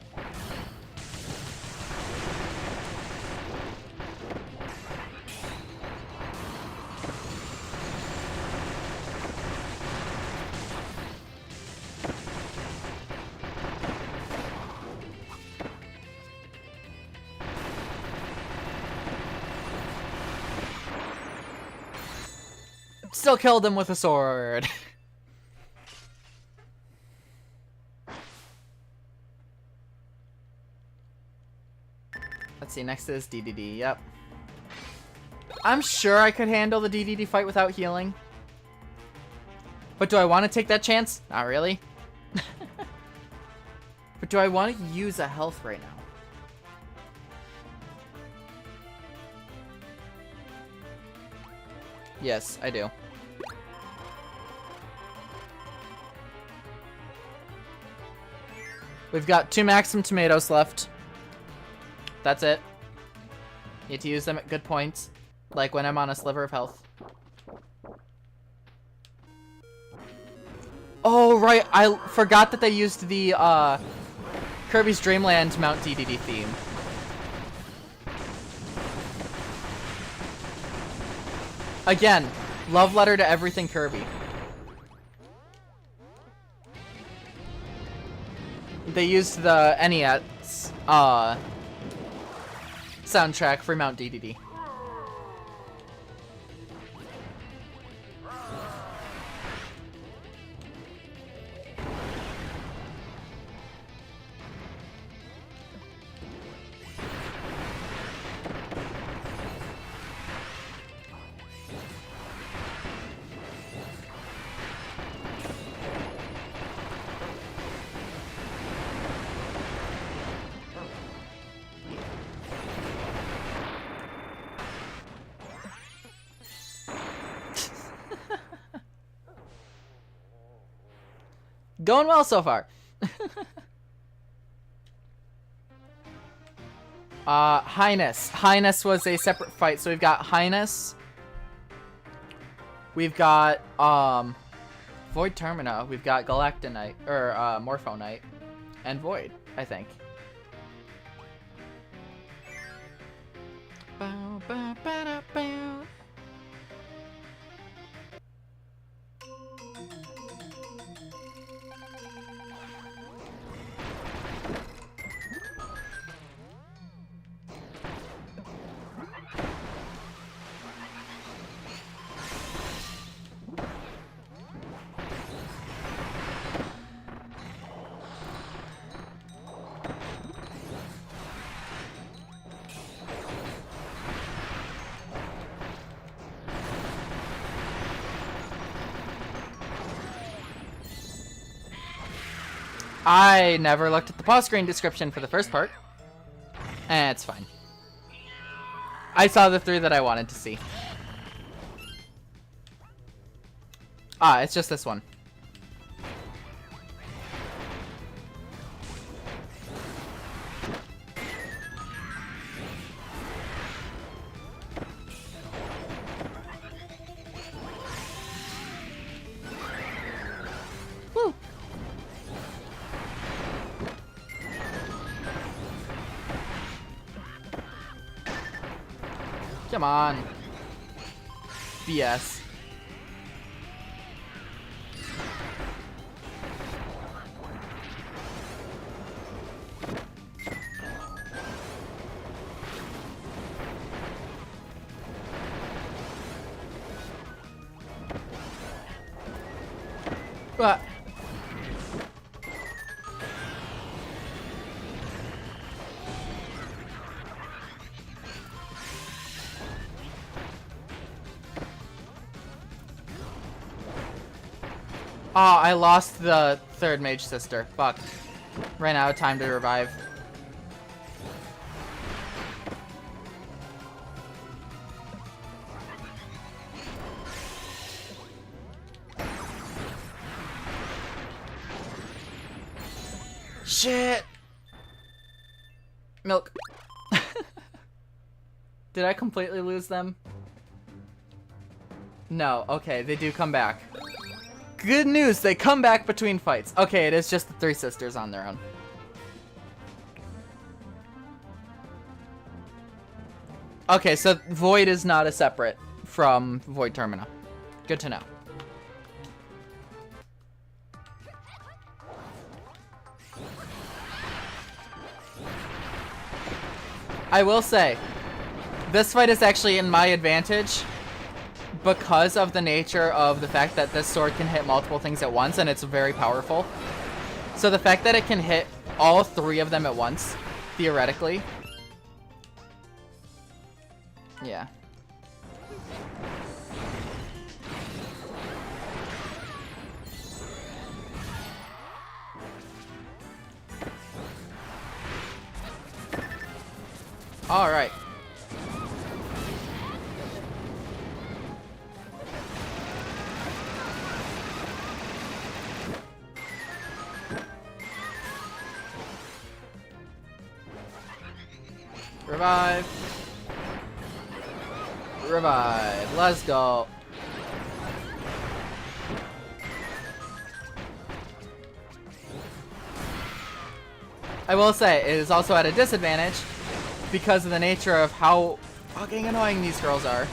still killed him with a sword. Let's see, next is DDD, yep. I'm sure I could handle the DDD fight without healing. But do I want to take that chance? Not really. But do I want to use a health right now? Yes, I do. We've got 2 Maximum Tomatoes left. That's it. Need to use them at good points. Like when I'm on a sliver of health. Oh, right. I forgot that they used the Kirby's Dream Land Mount DDD theme. Again, love letter to everything Kirby. They used the NES soundtrack for Mount DDD. Going well so far. Highness. Highness was a separate fight. So we've got Highness. We've got Void Termina. We've got Galactonite or Morphonite and Void, I think. Bow, bow, ba-da, bow. I never looked at the pause screen description for the first part. It's fine. I saw the 3 that I wanted to see. Ah, it's just this one. Woo! Come on. BS. But oh, I lost the 3rd Mage Sister. Fuck. Ran out of time to revive. Shit! Milk. Did I completely lose them? No. Okay, they do come back. Good news, they come back between fights. Okay, it is just the 3 sisters on their own. Okay, so Void is not a separate from Void Termina. Good to know. I will say, this fight is actually in my advantage because of the nature of the fact that this sword can hit multiple things at once, and it's very powerful. So the fact that it can hit all 3 of them at once, theoretically. Yeah. All right. Revive. Revive. Let's go. I will say, it is also at a disadvantage because of the nature of how fucking annoying these girls are.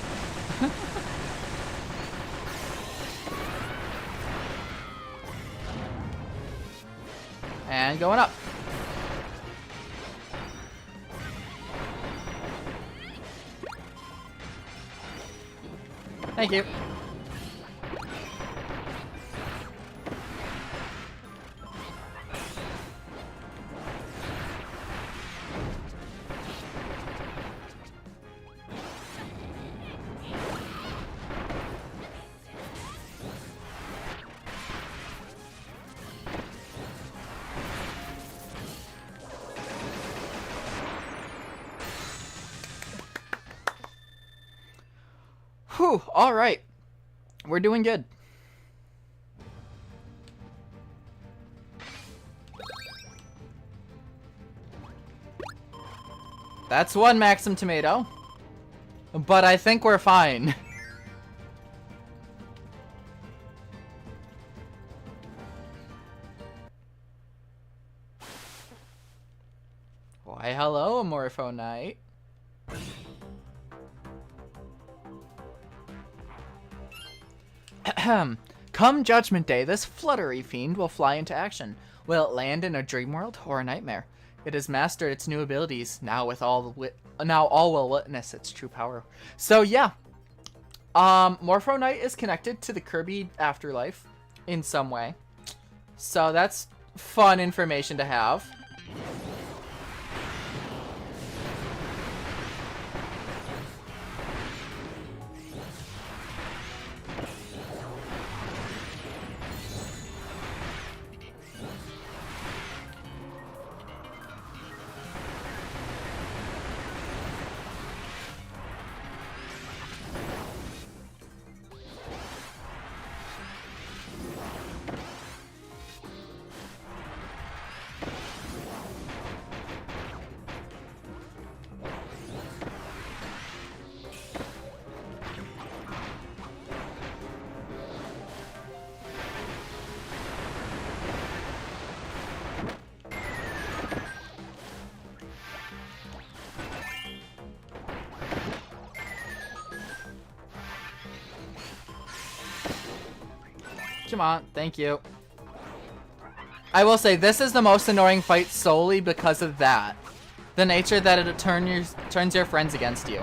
And going up. Thank you. Whew, all right. We're doing good. That's 1 Maxim tomato. But I think we're fine. Why, hello, Morpho Knight. Come Judgment Day, this fluttery fiend will fly into action. Will it land in a dream world or a nightmare? It has mastered its new abilities. Now all will witness its true power. So yeah, Morpho Knight is connected to the Kirby afterlife in some way. So that's fun information to have. Come on, thank you. I will say, this is the most annoying fight solely because of that. The nature that it turns your friends against you.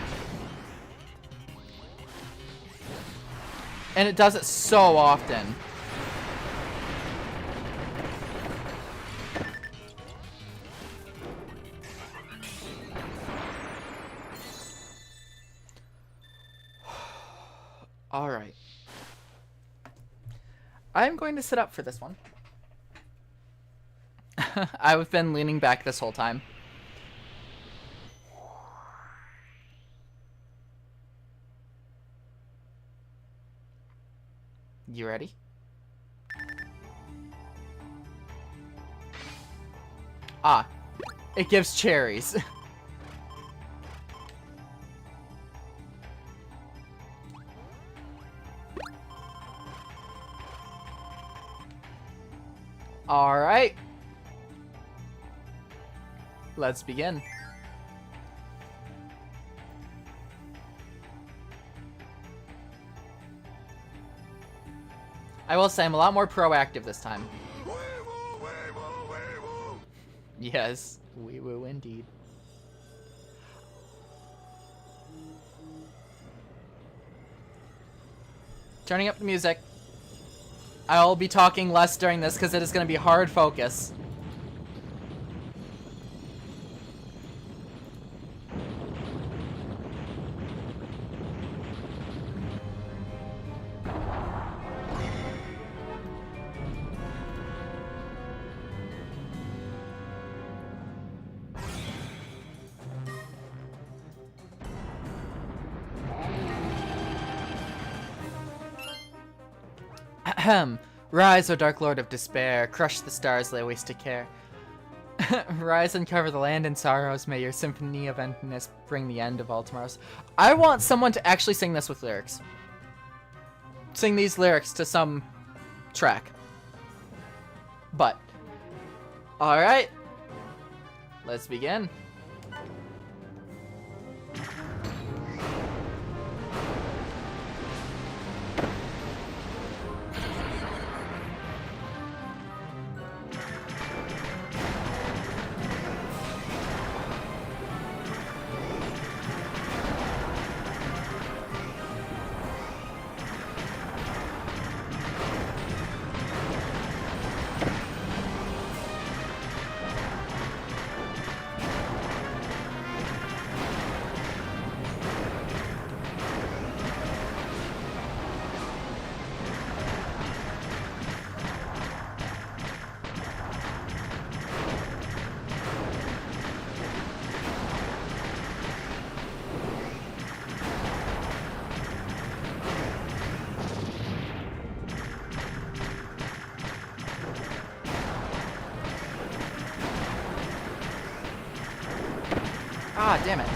And it does it so often. All right. I'm going to sit up for this one. I've been leaning back this whole time. You ready? Ah, it gives cherries. All right. Let's begin. I will say I'm a lot more proactive this time. Yes, wee woo indeed. Turning up the music. I'll be talking less during this because it is going to be hard focus. Ahem. Rise, O Dark Lord of Despair, crush the stars, lay waste to care. Rise and cover the land in sorrows, may your symphony of emptiness bring the end of all tomorrows. I want someone to actually sing this with lyrics. Sing these lyrics to some track. But, alright, let's begin. Ah, damn it.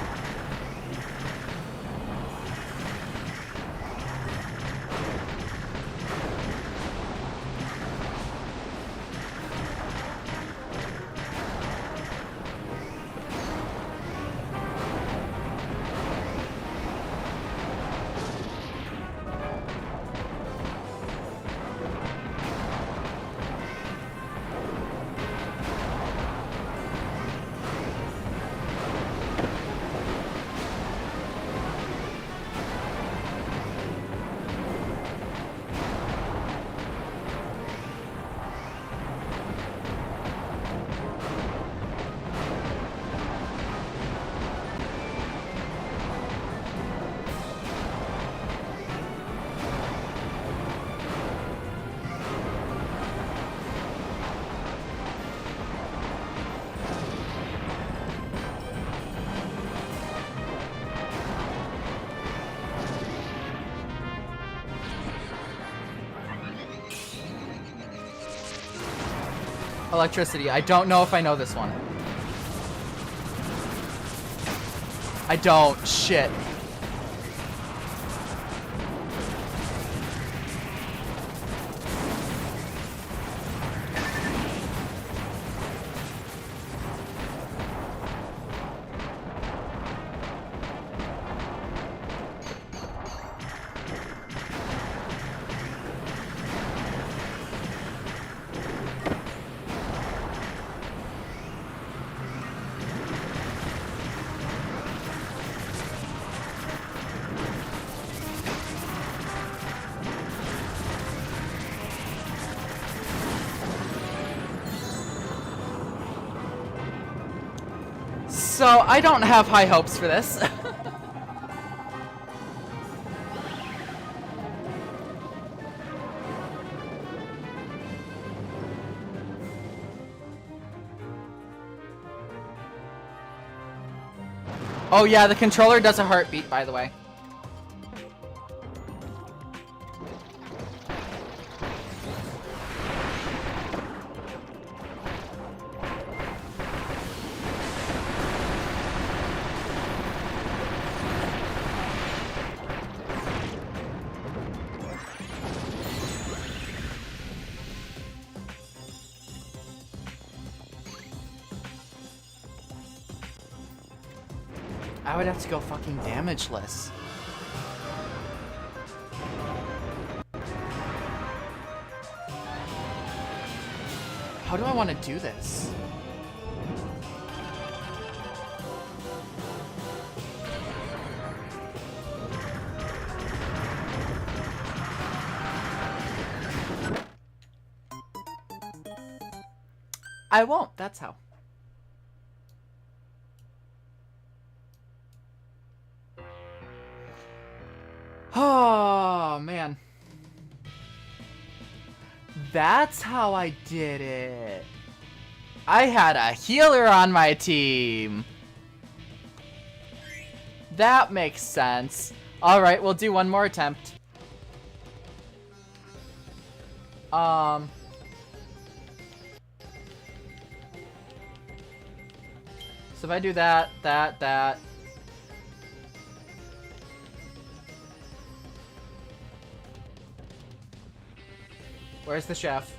Electricity. I don't know if I know this one. I don't. Shit. So, I don't have high hopes for this. Oh yeah, the controller does a heartbeat, by the way. I would have to go fucking damageless. How do I want to do this? I won't, that's how. Oh, man. That's how I did it. I had a healer on my team. That makes sense. Alright, we'll do one more attempt. So if I do that. Where's the chef?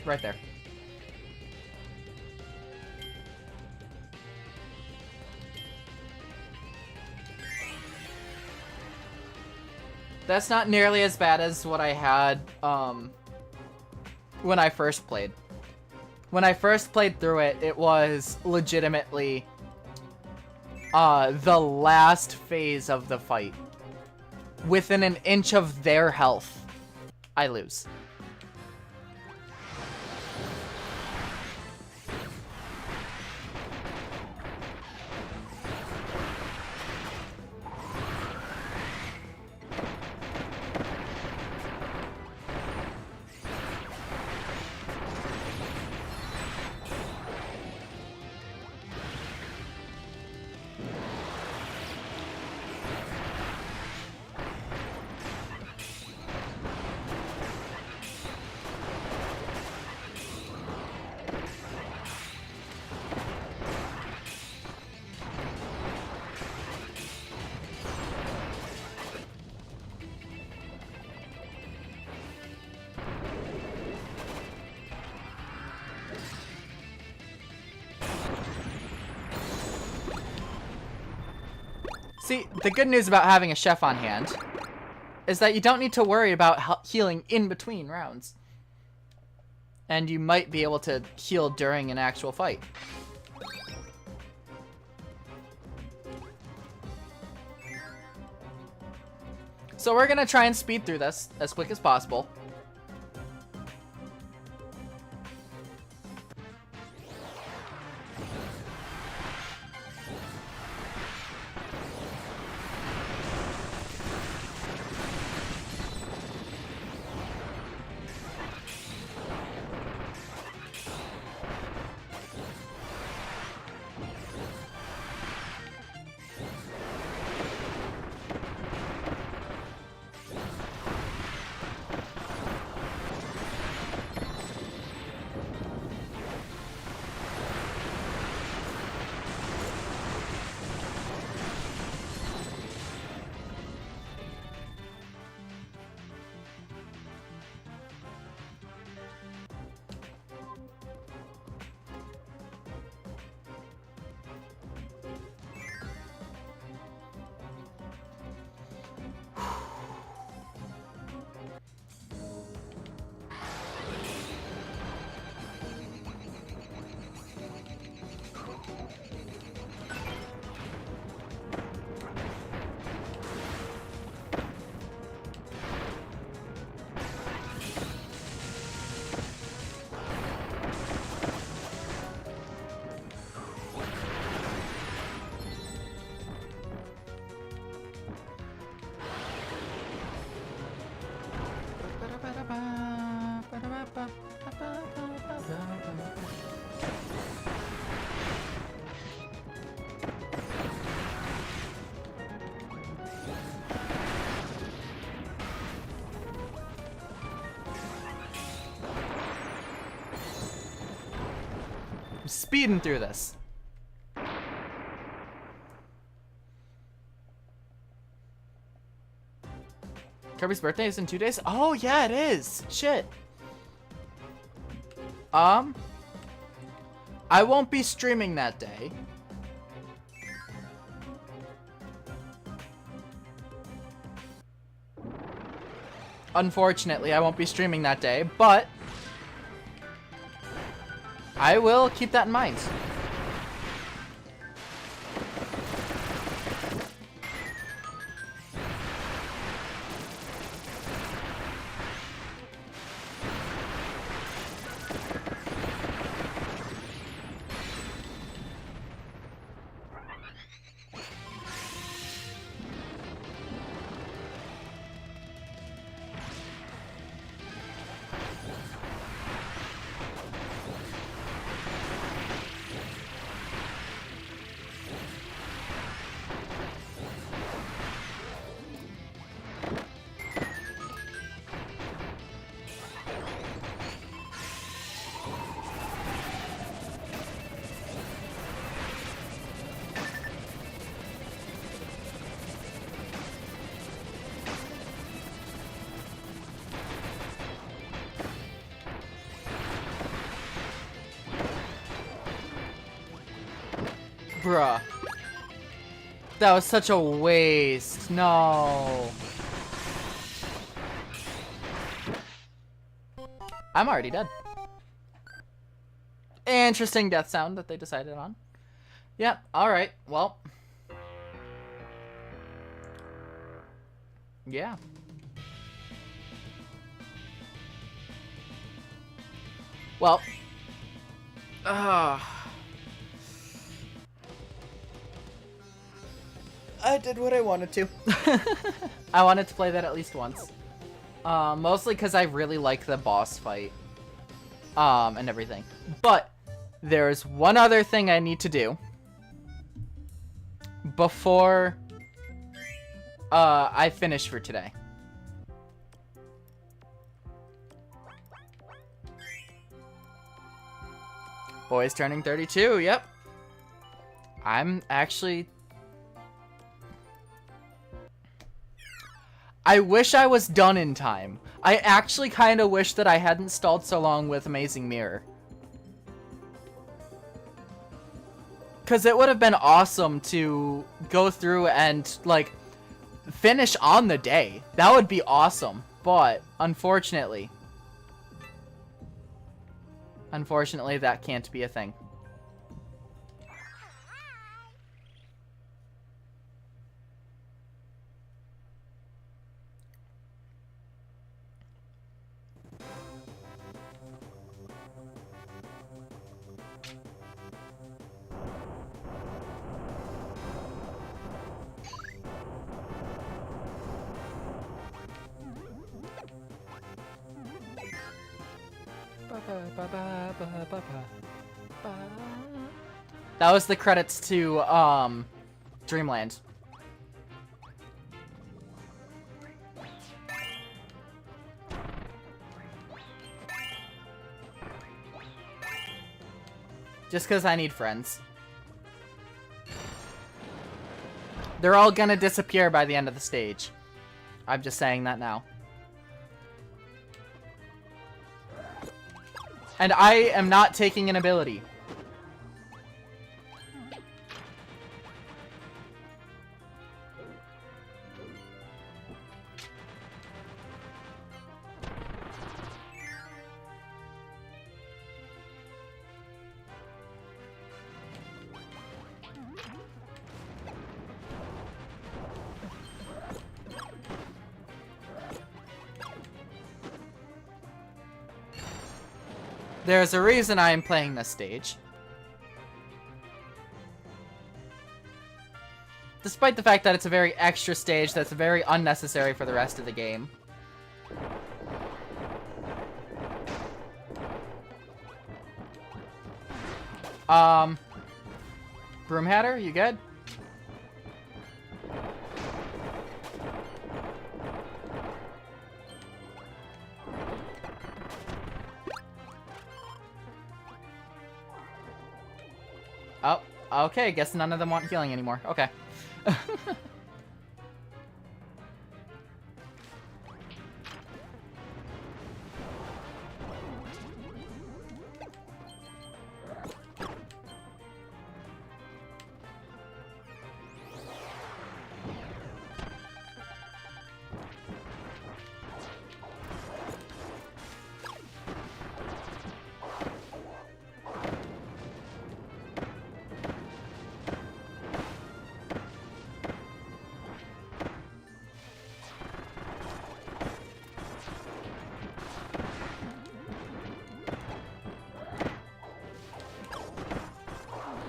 Right there. That's not nearly as bad as what I had, when I first played. When I first played through it, it was legitimately, the last phase of the fight. Within an inch of their health, I lose. See, the good news about having a chef on hand is that you don't need to worry about healing in between rounds. And you might be able to heal during an actual fight. So we're gonna try and speed through this as quick as possible. I'm speeding through this. Kirby's birthday is in 2 days? Oh, yeah, it is. Shit. I won't be streaming that day. Unfortunately, I won't be streaming that day, but I will keep that in mind. Bruh. That was such a waste. No. I'm already dead. Interesting death sound that they decided on. Yep, alright, well. Yeah. Well. I did what I wanted to. I wanted to play that at least once. Mostly because I really like the boss fight. And everything. But there's one other thing I need to do before I finish for today. Boy's turning 32, yep. I'm actually... I wish I was done in time. I actually kind of wish that I hadn't stalled so long with Amazing Mirror. Because it would have been awesome to go through and, like, finish on the day. That would be awesome. But, unfortunately, that can't be a thing. That was the credits to Dreamland. Just because I need friends. They're all gonna disappear by the end of the stage. I'm just saying that now. And I am not taking an ability. There's a reason I am playing this stage. Despite the fact that it's a very extra stage that's very unnecessary for the rest of the game. Broom Hatter, you good? Oh, okay, guess none of them want healing anymore. Okay.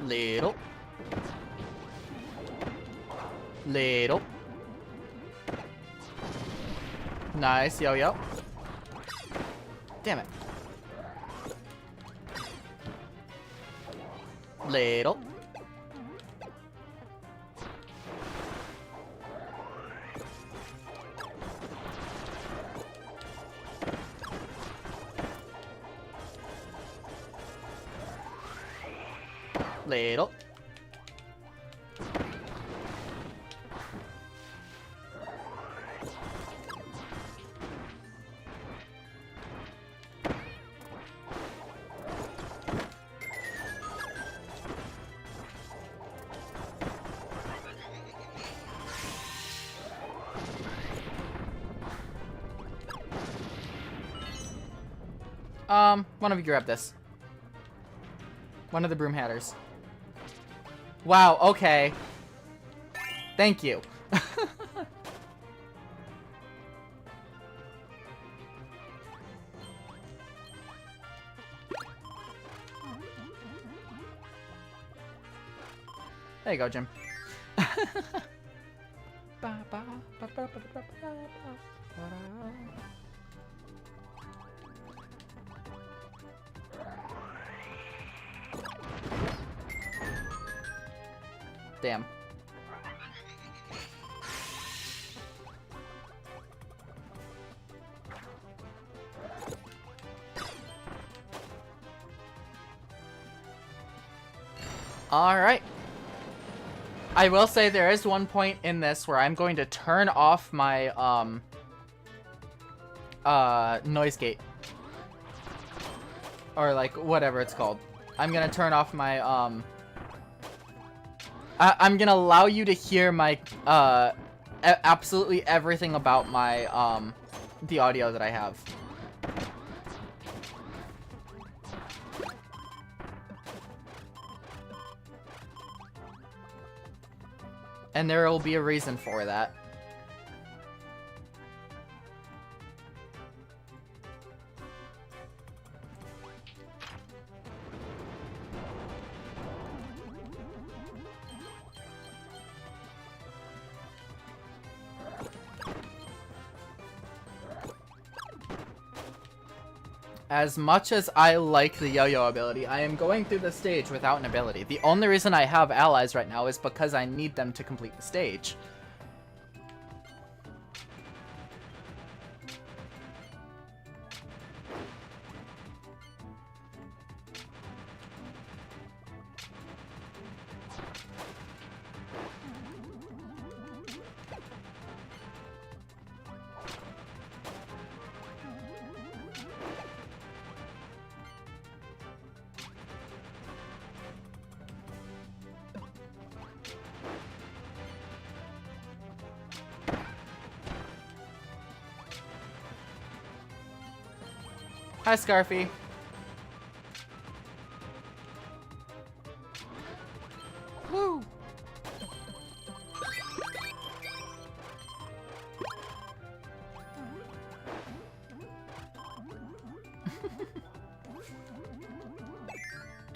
Little. Little. Nice, yo-yo. Damn it. Little. Little. One of you grab this. One of the broom hatters. Wow, okay. Thank you. There you go, Jim. Damn. Alright. I will say there is one point in this where I'm going to turn off my, noise gate. Or, like, whatever it's called. I'm gonna turn off my, I'm gonna allow you to hear my, absolutely everything about my, the audio that I have. And there will be a reason for that. As much as I like the yo-yo ability, I am going through the stage without an ability. The only reason I have allies right now is because I need them to complete the stage. Hi, Scarfy. Woo!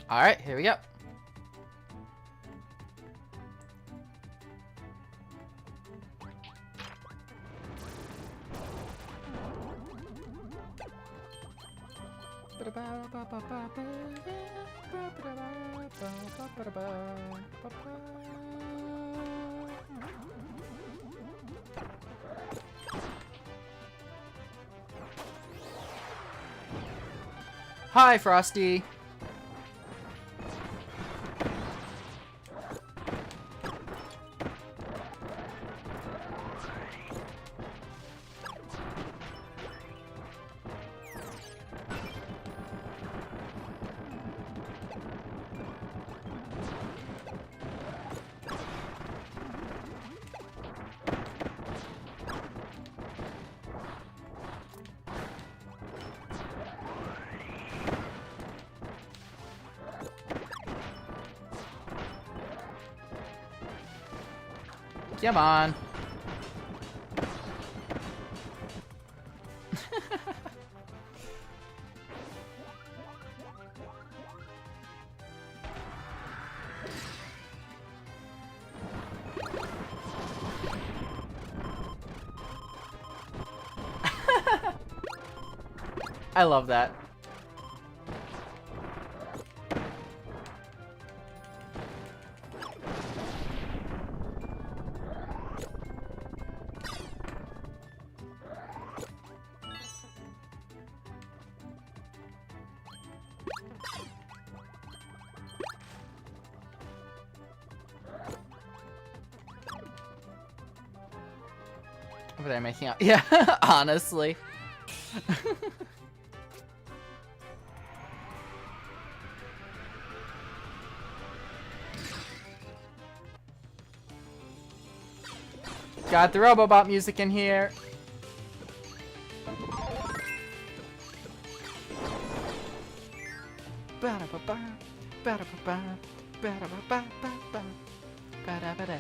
All right, here we go. Hi, Frosty. Come on. I love that. Over there making out. Yeah, honestly. Got the Robobot music in here. Ba-da-ba-ba, ba-da-ba-ba, ba-da-ba-ba-ba-ba, ba-da-ba-da.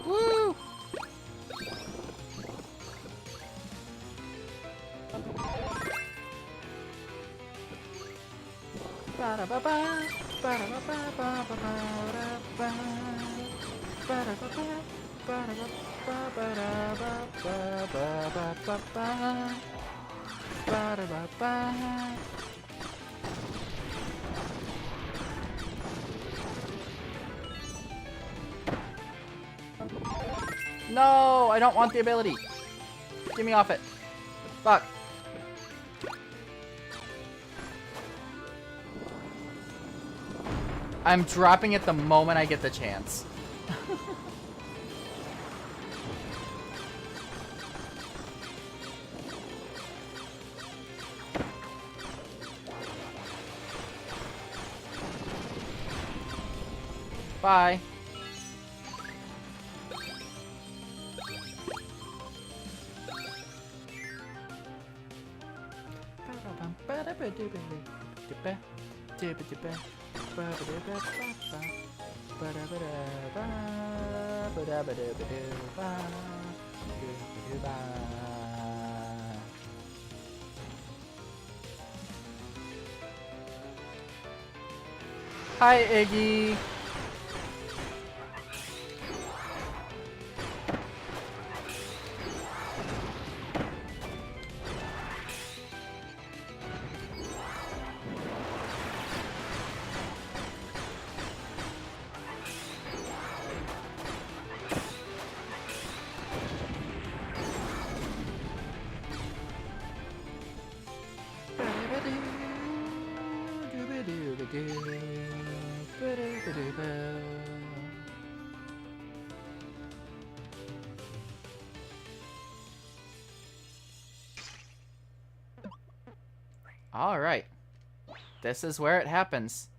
Woo! Ba-da-ba-ba, ba-da-ba-ba-ba-ba-ba-ba-ba, ba-da-ba-ba, ba-da-ba-ba-ba-ba-ba-ba-ba-ba, ba-da-ba-ba. No, I don't want the ability. Get me off it. Fuck. I'm dropping it the moment I get the chance. Bye. Hi, Iggy. All right. This is where it happens.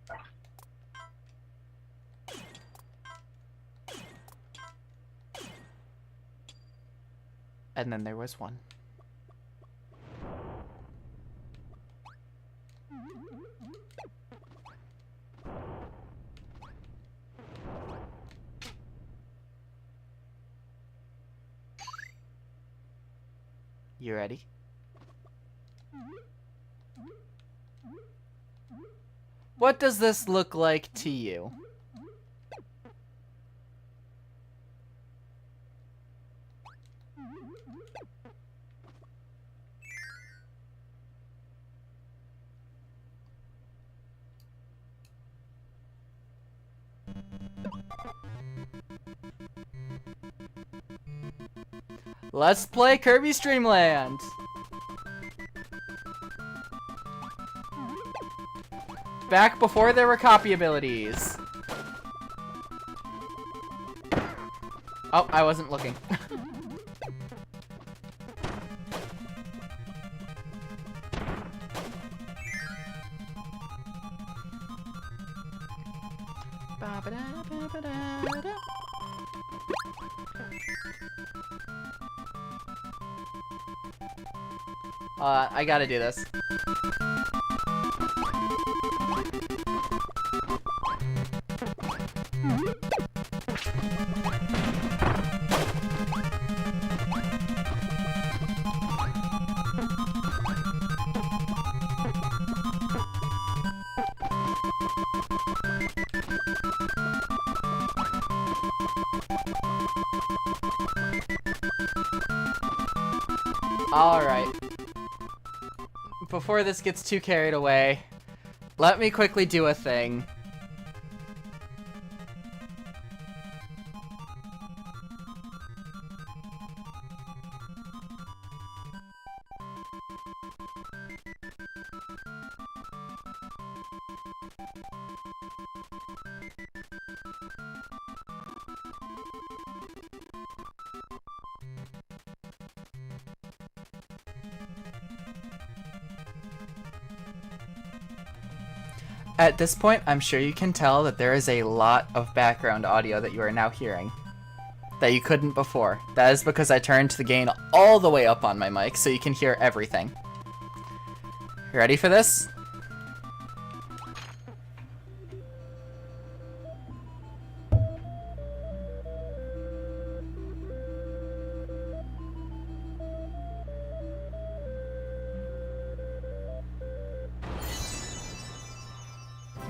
And then there was one. You ready? What does this look like to you? Let's play Kirby Streamland! Back before there were copy abilities. Oh, I wasn't looking. I gotta do this. Alright. Before this gets too carried away, let me quickly do a thing. At this point, I'm sure you can tell that there is a lot of background audio that you are now hearing that you couldn't before. That is because I turned the gain all the way up on my mic so you can hear everything. You ready for this?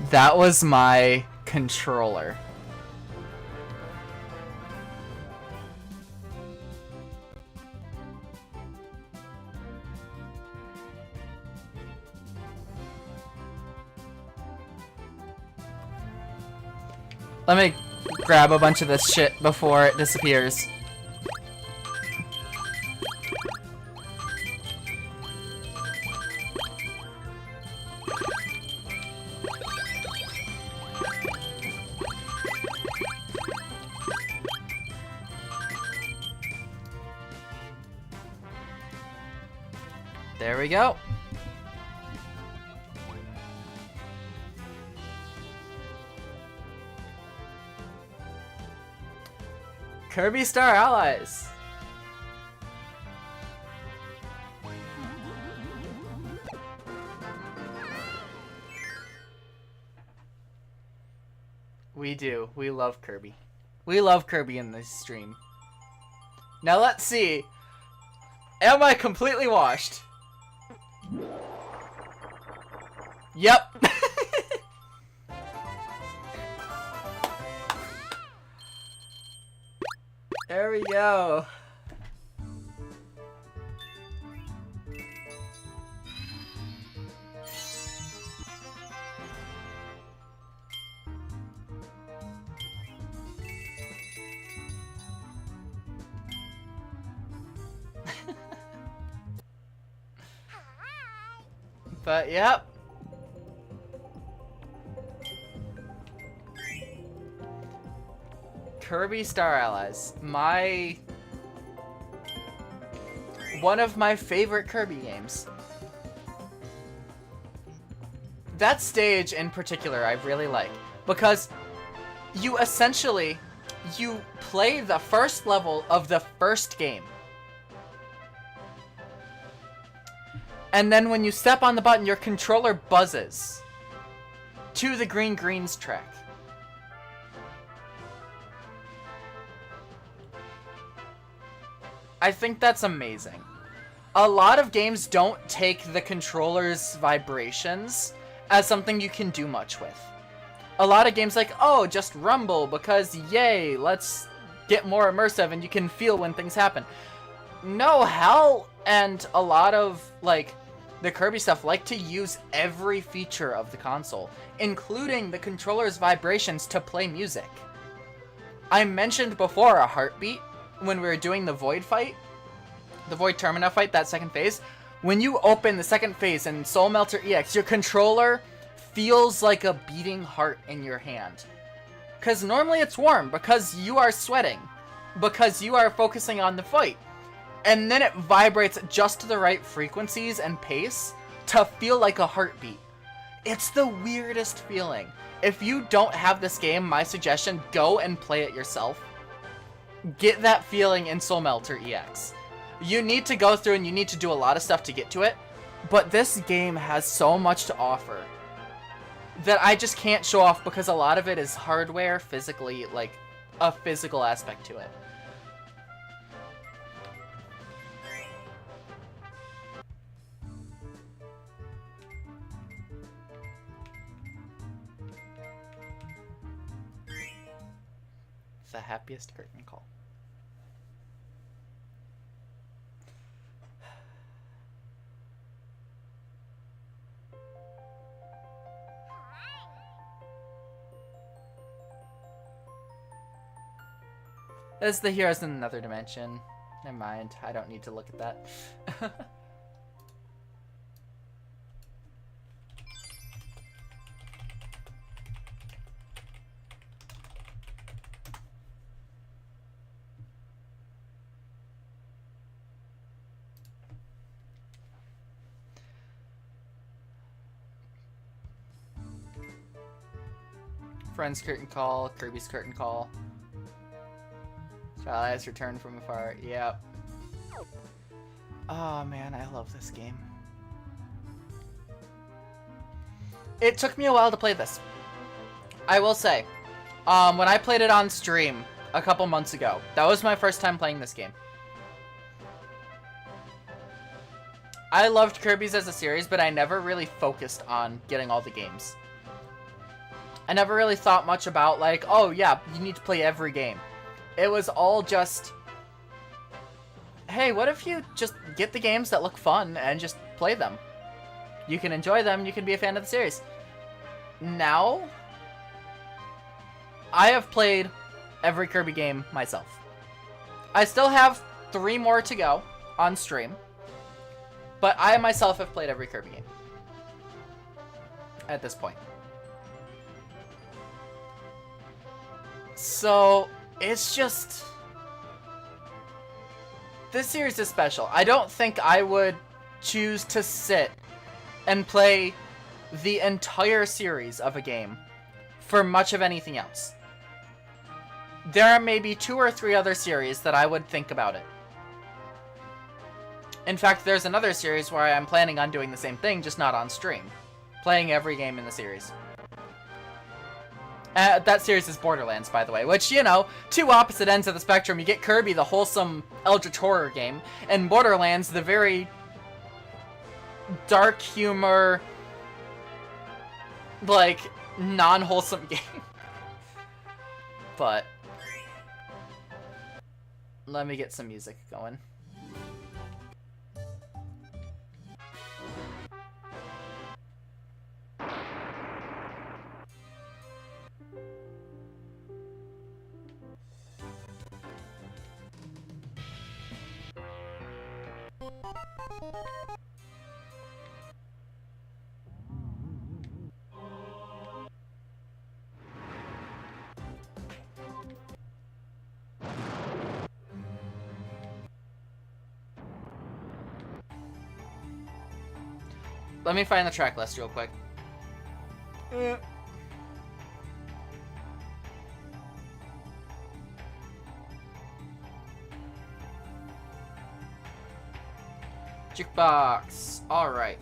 That was my controller. Let me grab a bunch of this shit before it disappears. There we go. Kirby Star Allies. We do. We love Kirby. We love Kirby in this stream. Now let's see. Am I completely washed? Yep. There we go. But yep. Kirby Star Allies. One of my favorite Kirby games. That stage in particular I really like because you play the first level of the first game. And then when you step on the button, your controller buzzes to the Green Greens track. I think that's amazing. A lot of games don't take the controller's vibrations as something you can do much with. A lot of games like, oh, just rumble because yay, let's get more immersive and you can feel when things happen. No, HAL and a lot of, like, the Kirby stuff like to use every feature of the console, including the controller's vibrations to play music. I mentioned before a heartbeat when we were doing the Void fight, the Void Termina fight, that second phase. When you open the second phase in Soul Melter EX, your controller feels like a beating heart in your hand. Because normally it's warm, because you are sweating, because you are focusing on the fight. And then it vibrates just to the right frequencies and pace to feel like a heartbeat. It's the weirdest feeling. If you don't have this game, my suggestion, go and play it yourself. Get that feeling in Soul Melter EX. You need to go through and you need to do a lot of stuff to get to it, but this game has so much to offer that I just can't show off because a lot of it is hardware, physically, like a physical aspect to it. The happiest curtain call. It's the heroes in another dimension. Never mind, I don't need to look at that. Friend's curtain call, Kirby's curtain call. Star Allies return from afar. Yep. Oh man, I love this game. It took me a while to play this. I will say, when I played it on stream a couple months ago, that was my first time playing this game. I loved Kirby's as a series, but I never really focused on getting all the games. I never really thought much about, like, oh yeah, you need to play every game. It was all just, hey, what if you just get the games that look fun and just play them? You can enjoy them, you can be a fan of the series. Now, I have played every Kirby game myself. I still have 3 more to go on stream, but I myself have played every Kirby game at this point. So, it's just... this series is special. I don't think I would choose to sit and play the entire series of a game for much of anything else. There are maybe 2 or 3 other series that I would think about it. In fact, there's another series where I'm planning on doing the same thing, just not on stream. Playing every game in the series. That series is Borderlands, by the way, which, you know, 2 opposite ends of the spectrum. You get Kirby, the wholesome Eldritch horror game, and Borderlands, the very dark humor, like, non-wholesome game. But let me get some music going. Let me find the track list real quick. Jukebox. All right.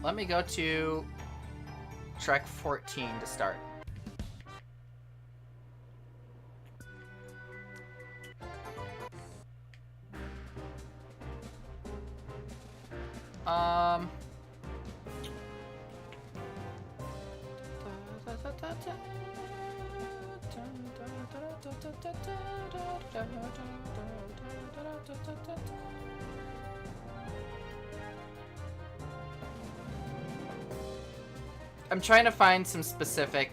Let me go to track 14 to start. I'm trying to find some specific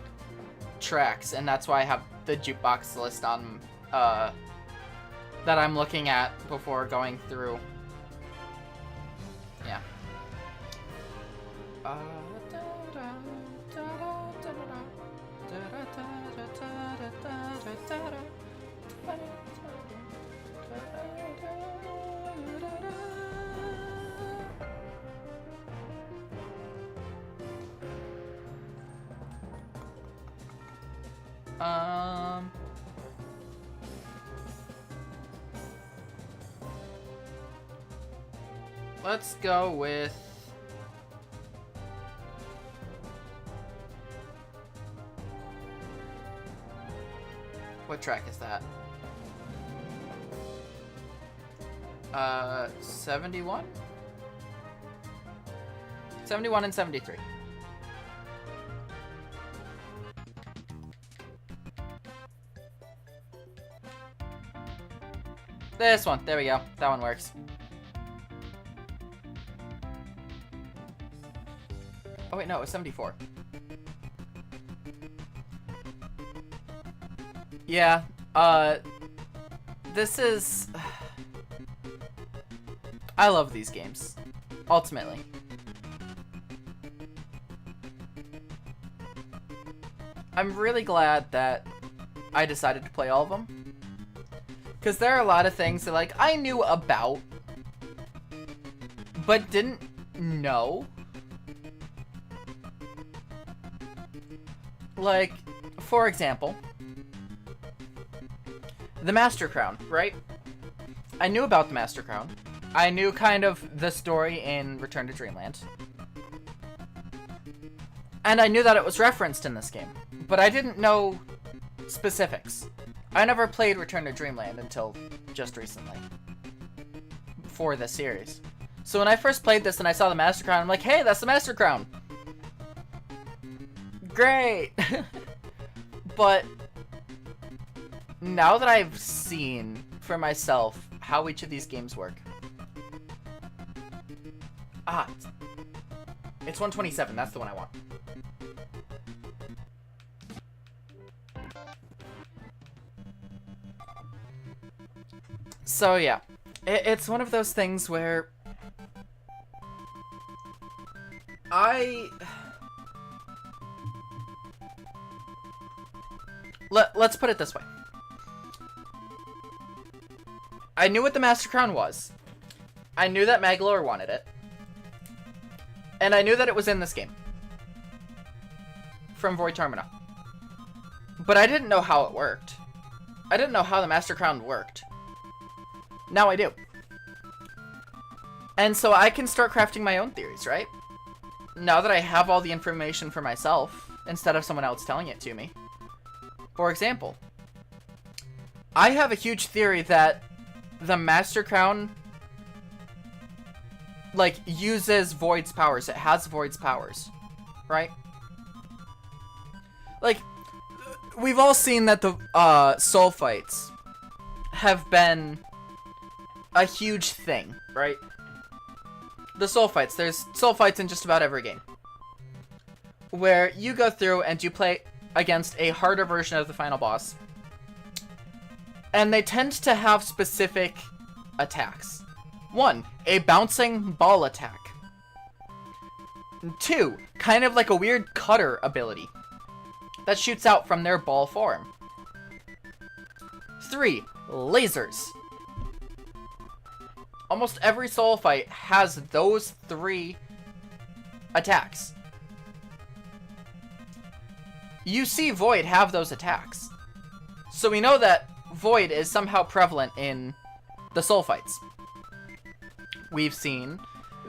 tracks, and that's why I have the jukebox list on, that I'm looking at before going through. Yeah. Let's go with what track is that? 71? 71 and 73. This one. There we go. That one works. Oh wait, no, it was 74. Yeah, this is... I love these games, ultimately. I'm really glad that I decided to play all of them. Because there are a lot of things that, like, I knew about, but didn't know. Like, for example, the Master Crown, right? I knew about the Master Crown. I knew kind of the story in Return to Dreamland. And I knew that it was referenced in this game, but I didn't know specifics. I never played Return to Dreamland until just recently for this series. So when I first played this and I saw the Master Crown, I'm like, hey, that's the Master Crown! Great! But now that I've seen for myself how each of these games work. Ah, it's 127, that's the one I want. So yeah, it's one of those things where let's put it this way. I knew what the Master Crown was. I knew that Maglor wanted it. And I knew that it was in this game. From Void Termina. But I didn't know how it worked. I didn't know how the Master Crown worked. Now I do. And so I can start crafting my own theories, right? Now that I have all the information for myself, instead of someone else telling it to me. For example, I have a huge theory that the Master Crown, like, uses Void's powers. It has Void's powers, right? Like, we've all seen that the soul fights have been a huge thing, right? The soul fights. There's soul fights in just about every game. Where you go through and you play against a harder version of the final boss. And they tend to have specific attacks. 1, a bouncing ball attack. 2, kind of like a weird cutter ability that shoots out from their ball form. 3, lasers. Almost every soul fight has those 3 attacks. You see Void have those attacks. So we know that Void is somehow prevalent in the soul fights. We've seen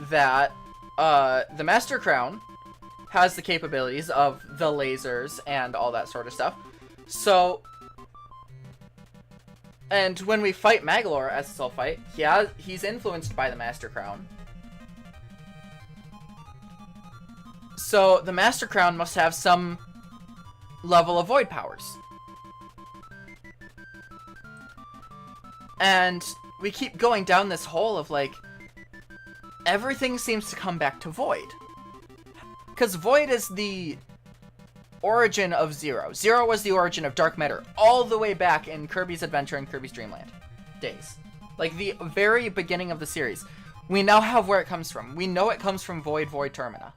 that the Master Crown has the capabilities of the lasers and all that sort of stuff. So, and when we fight Maglor as a soul fight, he's influenced by the Master Crown. So the Master Crown must have some level of Void powers. And we keep going down this hole of, like, everything seems to come back to Void. Because Void is the origin of Zero. Zero was the origin of Dark Matter all the way back in Kirby's Adventure and Kirby's Dream Land days. Like, the very beginning of the series. We now have where it comes from. We know it comes from Void Termina.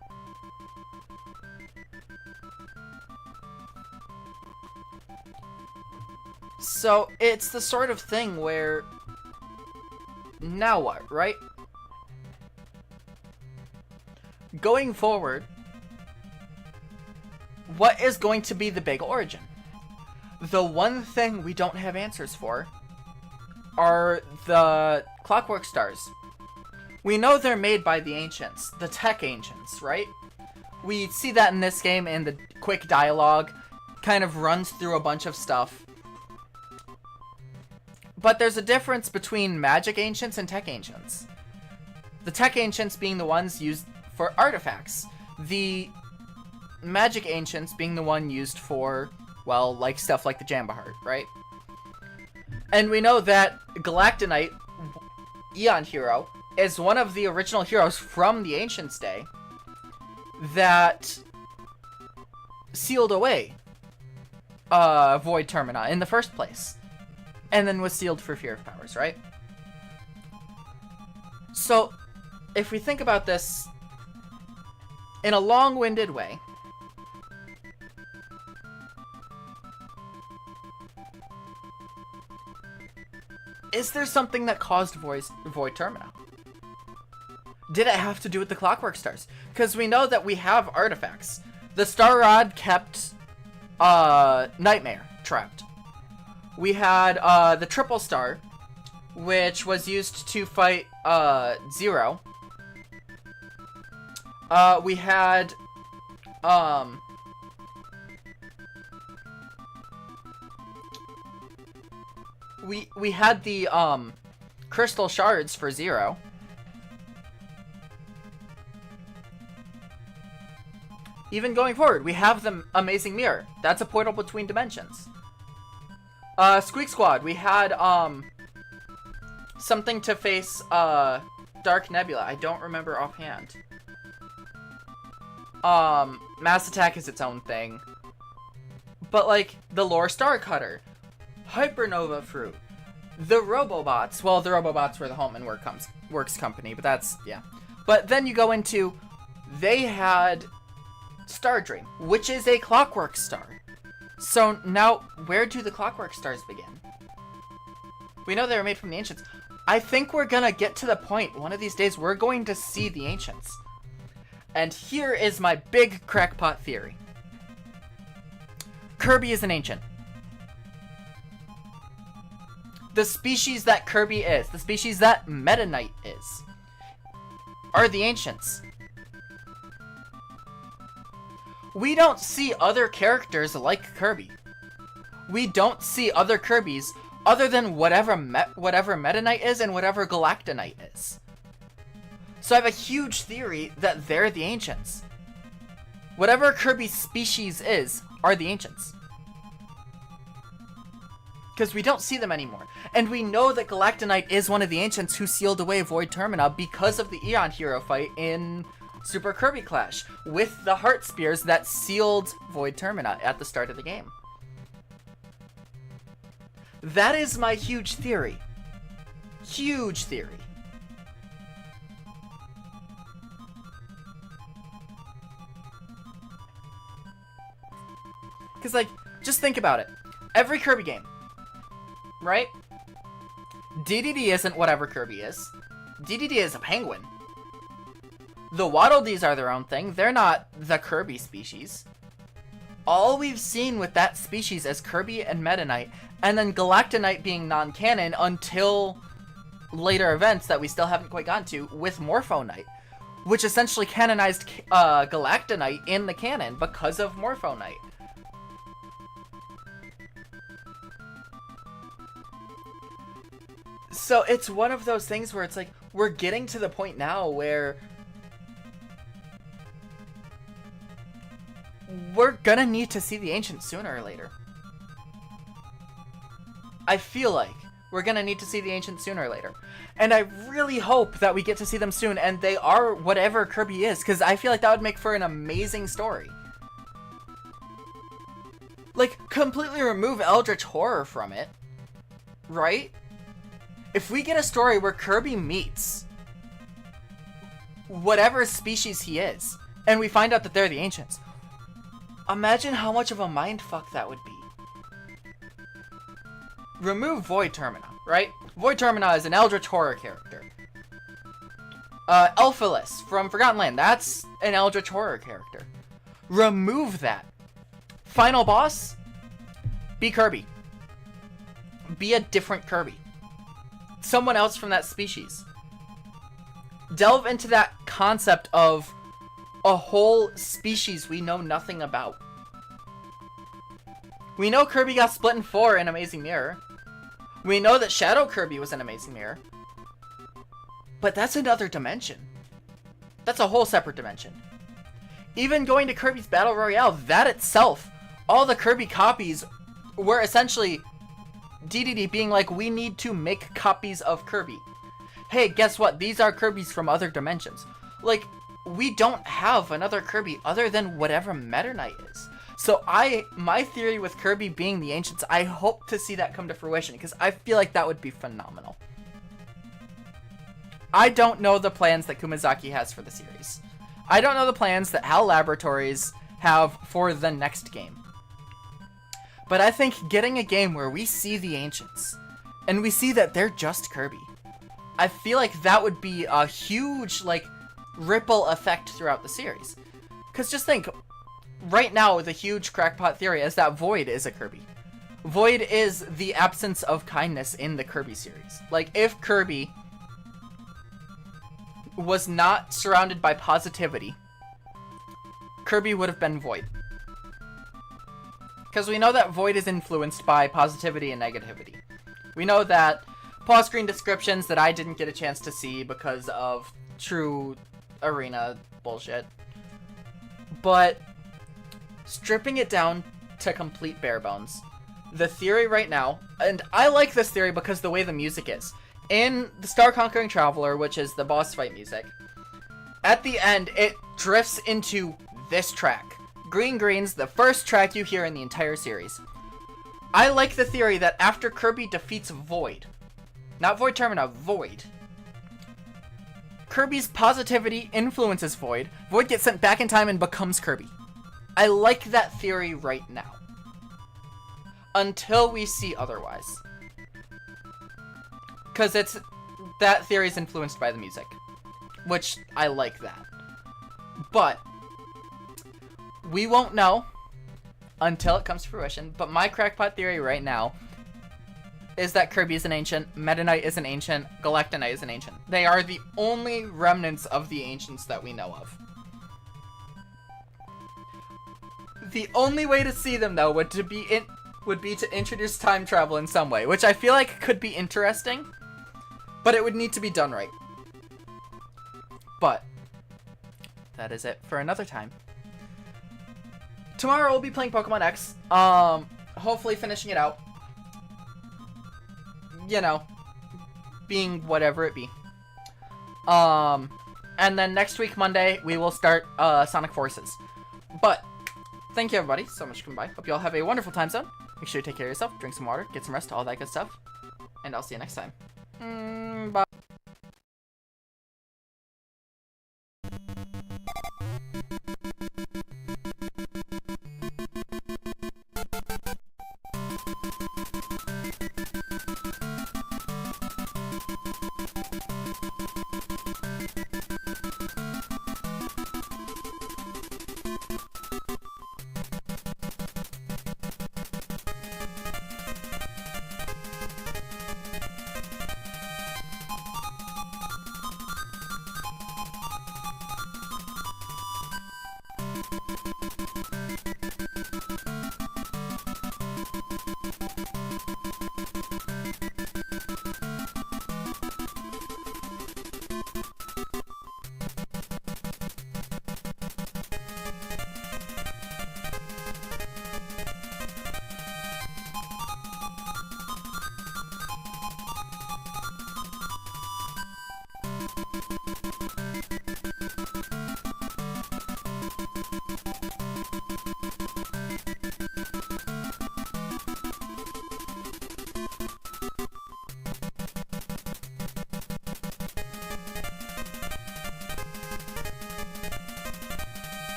So, it's the sort of thing where... Now what, right? Going forward, what is going to be the big origin? The one thing we don't have answers for are the Clockwork Stars. We know they're made by the Ancients, the Tech Ancients, right? We see that in this game, and the quick dialogue kind of runs through a bunch of stuff. But there's a difference between Magic Ancients and Tech Ancients. The Tech Ancients being the ones used for artifacts. The Magic Ancients being the one used for, well, like stuff like the Jambahart, right? And we know that Galactonite, Eon Hero, is one of the original heroes from the Ancients' day that sealed away Void Termina in the first place. And then was sealed for Fear of Powers, right? So, if we think about this in a long-winded way, Is there something that caused Void Termina? Did it have to do with the Clockwork Stars? Because we know that we have artifacts. The Star Rod kept Nightmare trapped. We had the Triple Star, which was used to fight Zero. We had we had the crystal shards for Zero. Even going forward, we have the Amazing Mirror. That's a portal between dimensions. Squeak Squad, we had something to face Dark Nebula. I don't remember offhand. Mass Attack is its own thing. But like the Lore Star Cutter, Hypernova Fruit, the Robobots. Well, the Robobots were the Home and Works company, but that's, yeah. But then you go into, they had Star Dream, which is a Clockwork Star. So now, where do the Clockwork Stars begin? We know they were made from the Ancients. I think we're gonna get to the point, one of these days, we're going to see the Ancients. And here is my big crackpot theory. Kirby is an Ancient. The species that Kirby is, the species that Meta Knight is, are the Ancients. We don't see other characters like Kirby. We don't see other Kirbys other than whatever Meta Knight is and whatever Galactonite is. So I have a huge theory that they're the Ancients. Whatever Kirby's species is, are the Ancients. Because we don't see them anymore. And we know that Galactonite is one of the Ancients who sealed away Void Termina because of the Eon Hero fight in Super Kirby Clash, with the Heart Spears that sealed Void Termina at the start of the game. That is my huge theory. Huge theory. Because, like, just think about it. Every Kirby game, right? DDD isn't whatever Kirby is. DDD is a penguin. The Waddle Dees are their own thing. They're not the Kirby species. All we've seen with that species is Kirby and Meta Knight, and then Galactonite being non-canon until later events that we still haven't quite gotten to with Morpho Knight, which essentially canonized Galactonite in the canon because of Morpho Knight. So it's one of those things where it's like, we're getting to the point now where we're gonna need to see the Ancients sooner or later. I feel like we're gonna need to see the Ancients sooner or later. And I really hope that we get to see them soon and they are whatever Kirby is, because I feel like that would make for an amazing story. Like, completely remove Eldritch Horror from it, right? If we get a story where Kirby meets whatever species he is, and we find out that they're the Ancients, imagine how much of a mindfuck that would be. Remove Void Termina, right? Void Termina is an Eldritch Horror character. Elphalus from Forgotten Land, that's an Eldritch Horror character. Remove that. Final boss? Be Kirby. Be a different Kirby. Someone else from that species. Delve into that concept of a whole species we know nothing about. We know Kirby got split in 4 in Amazing Mirror. We know that Shadow Kirby was in Amazing Mirror. But that's another dimension. That's a whole separate dimension. Even going to Kirby's Battle Royale, that itself, all the Kirby copies were essentially DDD being like, we need to make copies of Kirby. Hey, guess what? These are Kirbys from other dimensions. Like, we don't have another Kirby other than whatever Meta Knight is. So my theory with Kirby being the Ancients, I hope to see that come to fruition, because I feel like that would be phenomenal. I don't know the plans that Kumazaki has for the series. I don't know the plans that HAL Laboratories have for the next game. But I think getting a game where we see the Ancients and we see that they're just Kirby. I feel like that would be a huge, like, ripple effect throughout the series. Because just think, right now, the huge crackpot theory is that Void is a Kirby. Void is the absence of kindness in the Kirby series. Like, if Kirby was not surrounded by positivity, Kirby would have been Void. Because we know that Void is influenced by positivity and negativity. We know that pause screen descriptions that I didn't get a chance to see because of true arena bullshit. But stripping it down to complete bare bones, the theory right now, and I like this theory because the way the music is. In the Star Conquering Traveler, which is the boss fight music, at the end, it drifts into this track. Green Green's the first track you hear in the entire series. I like the theory that after Kirby defeats Void, not Void Termina, Void, Kirby's positivity influences Void, Void gets sent back in time and becomes Kirby. I like that theory right now. Until we see otherwise. Because that theory is influenced by the music. Which, I like that. But, we won't know until it comes to fruition. But my crackpot theory right now is that Kirby is an ancient, Meta Knight is an ancient, Galactonite is an ancient. They are the only remnants of the ancients that we know of. The only way to see them, though, would be to introduce time travel in some way, which I feel like could be interesting, but it would need to be done right. But that is it for another time. Tomorrow we'll be playing Pokemon X. Hopefully finishing it out. You know, being whatever it be. And then next week, Monday, we will start Sonic Forces. But thank you, everybody, so much for coming by. Hope you all have a wonderful time zone. Make sure you take care of yourself, drink some water, get some rest, all that good stuff. And I'll see you next time. Bye.